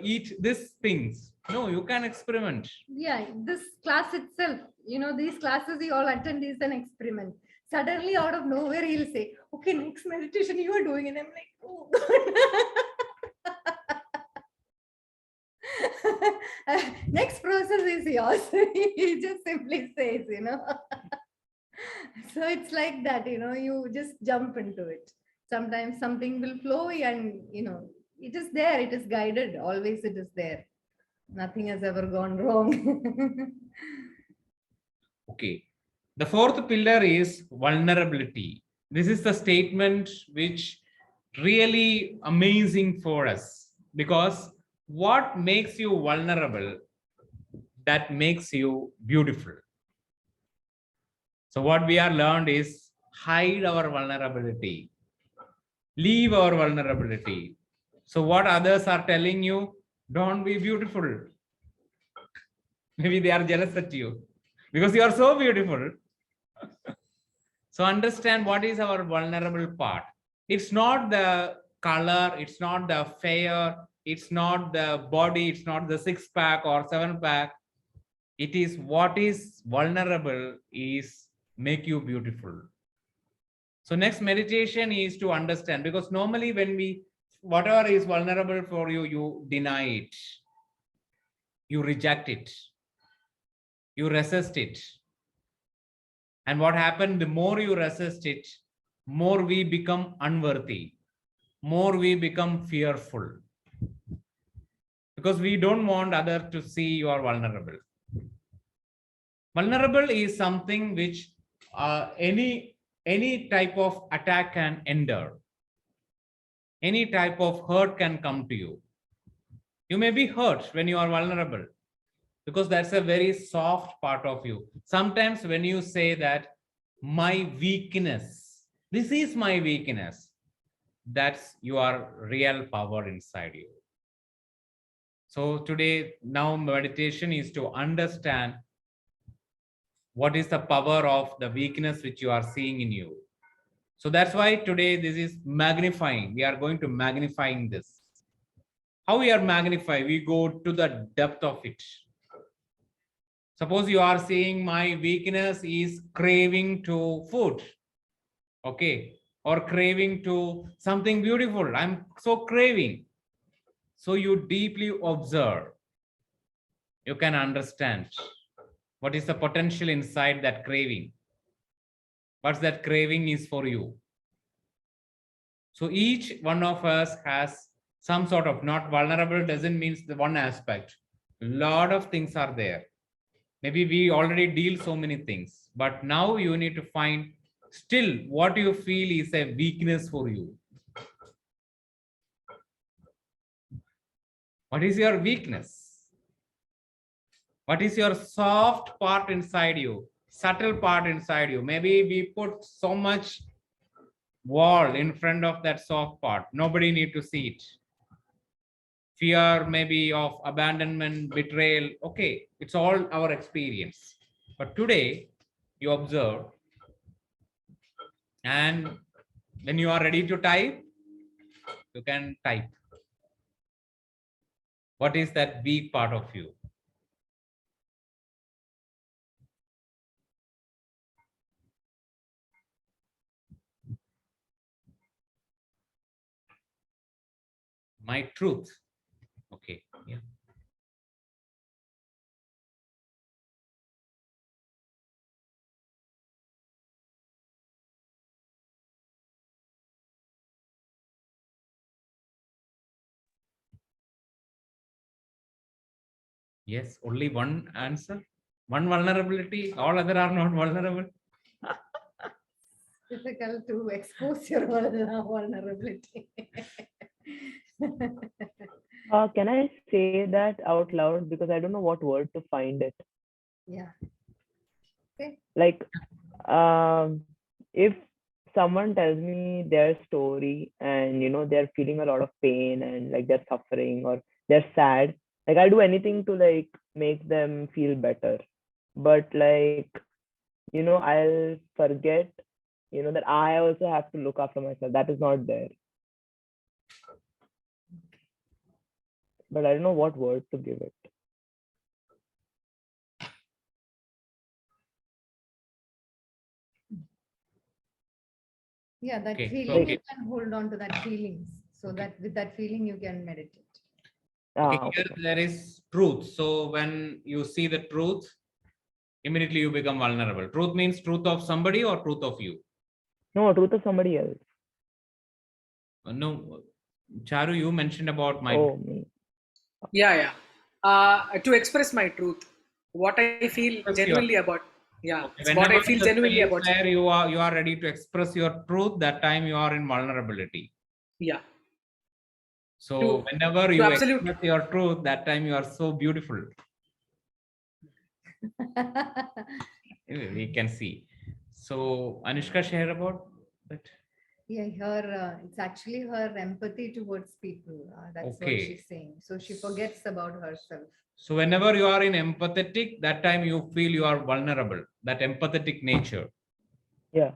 eat these things, no, you can experiment. Yeah, this class itself, these classes you all attend is an experiment. Suddenly out of nowhere, he'll say, "Okay, next meditation you are doing." And I'm like, "Oh God." Next process is yours. He just simply says, So it's like that, you just jump into it. Sometimes something will flow and, it is there. It is guided. Always it is there. Nothing has ever gone wrong. Okay. The fourth pillar is vulnerability. This is the statement which really amazing for us, because what makes you vulnerable, that makes you beautiful. So what we are learned is hide our vulnerability, leave our vulnerability. So what others are telling you, don't be beautiful. Maybe they are jealous at you because you are so beautiful. So understand what is our vulnerable part. It's not the color, it's not the fair, it's not the body, it's not the 6-pack or 7-pack. It is what is vulnerable is make you beautiful. So next meditation is to understand, because normally when we, whatever is vulnerable for you, you deny it, you reject it, you resist it. And what happened, the more you resist it, more we become unworthy, more we become fearful, because we don't want others to see you are vulnerable. Vulnerable is something which any type of attack can enter. Any type of hurt can come to you. You may be hurt when you are vulnerable, because that's a very soft part of you. Sometimes when you say that my weakness, this is my weakness, that's your real power inside you. So today, now meditation is to understand what is the power of the weakness which you are seeing in you. So that's why today this is magnifying. We are going to magnifying this. How we are magnify? We go to the depth of it. Suppose you are seeing my weakness is craving to food, okay, or craving to something beautiful. I'm so craving. So you deeply observe. You can understand what is the potential inside that craving. What's that craving is for you. So each one of us has some sort of, not vulnerable doesn't mean the one aspect. A lot of things are there. Maybe we already deal so many things, but now you need to find still what you feel is a weakness for you. What is your weakness? What is your soft part inside you, subtle part inside you? Maybe we put so much wall in front of that soft part. Nobody need to see it. Fear maybe of abandonment, betrayal. Okay, it's all our experience. But today you observe, and when you are ready to type, you can type. What is that weak part of you? My truth. Okay, yeah. Yes, only one answer, one vulnerability, all other are not vulnerable. Difficult to expose your vulnerability. Can I say that out loud? Because I don't know what word to find it. Yeah. Okay. Like, if someone tells me their story and they're feeling a lot of pain and like they're suffering or they're sad, like I'll do anything to like make them feel better. But like, I'll forget, that I also have to look after myself. That is not there. But I don't know what word to give it. Yeah, that Okay, feeling, okay. you can hold on to that feelings, so that with that feeling you can meditate. Okay, here there is truth. So when you see the truth, immediately you become vulnerable. Truth means truth of somebody or truth of you? No, truth of somebody else. No, Charu, you mentioned about my. Oh, me. Yeah. To express my truth, what I feel genuinely about. Yeah, Okay, it's what I whenever feel the genuinely space about. where you are ready to express your truth, that time you are in vulnerability. Yeah. So whenever you absolute. express your truth, that time you are so beautiful. We can see. So Anushka, share about that. Yeah, it's actually her empathy towards people. That's what Okay. she's saying. So she forgets about herself. So whenever you are in empathetic, that time you feel you are vulnerable, that empathetic nature. Yeah.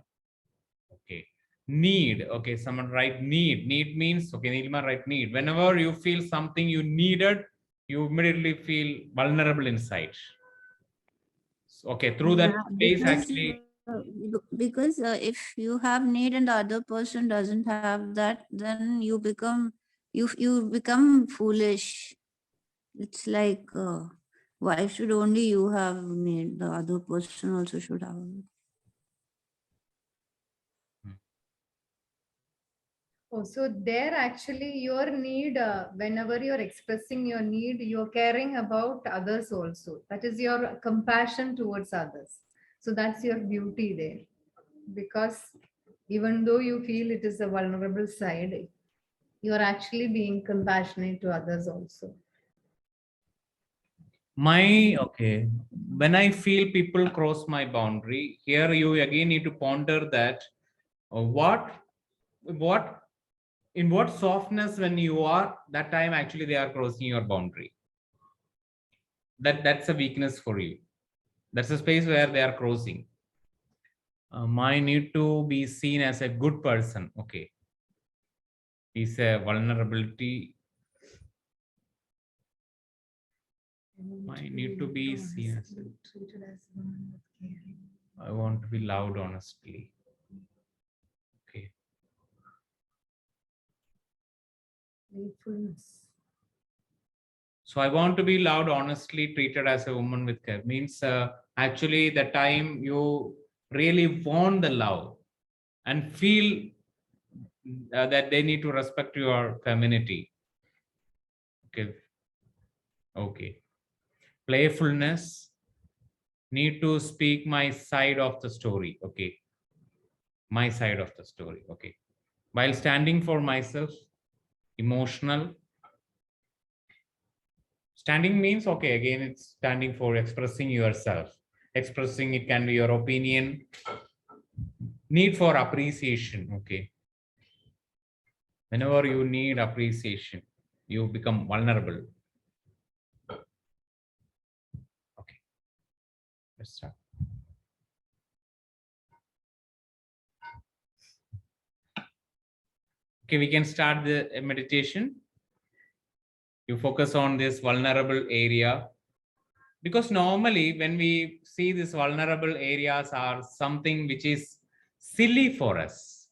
Okay. Need. Okay, someone write need. Need means, okay, Nilma write need. Whenever you feel something you needed, you immediately feel vulnerable inside. Okay, through that space actually. Because if you have need and the other person doesn't have that, then you become foolish. It's like, why should only you have need? The other person also should have it. Oh, so there actually your need, whenever you're expressing your need, you're caring about others also. That is your compassion towards others. So that's your beauty there. Because even though you feel it is a vulnerable side, you're actually being compassionate to others also. Okay, when I feel people cross my boundary, here you again need to ponder that what in what softness when you are, that time actually they are crossing your boundary. That's a weakness for you. That's a space where they are crossing. My need to be seen as a good person. Okay, is a vulnerability. I need to be seen as I want to be loved honestly. Okay. Playfulness. So I want to be loved honestly, treated as a woman with care. Means actually the time you really want the love and feel that they need to respect your femininity. Okay. Okay. Playfulness, need to speak my side of the story. Okay. My side of the story. Okay. While standing for myself, emotional. Standing means, okay, again, it's standing for expressing yourself. Expressing, it can be your opinion. Need for appreciation. Okay. Whenever you need appreciation, you become vulnerable. Okay. Let's start. Okay, we can start the meditation. You focus on this vulnerable area, because normally when we see these vulnerable areas are something which is silly for us.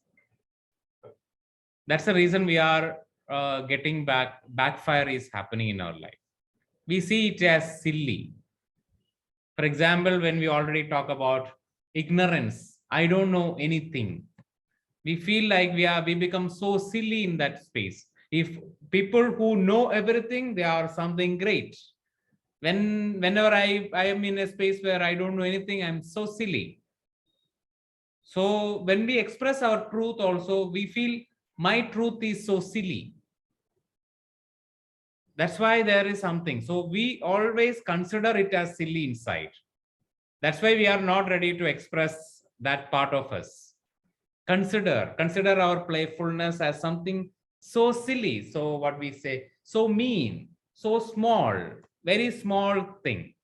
That's the reason we are getting backfire is happening in our life. We see it as silly. For example, when we already talk about ignorance, I don't know anything. We feel like we become so silly in that space. If people who know everything, they are something great. Whenever I am in a space where I don't know anything, I'm so silly. So when we express our truth also, we feel my truth is so silly. That's why there is something. So we always consider it as silly inside. That's why we are not ready to express that part of us. Consider our playfulness as something so silly. So what we say, so mean, so small, very small thing.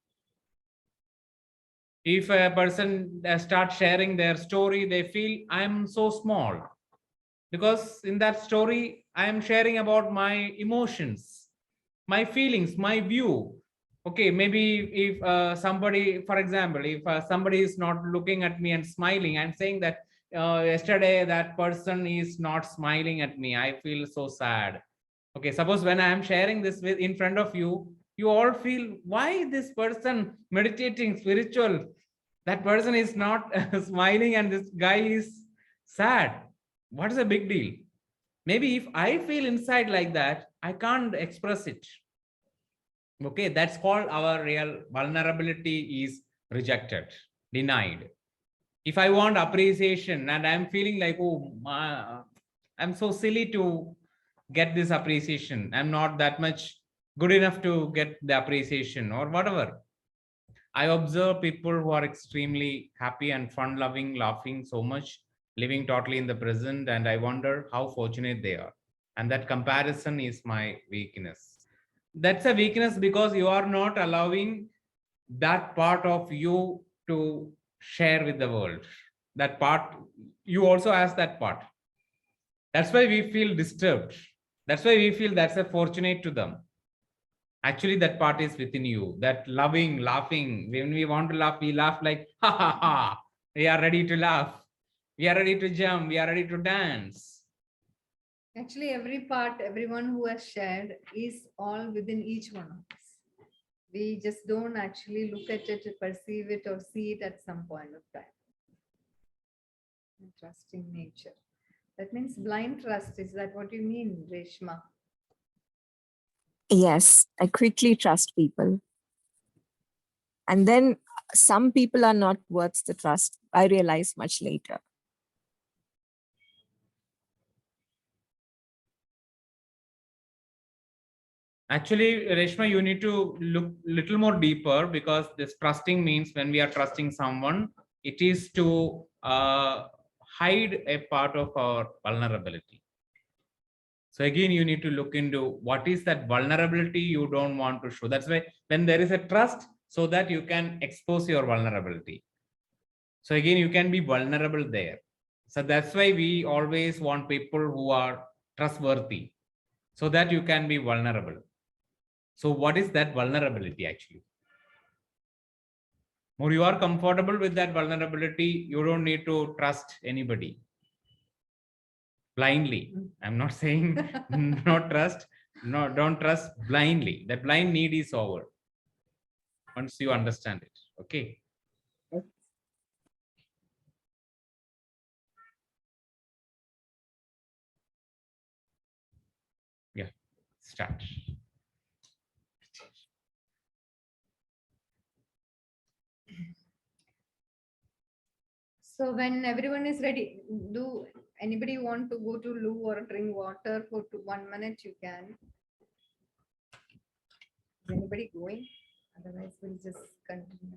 If a person starts sharing their story, they feel I'm so small, because in that story I am sharing about my emotions, my feelings, my view. Okay, maybe if somebody, for example, if somebody is not looking at me and smiling, I'm saying that yesterday that person is not smiling at me, I feel so sad. Okay, suppose when I am sharing this with in front of you, you all feel, why this person meditating spiritual, that person is not smiling and this guy is sad. What is the big deal? Maybe if I feel inside like that, I can't express it. Okay, that's called our real vulnerability is rejected, denied. If I want appreciation and I'm feeling like, oh, I'm so silly to get this appreciation, I'm not that much good enough to get the appreciation or whatever. I observe people who are extremely happy and fun loving, laughing so much, living totally in the present, and I wonder how fortunate they are. And that comparison is my weakness. That's a weakness because you are not allowing that part of you to share with the world. That part, you also ask that part. That's why we feel disturbed. That's why we feel that's a fortunate to them. Actually, that part is within you, that loving, laughing. When we want to laugh, we laugh like, ha ha ha. We are ready to laugh. We are ready to jump. We are ready to dance. Actually, every part, everyone who has shared is all within each one of us. We just don't actually look at it, perceive it, or see it at some point of time. Trusting nature. That means blind trust. Is that what you mean, Reshma? Yes, I quickly trust people. And then some people are not worth the trust. I realize much later. Actually, Reshma, you need to look little more deeper, because this trusting means when we are trusting someone, it is to hide a part of our vulnerability. So again, you need to look into what is that vulnerability you don't want to show. That's why when there is a trust, so that you can expose your vulnerability. So again, you can be vulnerable there. So that's why we always want people who are trustworthy, so that you can be vulnerable. So what is that vulnerability actually? More you are comfortable with that vulnerability, you don't need to trust anybody blindly. I'm not saying not trust, no, don't trust blindly. That blind need is over once you understand it. Okay. Start. So when everyone is ready, do anybody want to go to loo or drink water for 1 minute? You can. Is anybody going? Otherwise, we'll just continue.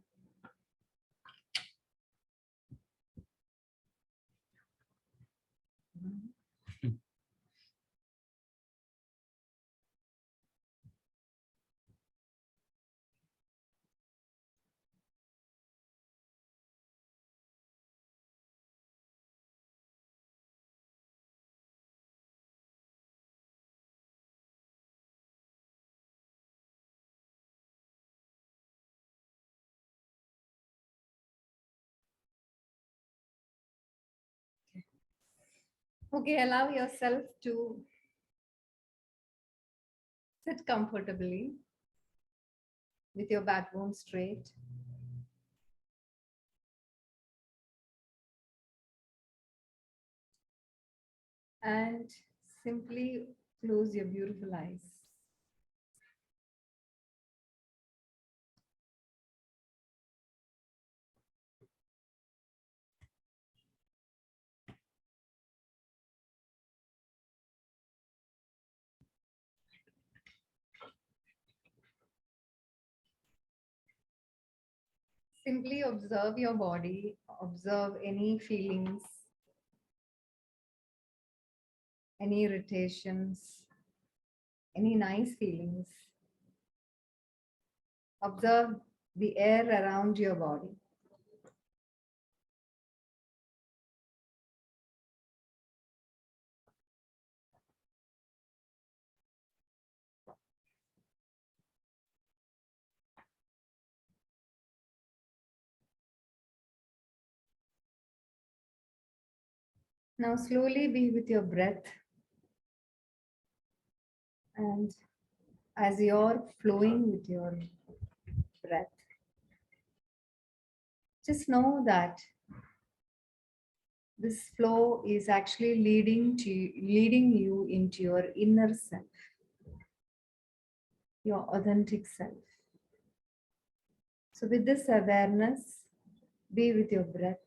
Okay, allow yourself to sit comfortably with your backbone straight. And simply close your beautiful eyes. Simply observe your body, observe any feelings, any irritations, any nice feelings. Observe the air around your body. Now slowly be with your breath. And as you're flowing with your breath, just know that this flow is actually leading you into your inner self, your authentic self. So with this awareness, be with your breath.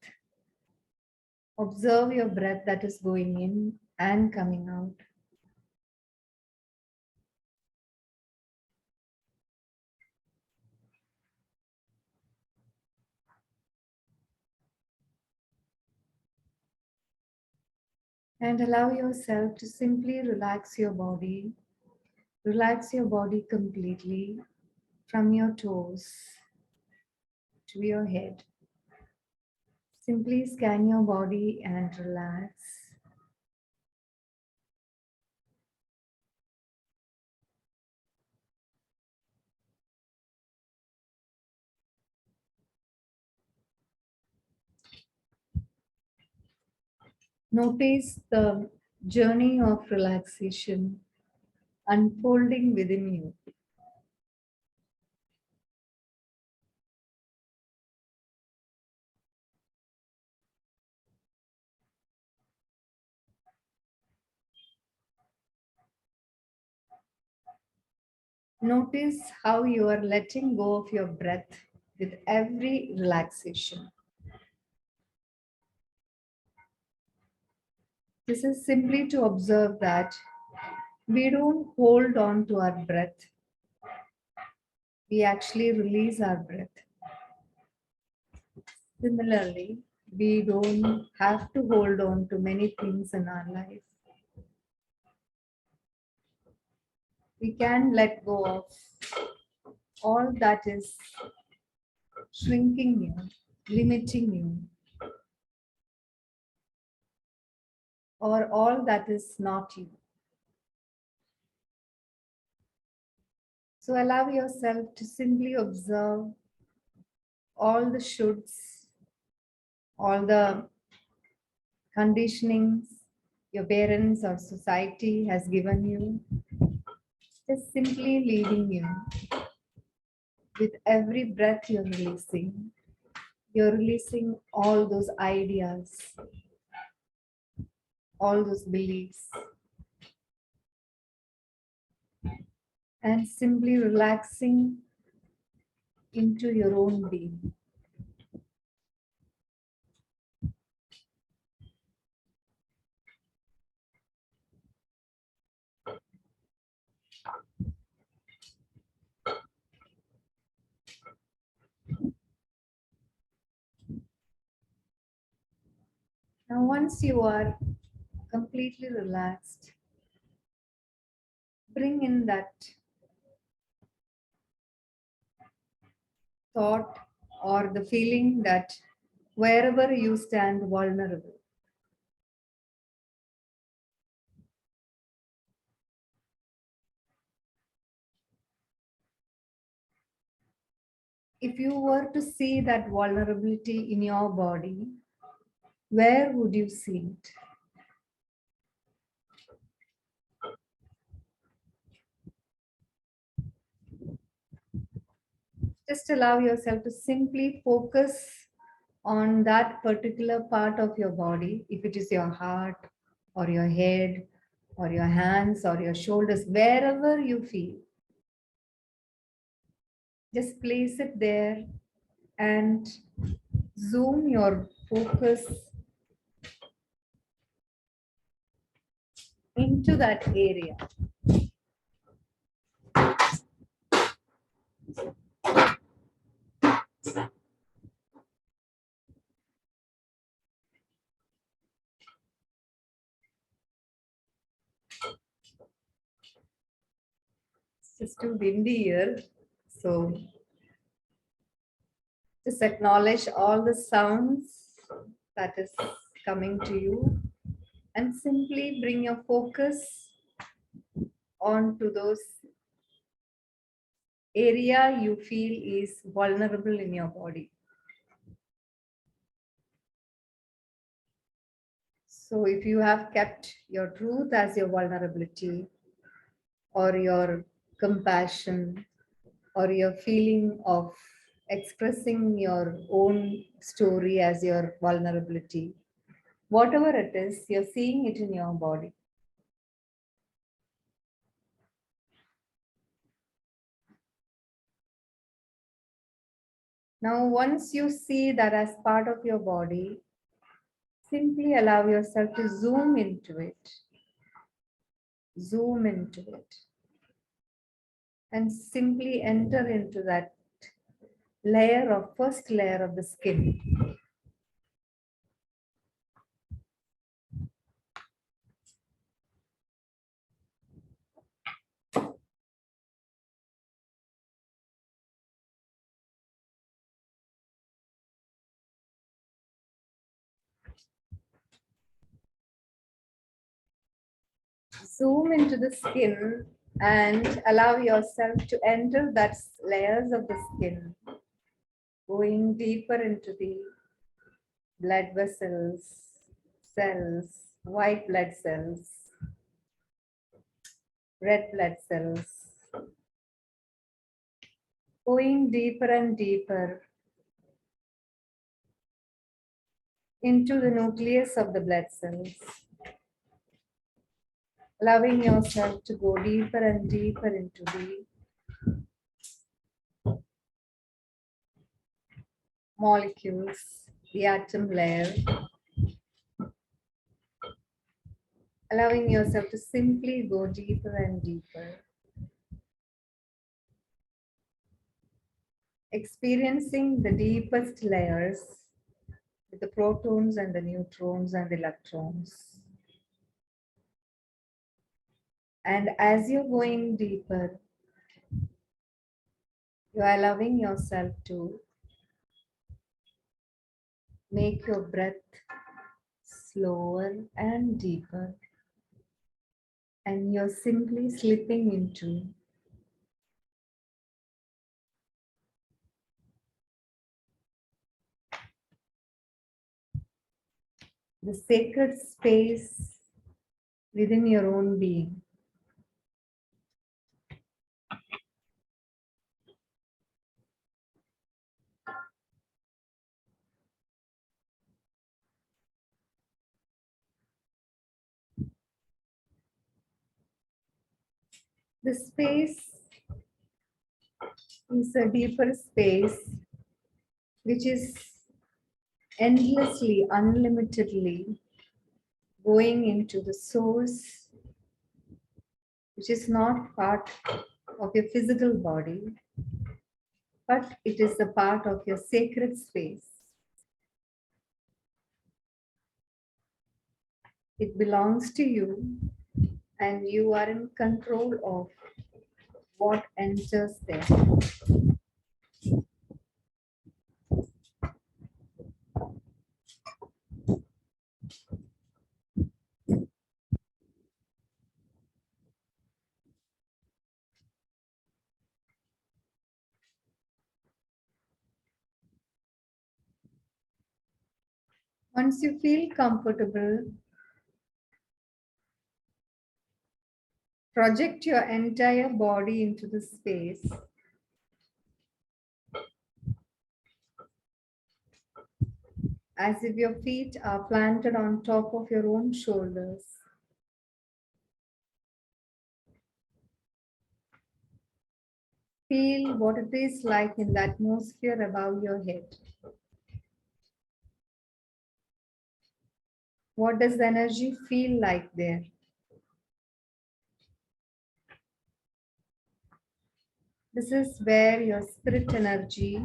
Observe your breath that is going in and coming out. And allow yourself to simply relax your body. Relax your body completely from your toes to your head. Simply scan your body and relax. Notice the journey of relaxation unfolding within you. Notice how you are letting go of your breath with every relaxation. This is simply to observe that we don't hold on to our breath. We actually release our breath. Similarly, we don't have to hold on to many things in our life. We can let go of all that is shrinking you, limiting you, or all that is not you. So allow yourself to simply observe all the shoulds, all the conditionings your parents or society has given you, just simply leading you. With every breath you're releasing all those ideas, all those beliefs. and simply relaxing into your own being. Now, once you are completely relaxed, bring in that thought or the feeling that wherever you stand vulnerable, if you were to see that vulnerability in your body, where would you see it? Just allow yourself to simply focus on that particular part of your body, if it is your heart or your head or your hands or your shoulders, wherever you feel. Just place it there and zoom your focus into that area. It's just too windy here, so just acknowledge all the sounds that is coming to you and simply bring your focus onto those area you feel is vulnerable in your body. So if you have kept your truth as your vulnerability or your compassion or your feeling of expressing your own story as your vulnerability, whatever it is, you're seeing it in your body. Now, once you see that as part of your body, simply allow yourself to zoom into it. Zoom into it. And simply enter into that layer of first layer of the skin. Zoom into the skin and allow yourself to enter that layers of the skin, going deeper into the blood vessels, cells, white blood cells, red blood cells, going deeper and deeper into the nucleus of the blood cells, allowing yourself to go deeper and deeper into the molecules, the atom layer, allowing yourself to simply go deeper and deeper, experiencing the deepest layers with the protons and the neutrons and the electrons. And as you're going deeper, you are allowing yourself to make your breath slower and deeper. And you're simply slipping into the sacred space within your own being. The space is a deeper space which is endlessly, unlimitedly going into the source, which is not part of your physical body, but it is a part of your sacred space. It belongs to you, and you are in control of what enters there. Once you feel comfortable, project your entire body into the space. As if your feet are planted on top of your own shoulders. Feel what it is like in the atmosphere above your head. What does the energy feel like there? This is where your spirit energy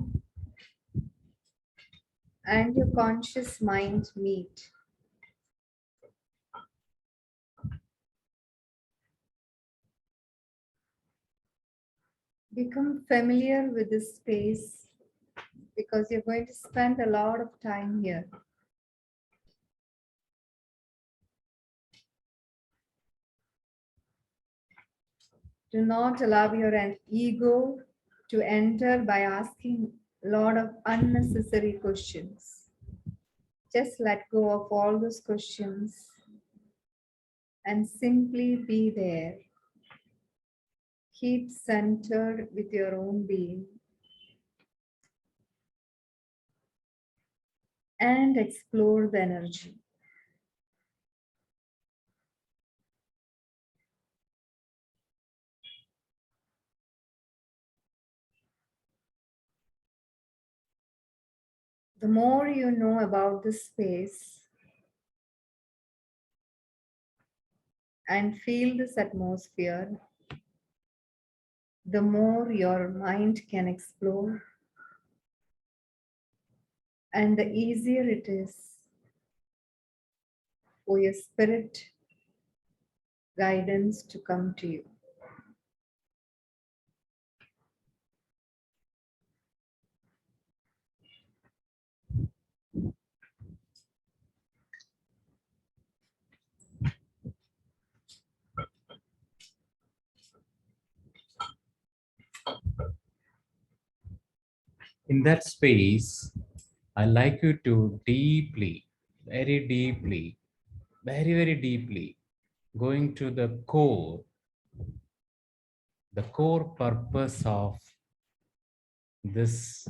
and your conscious mind meet. Become familiar with this space because you're going to spend a lot of time here. Do not allow your ego to enter by asking a lot of unnecessary questions. Just let go of all those questions and simply be there. Keep centered with your own being and explore the energy. The more you know about this space and feel this atmosphere, the more your mind can explore and the easier it is for your spirit guidance to come to you. In that space, I like you to deeply, very deeply, very deeply, going to the core purpose of this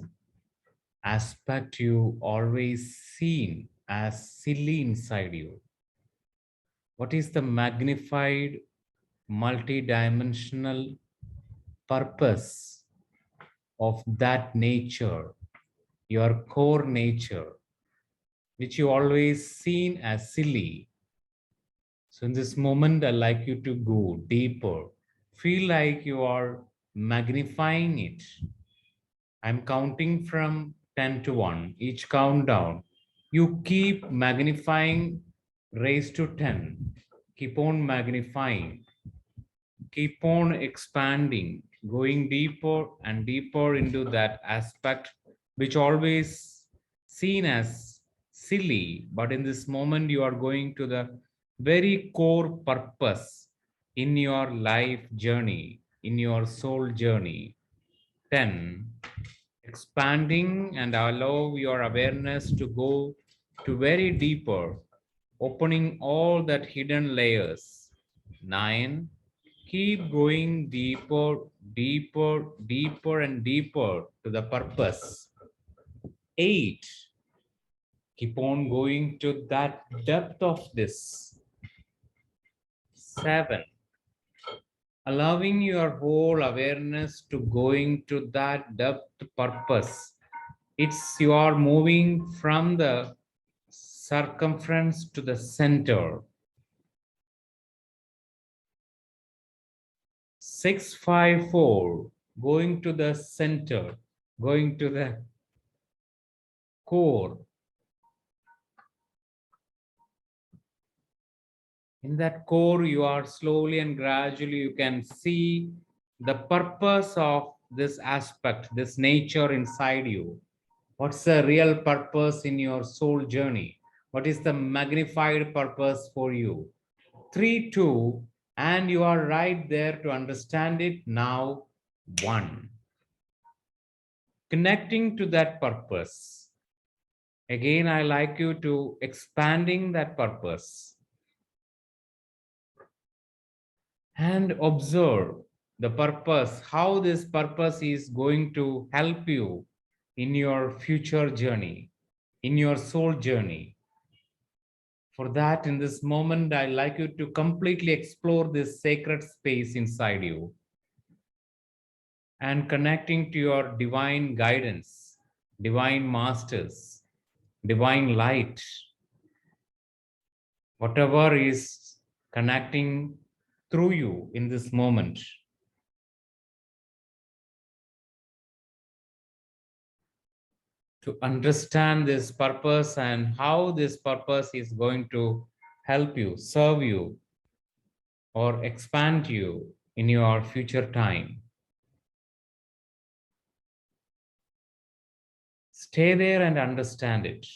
aspect you always seen as silly inside you. What is the magnified, multidimensional purpose of that nature, your core nature, which you always seen as silly? So in this moment, I like you to go deeper. Feel like you are magnifying it. I'm counting from 10 to 1. Each countdown, you keep magnifying, raise to 10. Keep on magnifying. Keep on expanding, going deeper and deeper into that aspect, which always seen as silly, but in this moment you are going to the very core purpose in your life journey, in your soul journey. 10, expanding and allow your awareness to go to very deeper, opening all that hidden layers. 9, keep going deeper, deeper, deeper and deeper to the purpose. 8, keep on going to that depth of this. 7, allowing your whole awareness to going to that depth purpose. It's you are moving from the circumference to the center. 654, going to the center, going to the core. In that core, you are slowly and gradually, you can see the purpose of this aspect, this nature inside you. What's the real purpose in your soul journey? What is the magnified purpose for you? 3, 2, and you are right there to understand it now. 1. Connecting to that purpose. Again, I like you to expanding that purpose and observe the purpose, how this purpose is going to help you in your future journey, in your soul journey. For that, in this moment, I like you to completely explore this sacred space inside you and connecting to your divine guidance, divine masters, divine light, whatever is connecting through you in this moment. To understand this purpose and how this purpose is going to help you, serve you, or expand you in your future time. Stay there and understand it.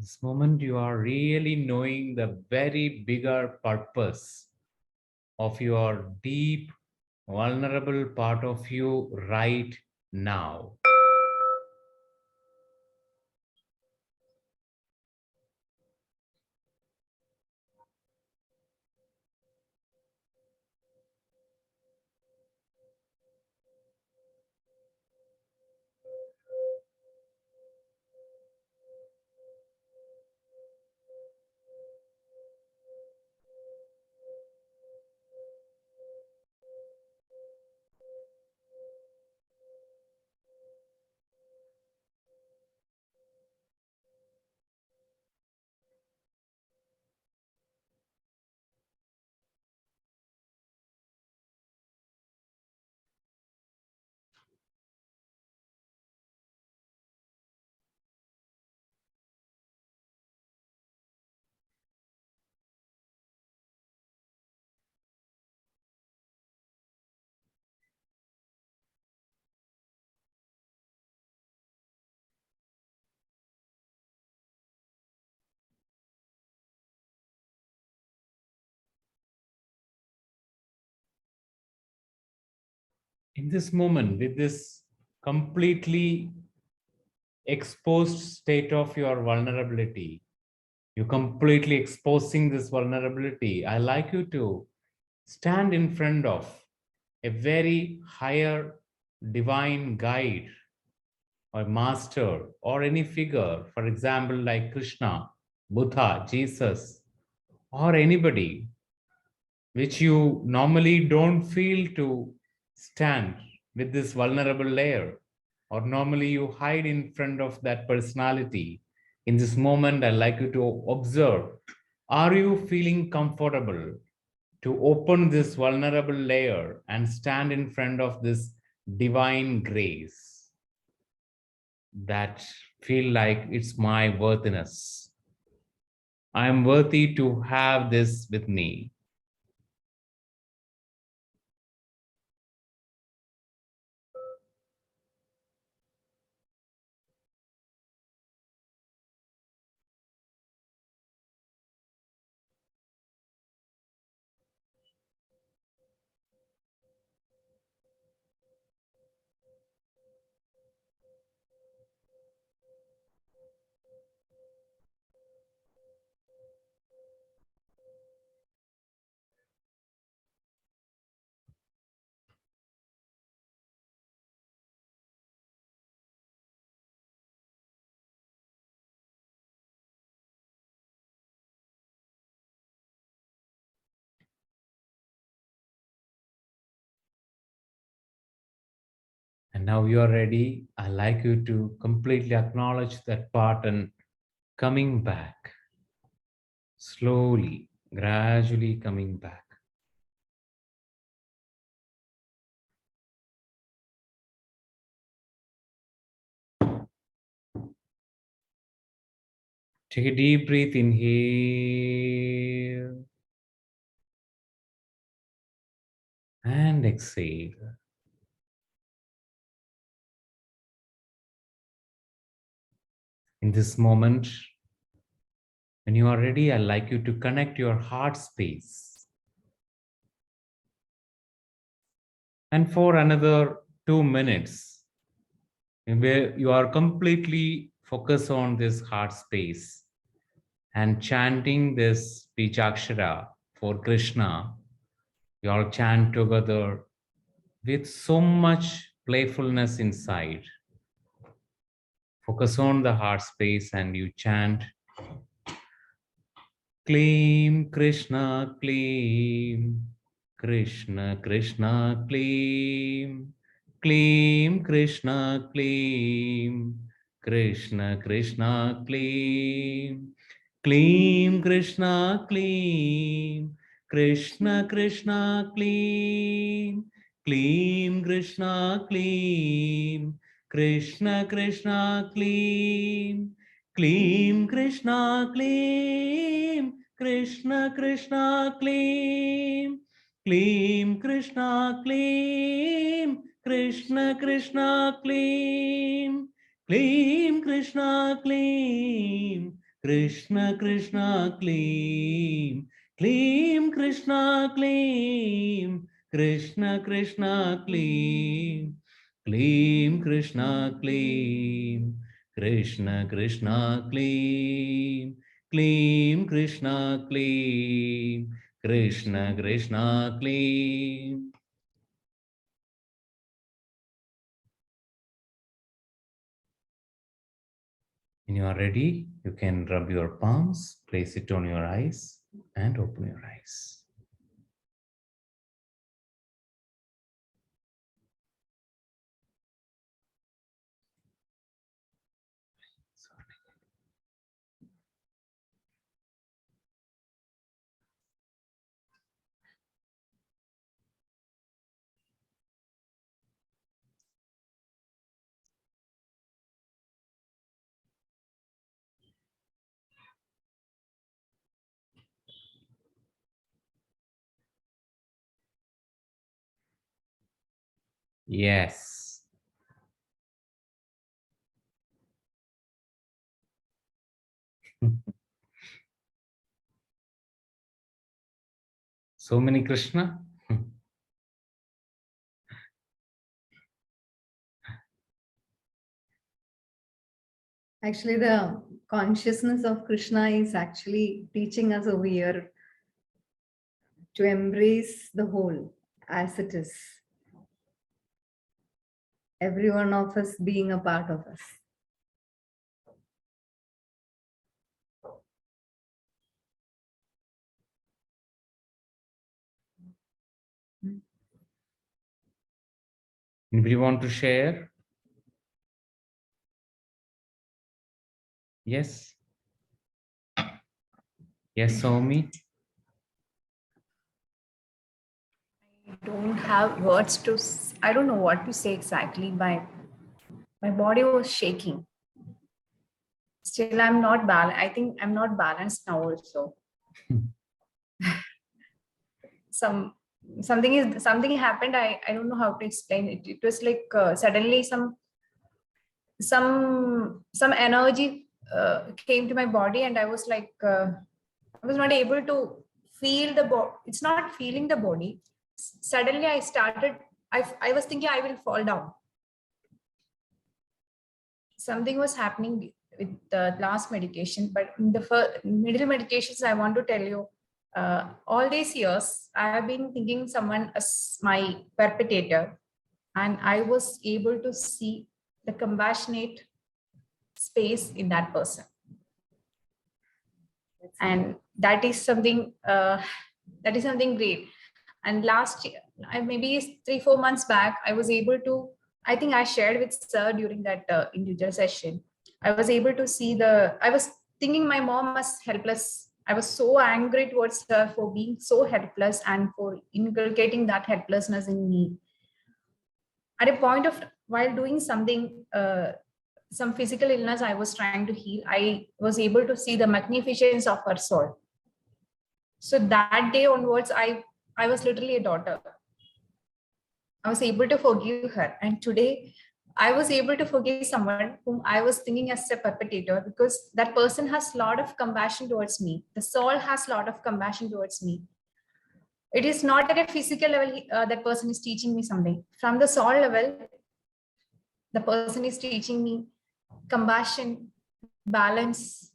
This moment you are really knowing the very bigger purpose of your deep, vulnerable part of you right now. In this moment, with this completely exposed state of your vulnerability, you completely exposing this vulnerability, I like you to stand in front of a very higher divine guide or master or any figure, for example, like Krishna, Buddha, Jesus, or anybody which you normally don't feel to stand with this vulnerable layer, or normally you hide in front of that personality. In this moment, I'd like you to observe, are you feeling comfortable to open this vulnerable layer and stand in front of this divine grace that feel like it's my worthiness? I am worthy to have this with me. And now you are ready. I'd like you to completely acknowledge that part and coming back. Slowly, gradually coming back. Take a deep breath, inhale and exhale. In this moment, when you are ready, I'd like you to connect your heart space. And for another 2 minutes, where you are completely focused on this heart space and chanting this Bijakshara for Krishna, you all chant together with so much playfulness inside. Focus on the heart space and you chant Kleem Krishna Kleem Krishna Krishna Kleem Kleem Krishna Kleem Krishna Krishna Kleem Kleem Krishna Kleem Krishna Krishna Kleem Kleem Krishna Kleem Krishna Krishna Kleem Kleem Krishna Kleem Krishna Krishna Kleem Kleem Krishna Kleem Krishna Krishna Kleem Kleem Krishna Kleem Krishna Krishna Kleem Kleem Krishna Kleem Krishna Krishna Kleem Kleem Krishna Kleem Krishna Krishna Kleem Kleem Krishna Kleem Krishna Krishna Kleem. When you are ready, you can rub your palms, place it on your eyes, and open your eyes. Yes. So many Krishna. Actually, the consciousness of Krishna is actually teaching us over here to embrace the whole as it is. Every one of us being a part of us. Anybody want to share? Yes. Yes, Somi. I don't have words to, I don't know what to say exactly. My body was shaking. Still, I'm not balanced. I think I'm not balanced now also. Something happened. I don't know how to explain it. It was like suddenly some energy came to my body, and I was like, I was not able to feel the body. It's not feeling the body. Suddenly I started, I was thinking I will fall down. Something was happening with the last medication, but in the middle meditations, I want to tell you, all these years, I have been thinking someone as my perpetrator, and I was able to see the compassionate space in that person. And that is something great. And last year, maybe 3-4 months back, I was able to, I think I shared with sir during that individual session, I was able to see I was thinking my mom was helpless. I was so angry towards her for being so helpless and for inculcating that helplessness in me. At a point of, while doing something, some physical illness I was trying to heal, I was able to see the magnificence of her soul. So that day onwards, I was literally a daughter. I was able to forgive her. And today, I was able to forgive someone whom I was thinking as a perpetrator, because that person has a lot of compassion towards me. The soul has a lot of compassion towards me. It is not at a physical level that person is teaching me something. From the soul level, the person is teaching me compassion, balance.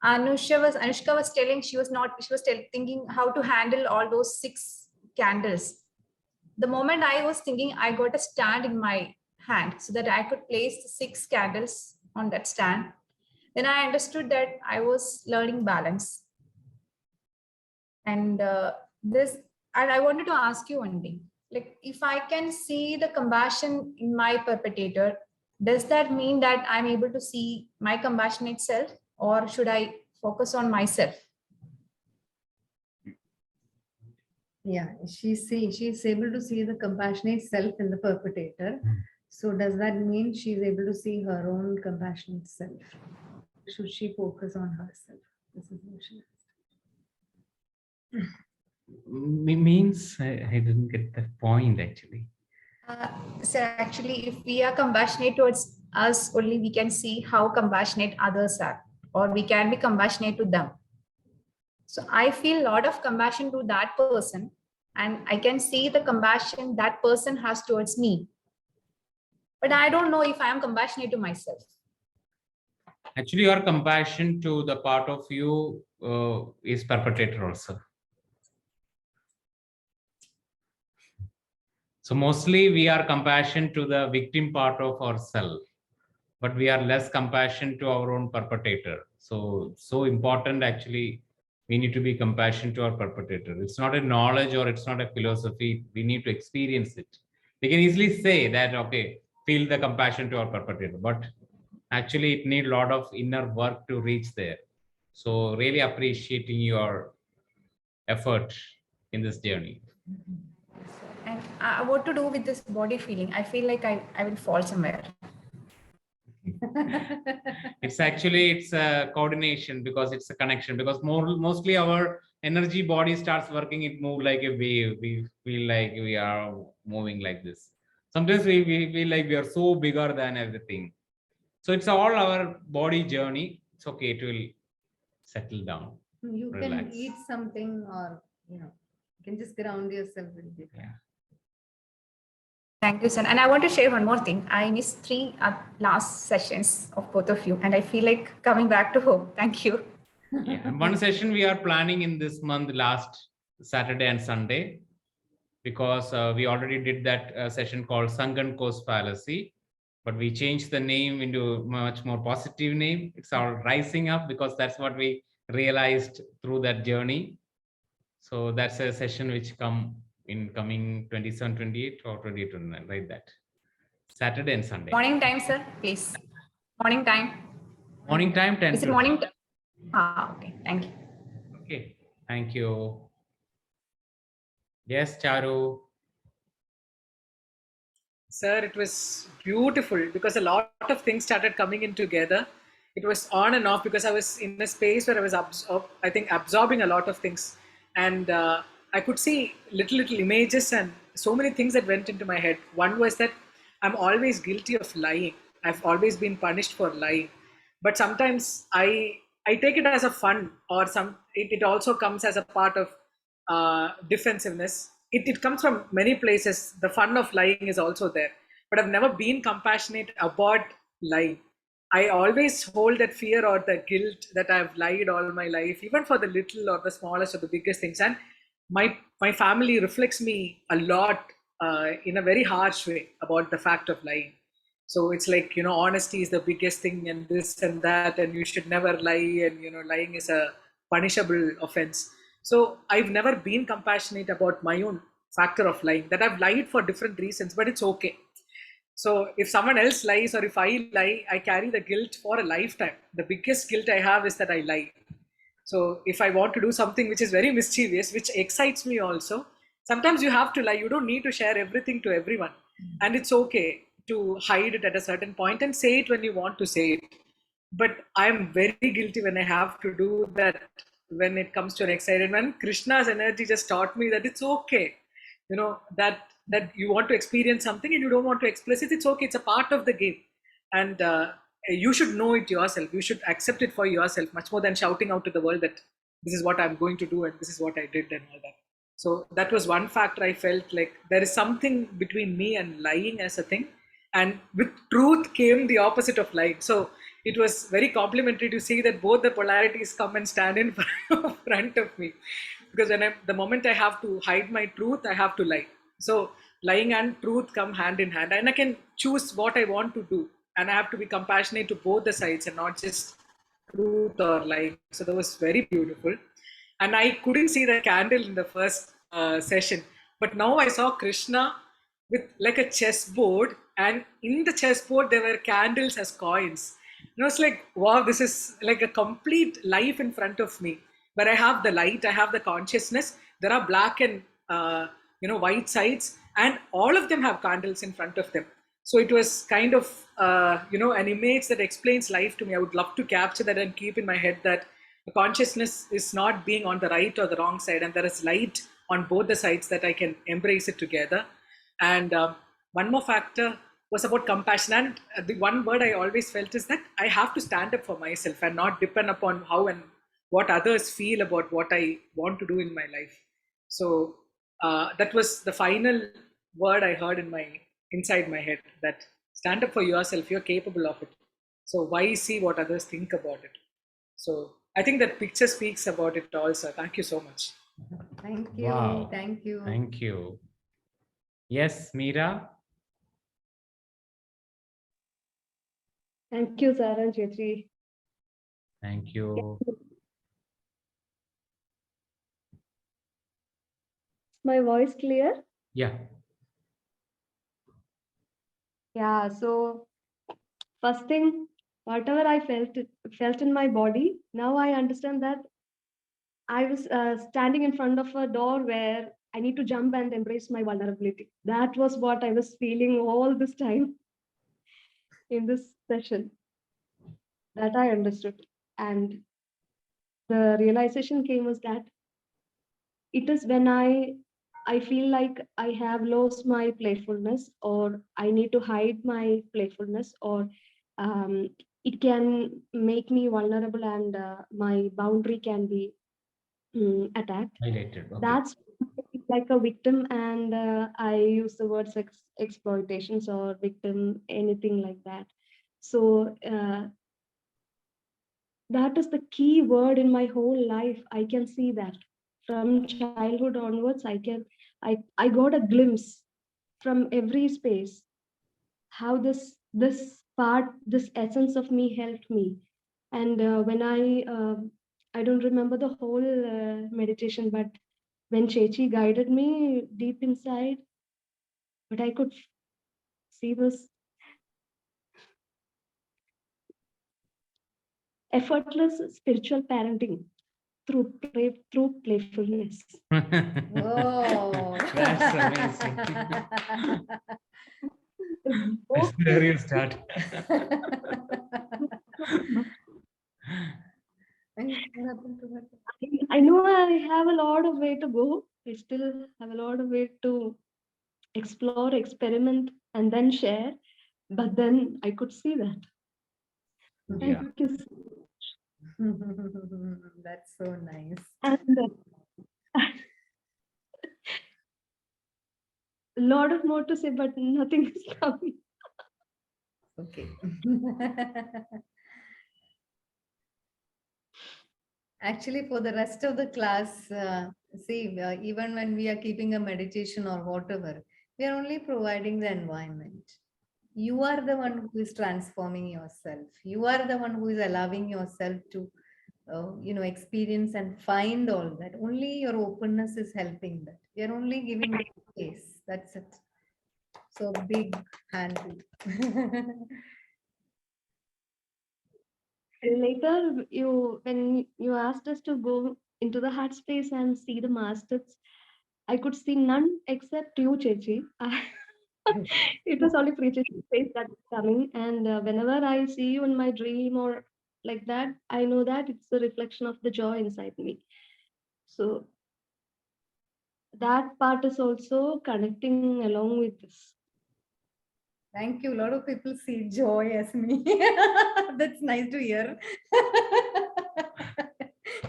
Anushka was telling, she was thinking how to handle all those 6 candles. The moment I was thinking, I got a stand in my hand so that I could place the 6 candles on that stand. Then I understood that I was learning balance. And I wanted to ask you one thing. Like, if I can see the compassion in my perpetrator, does that mean that I'm able to see my compassionate self, or should I focus on myself? Yeah, she's able to see the compassionate self in the perpetrator. So does that mean she's able to see her own compassionate self? Should she focus on herself? This is what she asked. Means I didn't get the point actually. So actually, if we are compassionate towards us, only we can see how compassionate others are, or we can be compassionate to them. So I feel a lot of compassion to that person, and I can see the compassion that person has towards me. But I don't know if I am compassionate to myself. Actually, your compassion to the part of you is perpetrator also. So mostly we are compassion to the victim part of ourselves, but we are less compassion to our own perpetrator. So important actually, we need to be compassion to our perpetrator. It's not a knowledge or it's not a philosophy. We need to experience it. We can easily say that, okay, feel the compassion to our perpetrator, but actually it needs a lot of inner work to reach there. So really appreciating your effort in this journey. And what to do with this body feeling? I feel like I will fall somewhere. It's a coordination, because it's a connection, because mostly our energy body starts working, it move like a wave. We feel like we are moving like this. Sometimes we feel like we are so bigger than everything. So it's all our body journey. It's okay, it will settle down. You relax. can eat something, or you can just ground yourself with it. Yeah. Thank you, sir. And I want to share one more thing. I missed 3 last sessions of both of you, and I feel like coming back to home. Thank you. Yeah. One session we are planning in this month, last Saturday and Sunday, because we already did that session called Sunken Coast Fallacy, but we changed the name into much more positive name. It's all rising up, because that's what we realized through that journey. So that's a session which coming 27, 28 or 28, 29, like that. Saturday and Sunday. Morning time, sir, please. Morning time. Morning time, 10 Is it to. morning? Okay. Thank you. Okay. Thank you. Yes, Charu. Sir, it was beautiful because a lot of things started coming in together. It was on and off because I was in a space where I was, I think, absorbing a lot of things. And I could see little images and so many things that went into my head. One was that I'm always guilty of lying. I've always been punished for lying. But sometimes I take it as a fun, or it also comes as a part of defensiveness. It comes from many places. The fun of lying is also there, but I've never been compassionate about lying. I always hold that fear or the guilt that I've lied all my life, even for the little or the smallest or the biggest things. And my family reflects me a lot in a very harsh way about the fact of lying. So it's like, honesty is the biggest thing, and this and that, and you should never lie, and lying is a punishable offense. So I've never been compassionate about my own factor of lying, that I've lied for different reasons, but it's okay. So if someone else lies or if I lie, I carry the guilt for a lifetime. The biggest guilt I have is that I lie. So if I want to do something which is very mischievous, which excites me also, sometimes you have to lie. You don't need to share everything to everyone. And it's okay to hide it at a certain point and say it when you want to say it. But I'm very guilty when I have to do that when it comes to an excited one. Krishna's energy just taught me that it's okay. That you want to experience something and you don't want to express it. It's okay. It's a part of the game. And you should know it yourself. You should accept it for yourself much more than shouting out to the world that this is what I'm going to do and this is what I did and all that. So that was one factor. I felt like there is something between me and lying as a thing, and with truth came the opposite of lying. So it was very complimentary to see that both the polarities come and stand in front of me, because the moment I have to hide my truth, I have to lie. So lying and truth come hand in hand, and I can choose what I want to do, and I have to be compassionate to both the sides and not just truth or lying. So that was very beautiful. And I couldn't see the candle in the first session, but now I saw Krishna with like a chessboard, and in the chessboard there were candles as coins. And I was like, wow, this is like a complete life in front of me, where I have the light, I have the consciousness, there are black and white sides, and all of them have candles in front of them. So it was kind of an image that explains life to me. I would love to capture that and keep in my head that the consciousness is not being on the right or the wrong side, and there is light on both the sides, that I can embrace it together. And one more factor was about compassion. And the one word I always felt is that I have to stand up for myself and not depend upon how and what others feel about what I want to do in my life. So that was the final word I heard inside my head, that stand up for yourself, you're capable of it. So why see what others think about it? So I think that picture speaks about it also. Thank you so much. Thank you. Wow. Thank you. Thank you. Yes, Meera. Thank you, Sarah and Chetri. Thank you. My voice clear? Yeah. Yeah. So first thing, whatever I felt in my body, now I understand that I was standing in front of a door where I need to jump and embrace my vulnerability. That was what I was feeling all this time in this session. That I understood. And the realization came was that it is when I feel like I have lost my playfulness, or I need to hide my playfulness, or it can make me vulnerable, and my boundary can be attacked. Highlighted. Okay. That's like a victim, and I use the word exploitations or victim, anything like that. So that is the key word in my whole life. I can see that from childhood onwards. I got a glimpse from every space how this part, this essence of me helped me. And when I don't remember the whole meditation, but when Chechi guided me deep inside, but I could see this effortless spiritual parenting through playfulness. Whoa. That's amazing. That's where you start. I know I have a lot of way to go. I still have a lot of way to explore, experiment, and then share. But then I could see that. Yeah. Thank you. That's so nice. And a lot of more to say, but nothing is coming. Okay. Actually, for the rest of the class, even when we are keeping a meditation or whatever, we are only providing the environment. You are the one who is transforming yourself. You are the one who is allowing yourself to, experience and find all that. Only your openness is helping that. We are only giving you space. That's it. So big hand. Later, when you asked us to go into the heart space and see the masters, I could see none except you, Chechi. It was only Preethi's face that was coming, and whenever I see you in my dream or like that, I know that it's a reflection of the joy inside me. So that part is also connecting along with this. Thank you. A lot of people see joy as me. That's nice to hear.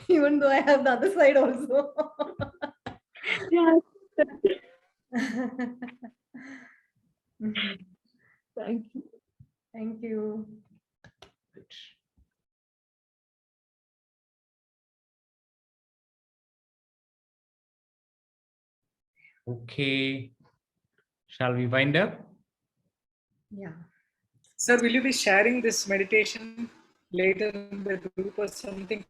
Even though I have the other side also. Yeah. Mhm. Thank you. Thank you. Okay. Shall we wind up? Yeah. Sir, will you be sharing this meditation later in the group or something?